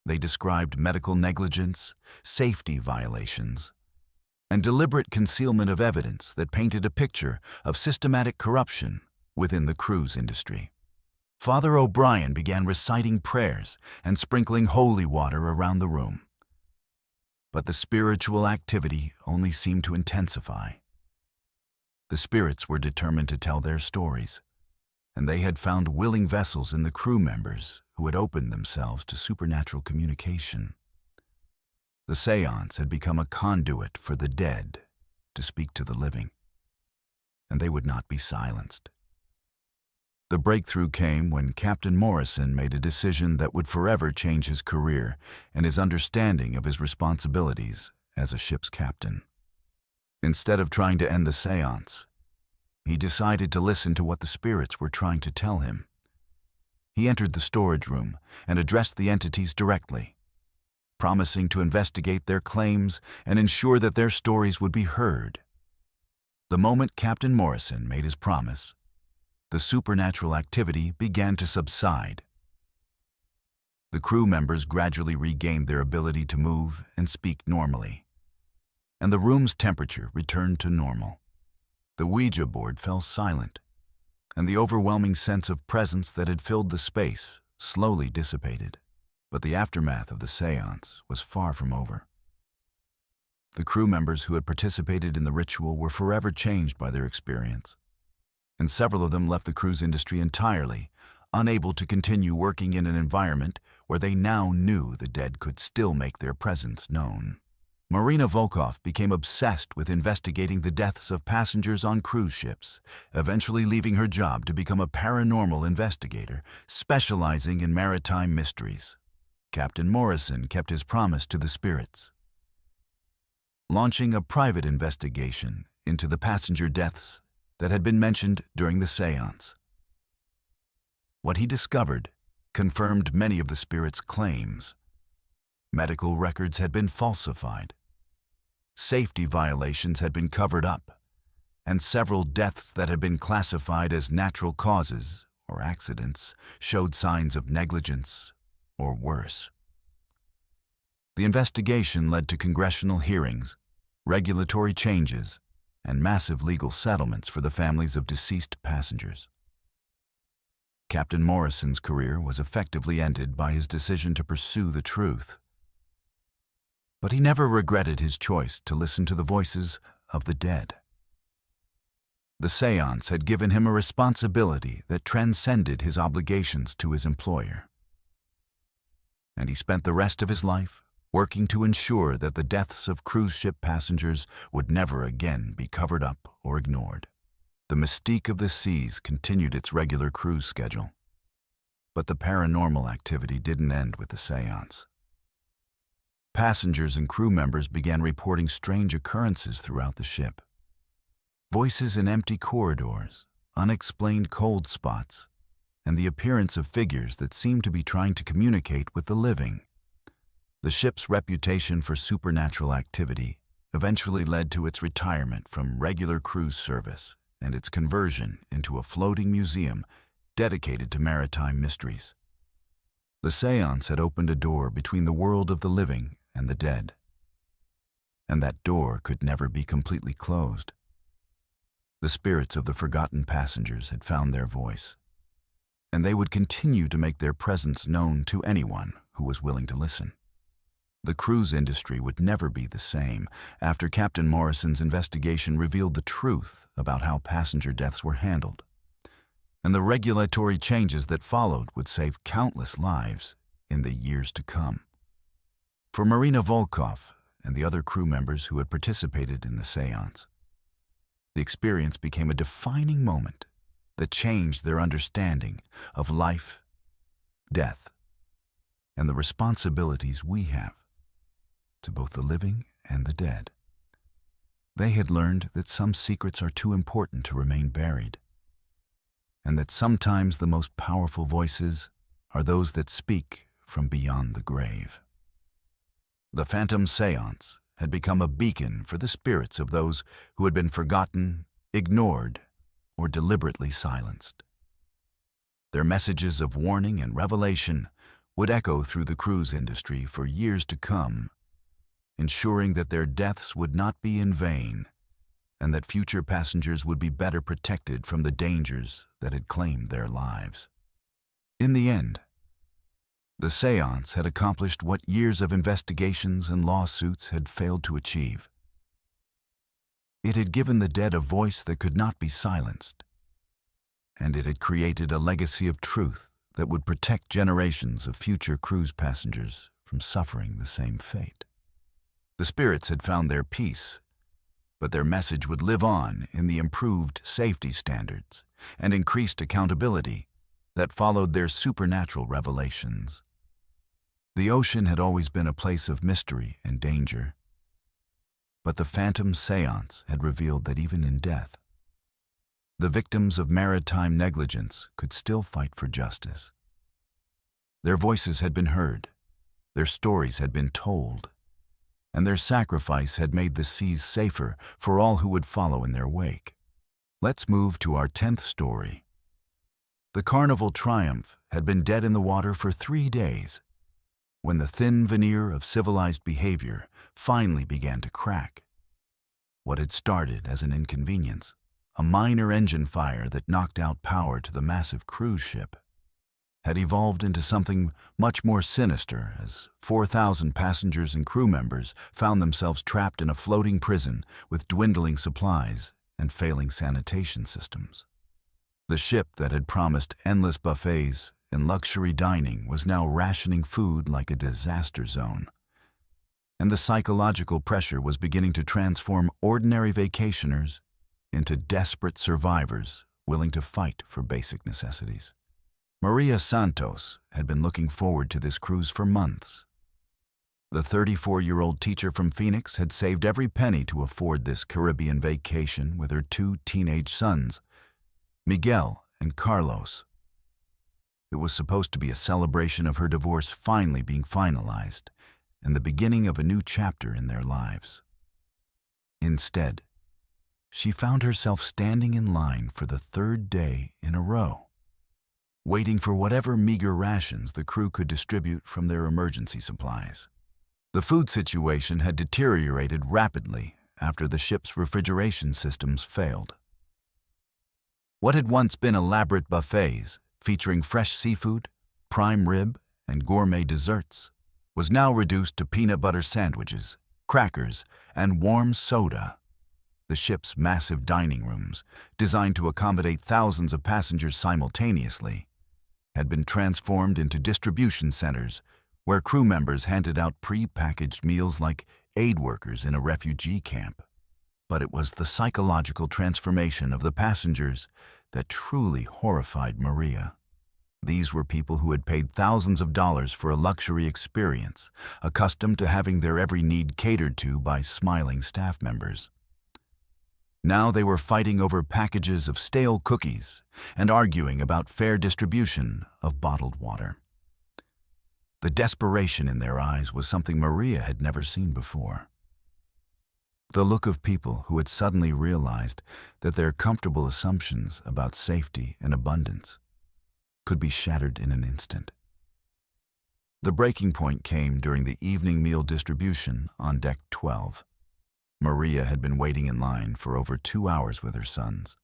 They described medical negligence, safety violations, and deliberate concealment of evidence that painted a picture of systematic corruption within the cruise industry. Father O'Brien began reciting prayers and sprinkling holy water around the room. But the spiritual activity only seemed to intensify. The spirits were determined to tell their stories, and they had found willing vessels in the crew members who had opened themselves to supernatural communication. The seance had become a conduit for the dead to speak to the living, and they would not be silenced. The breakthrough came when Captain Morrison made a decision that would forever change his career and his understanding of his responsibilities as a ship's captain. Instead of trying to end the seance, he decided to listen to what the spirits were trying to tell him. He entered the storage room and addressed the entities directly, promising to investigate their claims and ensure that their stories would be heard. The moment Captain Morrison made his promise, the supernatural activity began to subside. The crew members gradually regained their ability to move and speak normally, and the room's temperature returned to normal. The Ouija board fell silent, and the overwhelming sense of presence that had filled the space slowly dissipated. But the aftermath of the séance was far from over. The crew members who had participated in the ritual were forever changed by their experience, and several of them left the cruise industry entirely, unable to continue working in an environment where they now knew the dead could still make their presence known. Marina Volkov became obsessed with investigating the deaths of passengers on cruise ships, eventually leaving her job to become a paranormal investigator, specializing in maritime mysteries. Captain Morrison kept his promise to the spirits, launching a private investigation into the passenger deaths that had been mentioned during the séance. What he discovered confirmed many of the spirits' claims. Medical records had been falsified, safety violations had been covered up, and several deaths that had been classified as natural causes or accidents showed signs of negligence or worse. The investigation led to congressional hearings, regulatory changes, and massive legal settlements for the families of deceased passengers. Captain Morrison's career was effectively ended by his decision to pursue the truth. But he never regretted his choice to listen to the voices of the dead. The séance had given him a responsibility that transcended his obligations to his employer, and he spent the rest of his life working to ensure that the deaths of cruise ship passengers would never again be covered up or ignored. The mystique of the seas continued its regular cruise schedule, but the paranormal activity didn't end with the séance. Passengers and crew members began reporting strange occurrences throughout the ship. Voices in empty corridors, unexplained cold spots, and the appearance of figures that seemed to be trying to communicate with the living. The ship's reputation for supernatural activity eventually led to its retirement from regular cruise service and its conversion into a floating museum dedicated to maritime mysteries. The séance had opened a door between the world of the living and the dead, and that door could never be completely closed. The spirits of the forgotten passengers had found their voice, and they would continue to make their presence known to anyone who was willing to listen. The cruise industry would never be the same after Captain Morrison's investigation revealed the truth about how passenger deaths were handled, and the regulatory changes that followed would save countless lives in the years to come. For Marina Volkov and the other crew members who had participated in the séance, the experience became a defining moment that changed their understanding of life, death, and the responsibilities we have to both the living and the dead. They had learned that some secrets are too important to remain buried, and that sometimes the most powerful voices are those that speak from beyond the grave. The Phantom Séance had become a beacon for the spirits of those who had been forgotten, ignored, or deliberately silenced. Their messages of warning and revelation would echo through the cruise industry for years to come, ensuring that their deaths would not be in vain and that future passengers would be better protected from the dangers that had claimed their lives. In the end, the séance had accomplished what years of investigations and lawsuits had failed to achieve. It had given the dead a voice that could not be silenced, and it had created a legacy of truth that would protect generations of future cruise passengers from suffering the same fate. The spirits had found their peace, but their message would live on in the improved safety standards and increased accountability that followed their supernatural revelations. The ocean had always been a place of mystery and danger, but the Phantom Séance had revealed that even in death, the victims of maritime negligence could still fight for justice. Their voices had been heard, their stories had been told, and their sacrifice had made the seas safer for all who would follow in their wake. Let's move to our 10th story. The Carnival Triumph had been dead in the water for 3 days when the thin veneer of civilized behavior finally began to crack. What had started as an inconvenience, a minor engine fire that knocked out power to the massive cruise ship, had evolved into something much more sinister as 4,000 passengers and crew members found themselves trapped in a floating prison with dwindling supplies and failing sanitation systems. The ship that had promised endless buffets and luxury dining was now rationing food like a disaster zone. And the psychological pressure was beginning to transform ordinary vacationers into desperate survivors willing to fight for basic necessities. Maria Santos had been looking forward to this cruise for months. The 34-year-old teacher from Phoenix had saved every penny to afford this Caribbean vacation with her 2 teenage sons, Miguel and Carlos. It was supposed to be a celebration of her divorce finally being finalized and the beginning of a new chapter in their lives. Instead, she found herself standing in line for the 3rd day in a row, waiting for whatever meager rations the crew could distribute from their emergency supplies. The food situation had deteriorated rapidly after the ship's refrigeration systems failed. What had once been elaborate buffets featuring fresh seafood, prime rib, and gourmet desserts was now reduced to peanut butter sandwiches, crackers, and warm soda. The ship's massive dining rooms, designed to accommodate thousands of passengers simultaneously, had been transformed into distribution centers where crew members handed out pre-packaged meals like aid workers in a refugee camp. But it was the psychological transformation of the passengers that truly horrified Maria. These were people who had paid thousands of dollars for a luxury experience, accustomed to having their every need catered to by smiling staff members. Now they were fighting over packages of stale cookies and arguing about fair distribution of bottled water. The desperation in their eyes was something Maria had never seen before. The look of people who had suddenly realized that their comfortable assumptions about safety and abundance could be shattered in an instant. The breaking point came during the evening meal distribution on Deck 12. Maria had been waiting in line for over 2 hours with her sons,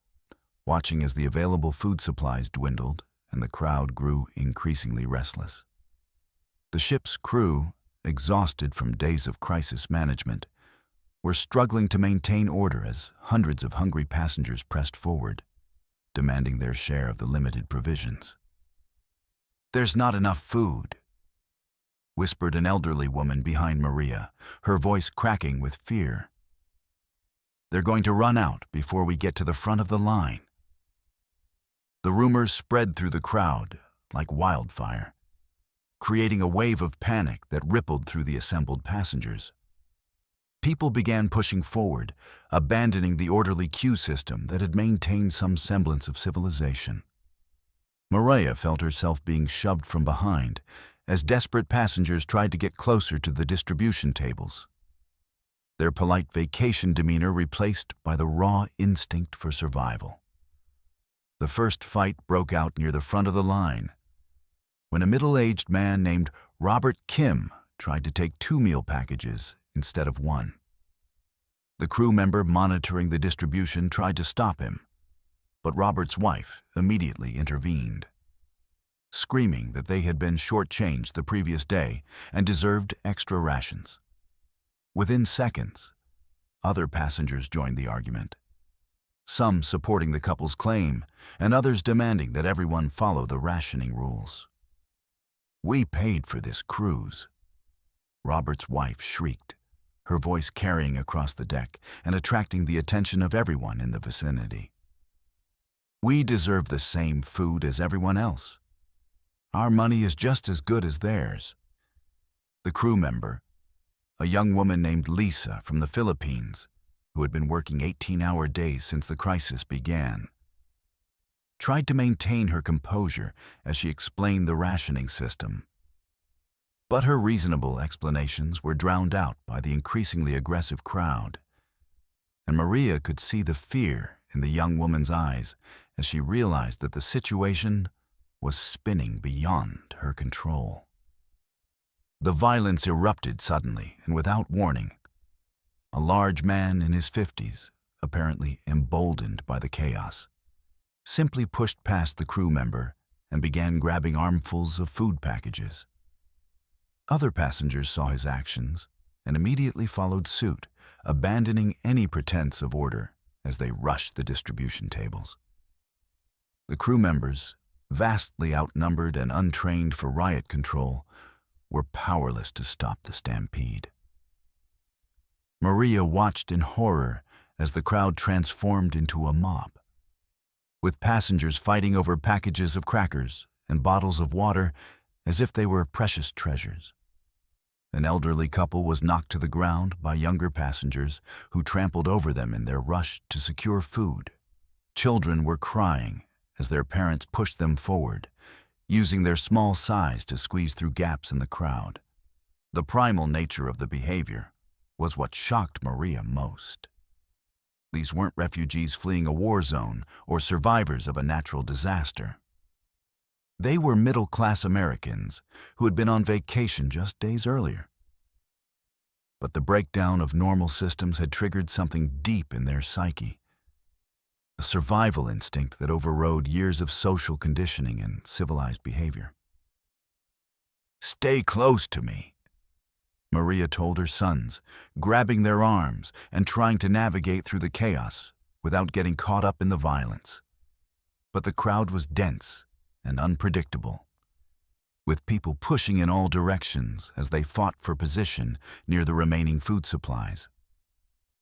watching as the available food supplies dwindled and the crowd grew increasingly restless. The ship's crew, exhausted from days of crisis management, were struggling to maintain order as hundreds of hungry passengers pressed forward, demanding their share of the limited provisions. "There's not enough food," whispered an elderly woman behind Maria, her voice cracking with fear. "They're going to run out before we get to the front of the line." The rumors spread through the crowd like wildfire, creating a wave of panic that rippled through the assembled passengers. People began pushing forward, abandoning the orderly queue system that had maintained some semblance of civilization. Maria felt herself being shoved from behind as desperate passengers tried to get closer to the distribution tables, their polite vacation demeanor replaced by the raw instinct for survival. The first fight broke out near the front of the line, when a middle-aged man named Robert Kim tried to take 2 meal packages instead of 1. The crew member monitoring the distribution tried to stop him, but Robert's wife immediately intervened, screaming that they had been shortchanged the previous day and deserved extra rations. Within seconds, other passengers joined the argument, some supporting the couple's claim and others demanding that everyone follow the rationing rules. "We paid for this cruise," Robert's wife shrieked, her voice carrying across the deck and attracting the attention of everyone in the vicinity. "We deserve the same food as everyone else. Our money is just as good as theirs." The crew member, a young woman named Lisa from the Philippines, who had been working 18-hour days since the crisis began, tried to maintain her composure as she explained the rationing system. But her reasonable explanations were drowned out by the increasingly aggressive crowd, and Maria could see the fear in the young woman's eyes as she realized that the situation was spinning beyond her control. The violence erupted suddenly and without warning. A large man in his 50s, apparently emboldened by the chaos, simply pushed past the crew member and began grabbing armfuls of food packages. Other passengers saw his actions and immediately followed suit, abandoning any pretense of order as they rushed the distribution tables. The crew members, vastly outnumbered and untrained for riot control, were powerless to stop the stampede. Maria watched in horror as the crowd transformed into a mob, with passengers fighting over packages of crackers and bottles of water as if they were precious treasures. An elderly couple was knocked to the ground by younger passengers who trampled over them in their rush to secure food. Children were crying as their parents pushed them forward, using their small size to squeeze through gaps in the crowd. The primal nature of the behavior was what shocked Maria most. These weren't refugees fleeing a war zone or survivors of a natural disaster. They were middle-class Americans who had been on vacation just days earlier. But the breakdown of normal systems had triggered something deep in their psyche, a survival instinct that overrode years of social conditioning and civilized behavior. "Stay close to me," Maria told her sons, grabbing their arms and trying to navigate through the chaos without getting caught up in the violence. But the crowd was dense and unpredictable, with people pushing in all directions as they fought for position near the remaining food supplies.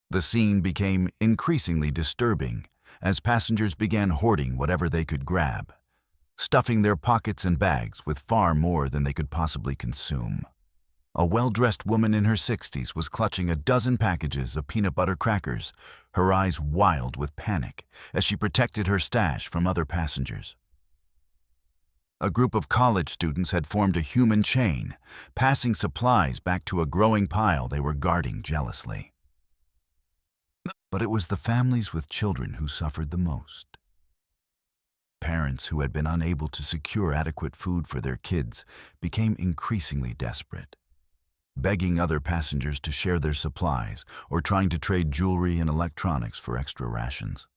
The scene became increasingly disturbing as passengers began hoarding whatever they could grab, stuffing their pockets and bags with far more than they could possibly consume. A well-dressed woman in her 60s was clutching a dozen packages of peanut butter crackers, her eyes wild with panic as she protected her stash from other passengers. A group of college students had formed a human chain, passing supplies back to a growing pile they were guarding jealously. But it was the families with children who suffered the most. Parents who had been unable to secure adequate food for their kids became increasingly desperate, begging other passengers to share their supplies or trying to trade jewelry and electronics for extra rations.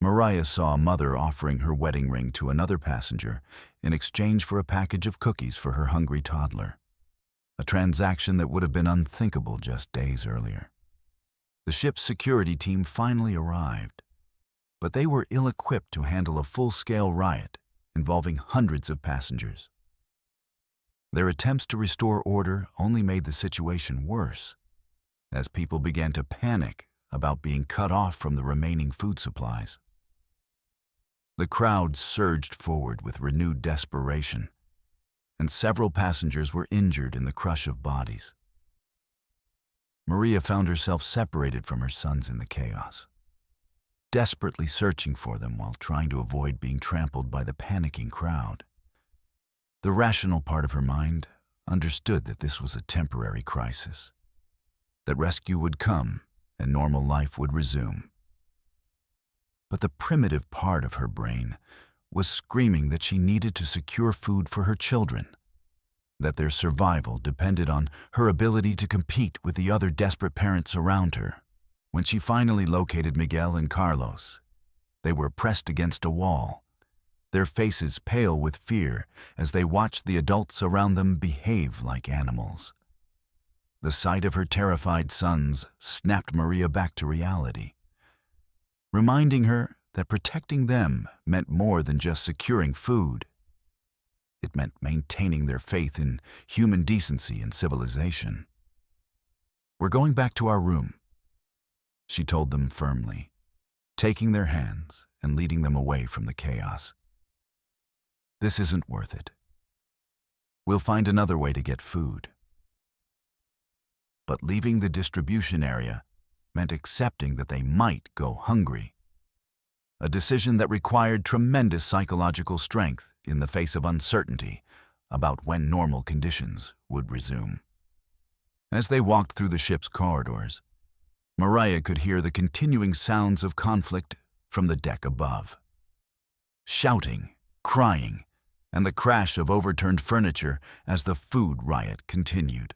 Maria saw a mother offering her wedding ring to another passenger in exchange for a package of cookies for her hungry toddler, a transaction that would have been unthinkable just days earlier. The ship's security team finally arrived, but they were ill-equipped to handle a full-scale riot involving hundreds of passengers. Their attempts to restore order only made the situation worse, as people began to panic about being cut off from the remaining food supplies. The crowd surged forward with renewed desperation, and several passengers were injured in the crush of bodies. Maria found herself separated from her sons in the chaos, desperately searching for them while trying to avoid being trampled by the panicking crowd. The rational part of her mind understood that this was a temporary crisis, that rescue would come and normal life would resume. But the primitive part of her brain was screaming that she needed to secure food for her children, that their survival depended on her ability to compete with the other desperate parents around her. When she finally located Miguel and Carlos, they were pressed against a wall, their faces pale with fear as they watched the adults around them behave like animals. The sight of her terrified sons snapped Maria back to reality, reminding her that protecting them meant more than just securing food. It meant maintaining their faith in human decency and civilization. "We're going back to our room," she told them firmly, taking their hands and leading them away from the chaos. "This isn't worth it. We'll find another way to get food." But leaving the distribution area meant accepting that they might go hungry, a decision that required tremendous psychological strength in the face of uncertainty, about when normal conditions would resume. As they walked through the ship's corridors, Mariah could hear the continuing sounds of conflict from the deck above. Shouting, crying, and the crash of overturned furniture as the food riot continued.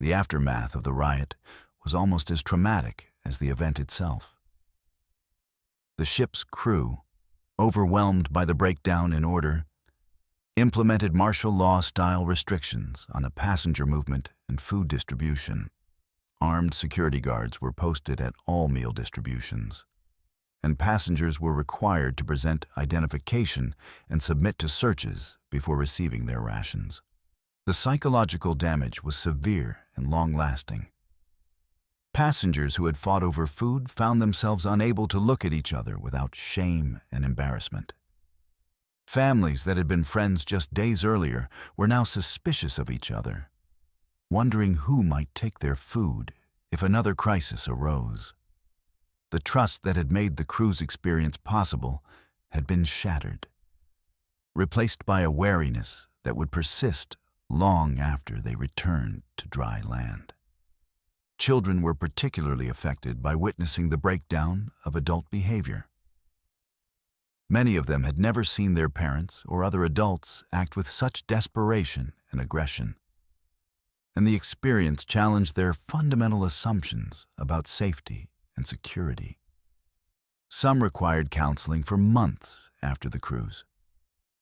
The aftermath of the riot was almost as traumatic as the event itself. The ship's crew, overwhelmed by the breakdown in order, implemented martial law-style restrictions on a passenger movement and food distribution. Armed security guards were posted at all meal distributions, and passengers were required to present identification and submit to searches before receiving their rations. The psychological damage was severe and long-lasting. Passengers who had fought over food found themselves unable to look at each other without shame and embarrassment. Families that had been friends just days earlier were now suspicious of each other, wondering who might take their food if another crisis arose. The trust that had made the cruise experience possible had been shattered, replaced by a wariness that would persist long after they returned to dry land. Children were particularly affected by witnessing the breakdown of adult behavior. Many of them had never seen their parents or other adults act with such desperation and aggression, and the experience challenged their fundamental assumptions about safety and security. Some required counseling for months after the cruise,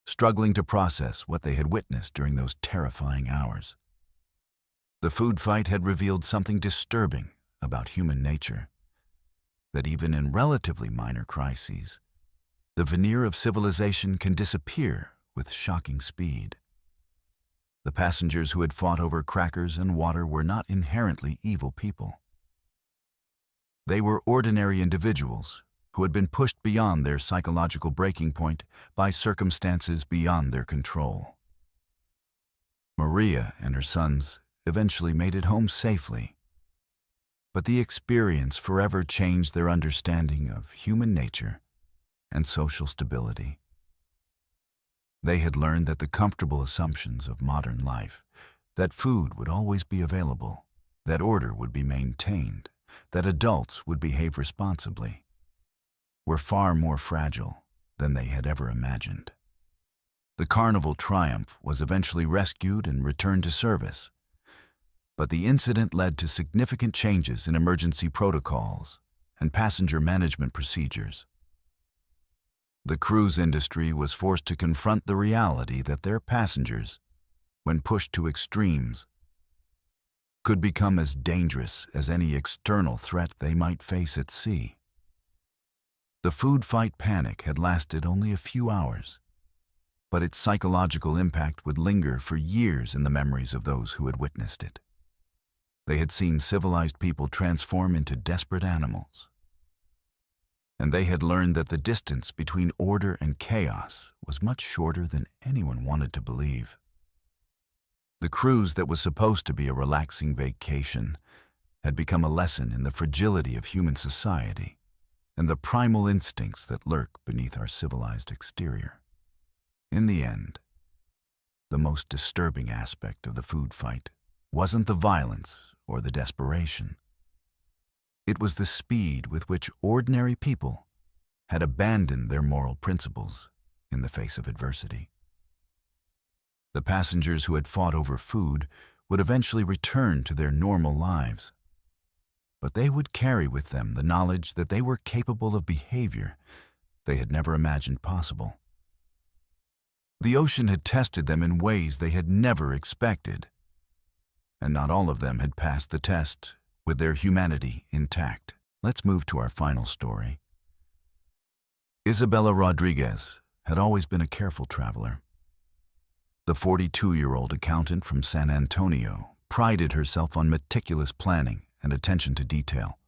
struggling to process what they had witnessed during those terrifying hours. The food fight had revealed something disturbing about human nature, that even in relatively minor crises, the veneer of civilization can disappear with shocking speed. The passengers who had fought over crackers and water were not inherently evil people. They were ordinary individuals who had been pushed beyond their psychological breaking point by circumstances beyond their control. Maria and her sons eventually made it home safely, but the experience forever changed their understanding of human nature and social stability. They had learned that the comfortable assumptions of modern life, that food would always be available, that order would be maintained, that adults would behave responsibly, were far more fragile than they had ever imagined. The Carnival Triumph was eventually rescued and returned to service, but the incident led to significant changes in emergency protocols and passenger management procedures. The cruise industry was forced to confront the reality that their passengers, when pushed to extremes, could become as dangerous as any external threat they might face at sea. The food fight panic had lasted only a few hours, but its psychological impact would linger for years in the memories of those who had witnessed it. They had seen civilized people transform into desperate animals, and they had learned that the distance between order and chaos was much shorter than anyone wanted to believe. The cruise that was supposed to be a relaxing vacation had become a lesson in the fragility of human society and the primal instincts that lurk beneath our civilized exterior. In the end, the most disturbing aspect of the food fight wasn't the violence or the desperation. It was the speed with which ordinary people had abandoned their moral principles in the face of adversity. The passengers who had fought over food would eventually return to their normal lives, but they would carry with them the knowledge that they were capable of behavior they had never imagined possible. The ocean had tested them in ways they had never expected, and not all of them had passed the test with their humanity intact. Let's move to our final story. Isabella Rodriguez had always been a careful traveler. The 42-year-old accountant from San Antonio prided herself on meticulous planning and attention to detail,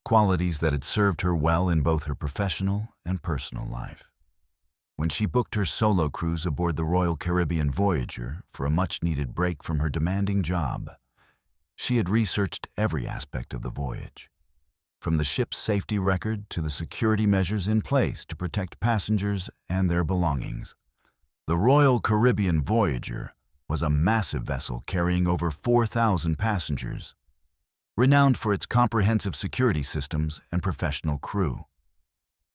qualities that had served her well in both her professional and personal life. When she booked her solo cruise aboard the Royal Caribbean Voyager for a much-needed break from her demanding job, she had researched every aspect of the voyage, from the ship's safety record to the security measures in place to protect passengers and their belongings. The Royal Caribbean Voyager was a massive vessel carrying over 4,000 passengers, renowned for its comprehensive security systems and professional crew.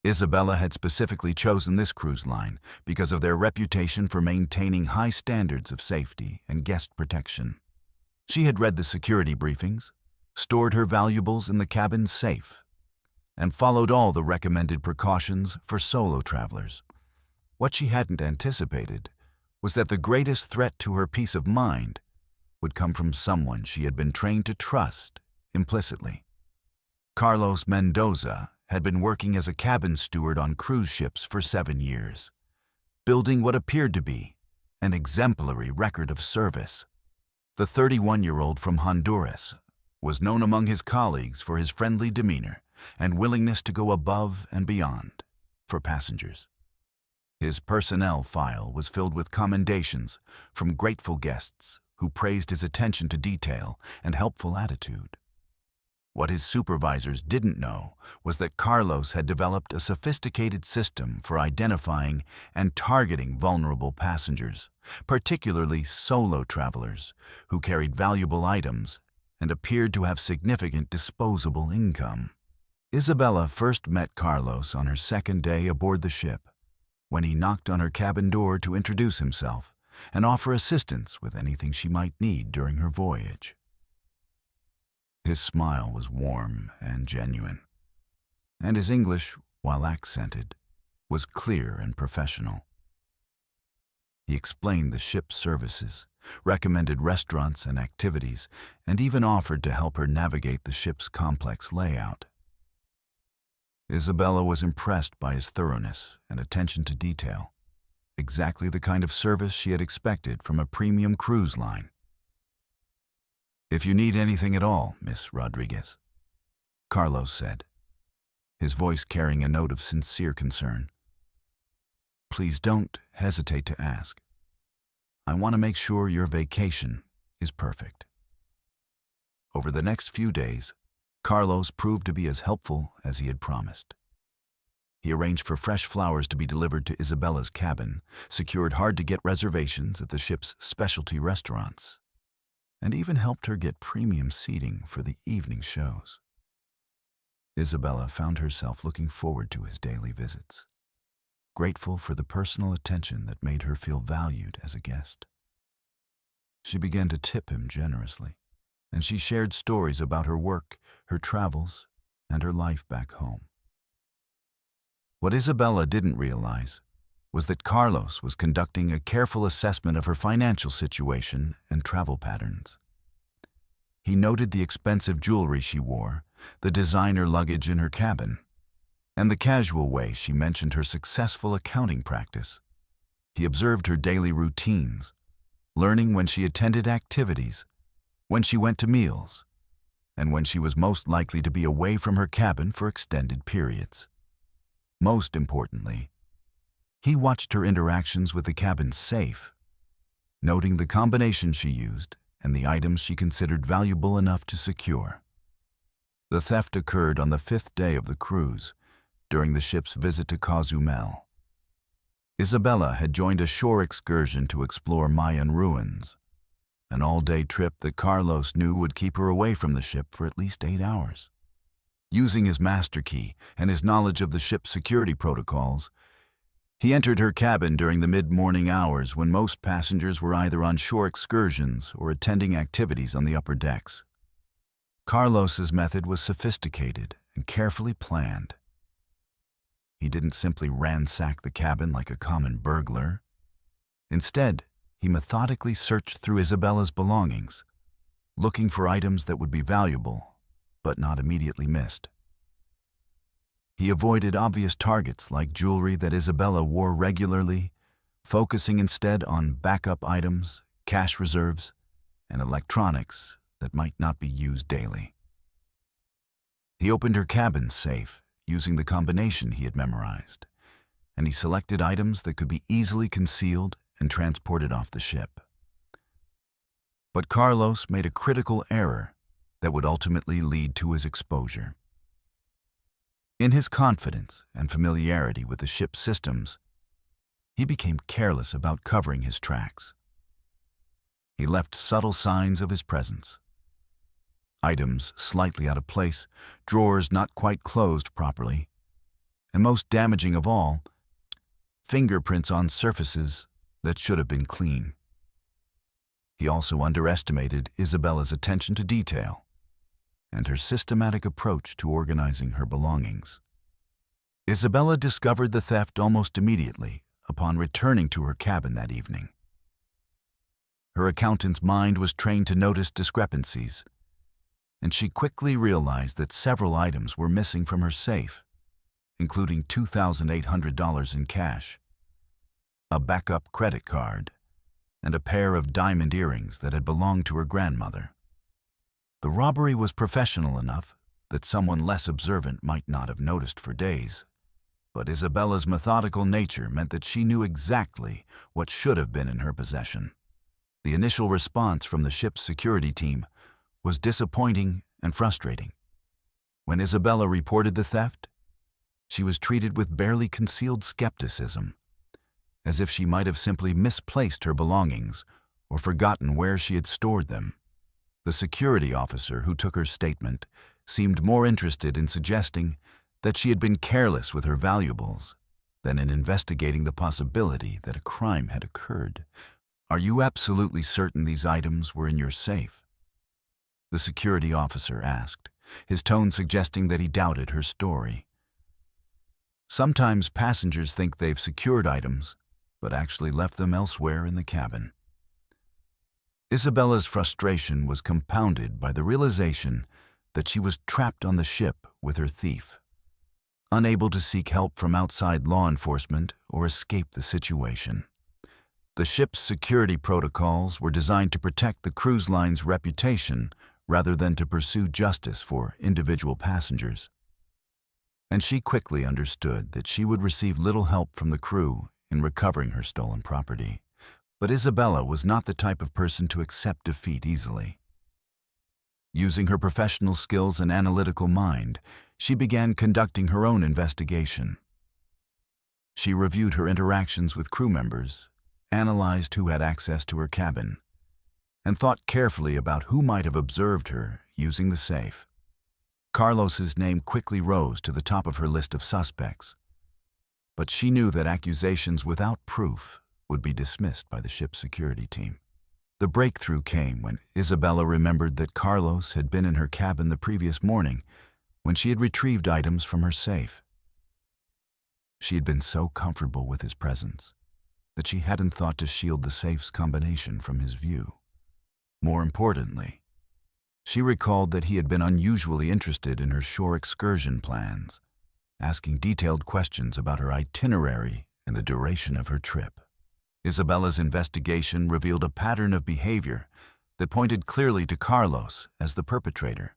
Isabella had specifically chosen this cruise line because of their reputation for maintaining high standards of safety and guest protection. She had read the security briefings, stored her valuables in the cabin's safe, and followed all the recommended precautions for solo travelers. What she hadn't anticipated was that the greatest threat to her peace of mind would come from someone she had been trained to trust implicitly. Carlos Mendoza had been working as a cabin steward on cruise ships for 7 years, building what appeared to be an exemplary record of service. The 31-year-old from Honduras was known among his colleagues for his friendly demeanor and willingness to go above and beyond for passengers. His personnel file was filled with commendations from grateful guests who praised his attention to detail and helpful attitude. What his supervisors didn't know was that Carlos had developed a sophisticated system for identifying and targeting vulnerable passengers, particularly solo travelers who carried valuable items and appeared to have significant disposable income. Isabella first met Carlos on her second day aboard the ship, when he knocked on her cabin door to introduce himself and offer assistance with anything she might need during her voyage. His smile was warm and genuine, and his English, while accented, was clear and professional. He explained the ship's services, recommended restaurants and activities, and even offered to help her navigate the ship's complex layout. Isabella was impressed by his thoroughness and attention to detail, exactly the kind of service she had expected from a premium cruise line. "If you need anything at all, Miss Rodriguez," Carlos said, his voice carrying a note of sincere concern, "please don't hesitate to ask. I want to make sure your vacation is perfect." Over the next few days, Carlos proved to be as helpful as he had promised. He arranged for fresh flowers to be delivered to Isabella's cabin, secured hard-to-get reservations at the ship's specialty restaurants, and even helped her get premium seating for the evening shows. Isabella found herself looking forward to his daily visits, grateful for the personal attention that made her feel valued as a guest. She began to tip him generously, and she shared stories about her work, her travels, and her life back home. What Isabella didn't realize was that Carlos was conducting a careful assessment of her financial situation and travel patterns. He noted the expensive jewelry she wore, the designer luggage in her cabin, and the casual way she mentioned her successful accounting practice. He observed her daily routines, learning when she attended activities, when she went to meals, and when she was most likely to be away from her cabin for extended periods. Most importantly, he watched her interactions with the cabin's safe, noting the combination she used and the items she considered valuable enough to secure. The theft occurred on the 5th day of the cruise, during the ship's visit to Cozumel. Isabella had joined a shore excursion to explore Mayan ruins, an all-day trip that Carlos knew would keep her away from the ship for at least 8 hours. Using his master key and his knowledge of the ship's security protocols, he entered her cabin during the mid-morning hours when most passengers were either on shore excursions or attending activities on the upper decks. Carlos's method was sophisticated and carefully planned. He didn't simply ransack the cabin like a common burglar. Instead, he methodically searched through Isabella's belongings, looking for items that would be valuable, but not immediately missed. He avoided obvious targets like jewelry that Isabella wore regularly, focusing instead on backup items, cash reserves, and electronics that might not be used daily. He opened her cabin safe using the combination he had memorized, and he selected items that could be easily concealed and transported off the ship. But Carlos made a critical error that would ultimately lead to his exposure. In his confidence and familiarity with the ship's systems, he became careless about covering his tracks. He left subtle signs of his presence. Items slightly out of place, drawers not quite closed properly, and most damaging of all, fingerprints on surfaces that should have been clean. He also underestimated Isabella's attention to detail and her systematic approach to organizing her belongings. Isabella discovered the theft almost immediately upon returning to her cabin that evening. Her accountant's mind was trained to notice discrepancies, and she quickly realized that several items were missing from her safe, including $2,800 in cash, a backup credit card, and a pair of diamond earrings that had belonged to her grandmother. The robbery was professional enough that someone less observant might not have noticed for days, but Isabella's methodical nature meant that she knew exactly what should have been in her possession. The initial response from the ship's security team was disappointing and frustrating. When Isabella reported the theft, she was treated with barely concealed skepticism, as if she might have simply misplaced her belongings or forgotten where she had stored them. The security officer who took her statement seemed more interested in suggesting that she had been careless with her valuables than in investigating the possibility that a crime had occurred. "Are you absolutely certain these items were in your safe?" the security officer asked, his tone suggesting that he doubted her story. Sometimes passengers think they've secured items, but actually left them elsewhere in the cabin. Isabella's frustration was compounded by the realization that she was trapped on the ship with her thief, unable to seek help from outside law enforcement or escape the situation. The ship's security protocols were designed to protect the cruise line's reputation rather than to pursue justice for individual passengers. And she quickly understood that she would receive little help from the crew in recovering her stolen property. But Isabella was not the type of person to accept defeat easily. Using her professional skills and analytical mind, she began conducting her own investigation. She reviewed her interactions with crew members, analyzed who had access to her cabin, and thought carefully about who might have observed her using the safe. Carlos's name quickly rose to the top of her list of suspects, but she knew that accusations without proof would be dismissed by the ship's security team. The breakthrough came when Isabella remembered that Carlos had been in her cabin the previous morning when she had retrieved items from her safe. She had been so comfortable with his presence that she hadn't thought to shield the safe's combination from his view. More importantly, she recalled that he had been unusually interested in her shore excursion plans, asking detailed questions about her itinerary and the duration of her trip. Isabella's investigation revealed a pattern of behavior that pointed clearly to Carlos as the perpetrator.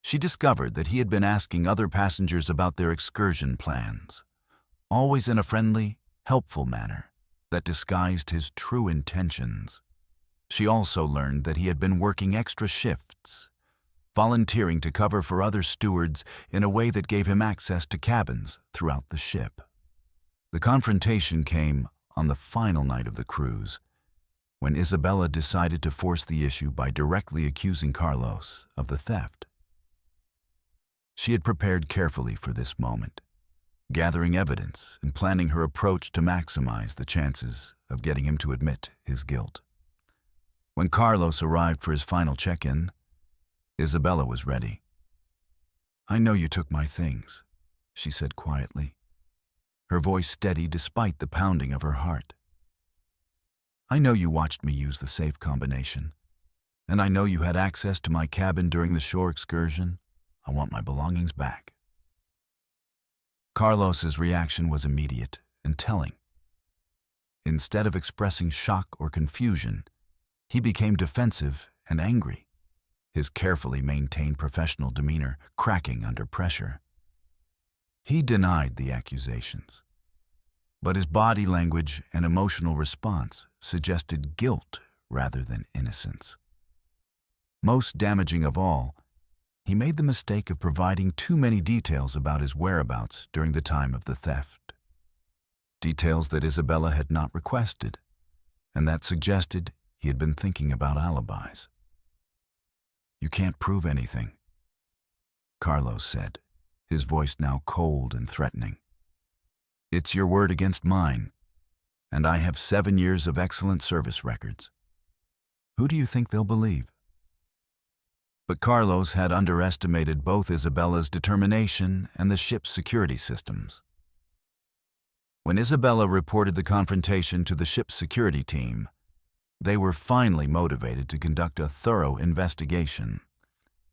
She discovered that he had been asking other passengers about their excursion plans, always in a friendly, helpful manner that disguised his true intentions. She also learned that he had been working extra shifts, volunteering to cover for other stewards in a way that gave him access to cabins throughout the ship. The confrontation came on the final night of the cruise, when Isabella decided to force the issue by directly accusing Carlos of the theft. She had prepared carefully for this moment, gathering evidence and planning her approach to maximize the chances of getting him to admit his guilt. When Carlos arrived for his final check-in, Isabella was ready. "I know you took my things," she said quietly, her voice steady despite the pounding of her heart. "I know you watched me use the safe combination, and I know you had access to my cabin during the shore excursion. I want my belongings back." Carlos's reaction was immediate and telling. Instead of expressing shock or confusion, he became defensive and angry, his carefully maintained professional demeanor cracking under pressure. He denied the accusations, but his body language and emotional response suggested guilt rather than innocence. Most damaging of all, he made the mistake of providing too many details about his whereabouts during the time of the theft. details that Isabella had not requested, and that suggested he had been thinking about alibis. "You can't prove anything," Carlos said, his voice now cold and threatening. "It's your word against mine, and I have 7 years of excellent service records. Who do you think they'll believe?" But Carlos had underestimated both Isabella's determination and the ship's security systems. When Isabella reported the confrontation to the ship's security team, they were finally motivated to conduct a thorough investigation.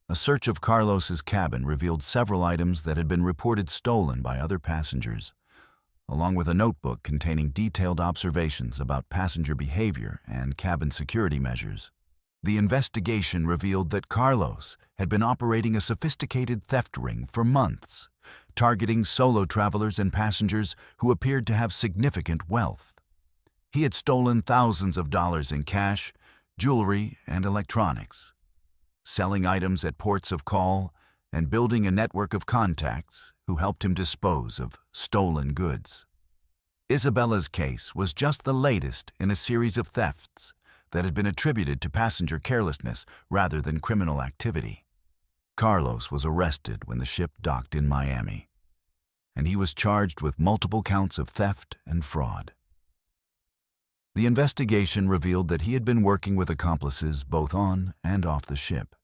A search of Carlos's cabin revealed several items that had been reported stolen by other passengers, along with a notebook containing detailed observations about passenger behavior and cabin security measures. The investigation revealed that Carlos had been operating a sophisticated theft ring for months, targeting solo travelers and passengers who appeared to have significant wealth. He had stolen thousands of dollars in cash, jewelry, and electronics, selling items at ports of call and building a network of contacts who helped him dispose of stolen goods. Isabella's case was just the latest in a series of thefts that had been attributed to passenger carelessness rather than criminal activity. Carlos was arrested when the ship docked in Miami, and he was charged with multiple counts of theft and fraud. The investigation revealed that he had been working with accomplices both on and off the ship,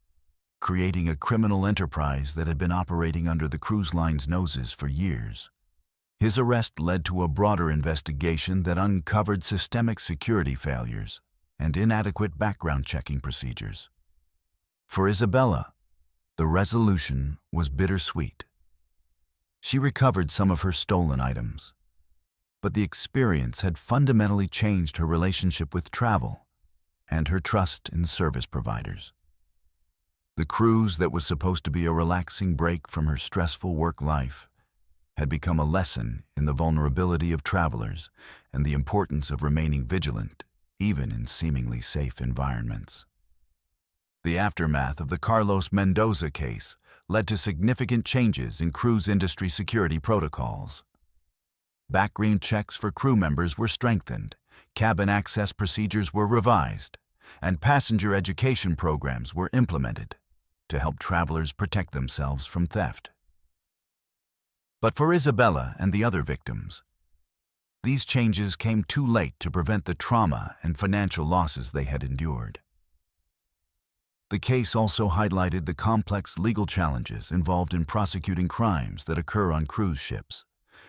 creating a criminal enterprise that had been operating under the cruise line's noses for years. His arrest led to a broader investigation that uncovered systemic security failures and inadequate background checking procedures. For Isabella, the resolution was bittersweet. She recovered some of her stolen items, but the experience had fundamentally changed her relationship with travel and her trust in service providers. The cruise that was supposed to be a relaxing break from her stressful work life had become a lesson in the vulnerability of travelers and the importance of remaining vigilant, even in seemingly safe environments. The aftermath of the Carlos Mendoza case led to significant changes in cruise industry security protocols. Background checks for crew members were strengthened, cabin access procedures were revised, and passenger education programs were implemented to help travelers protect themselves from theft. But for Isabella and the other victims, these changes came too late to prevent the trauma and financial losses they had endured. The case also highlighted the complex legal challenges involved in prosecuting crimes that occur on cruise ships.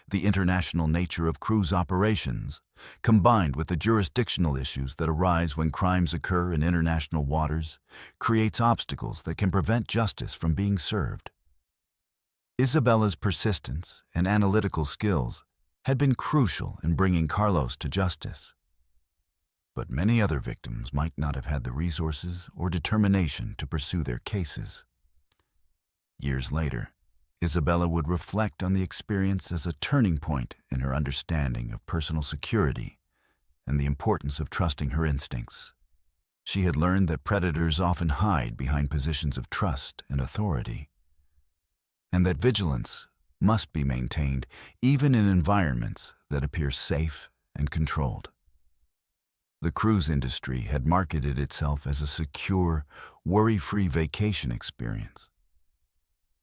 The international nature of cruise operations, combined with the jurisdictional issues that arise when crimes occur in international waters, creates obstacles that can prevent justice from being served. Isabella's persistence and analytical skills had been crucial in bringing Carlos to justice. But many other victims might not have had the resources or determination to pursue their cases. Years later, Isabella would reflect on the experience as a turning point in her understanding of personal security and the importance of trusting her instincts. She had learned that predators often hide behind positions of trust and authority, and that vigilance must be maintained even in environments that appear safe and controlled. The cruise industry had marketed itself as a secure, worry-free vacation experience.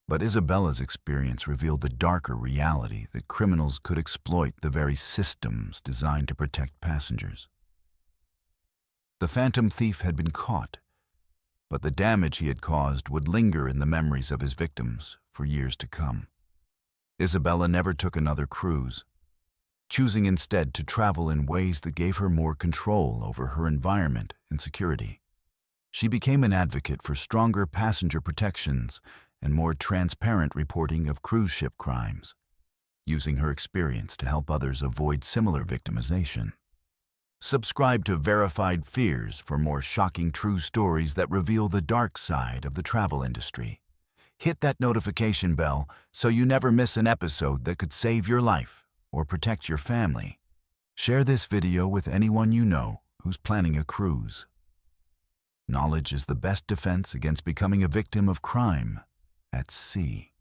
But Isabella's experience revealed the darker reality that criminals could exploit the very systems designed to protect passengers. The phantom thief had been caught, but the damage he had caused would linger in the memories of his victims for years to come. Isabella never took another cruise, choosing instead to travel in ways that gave her more control over her environment and security. She became an advocate for stronger passenger protections and more transparent reporting of cruise ship crimes, using her experience to help others avoid similar victimization. Subscribe to Verified Fears for more shocking true stories that reveal the dark side of the travel industry. Hit that notification bell so you never miss an episode that could save your life or protect your family. Share this video with anyone you know who's planning a cruise. Knowledge is the best defense against becoming a victim of crime at sea.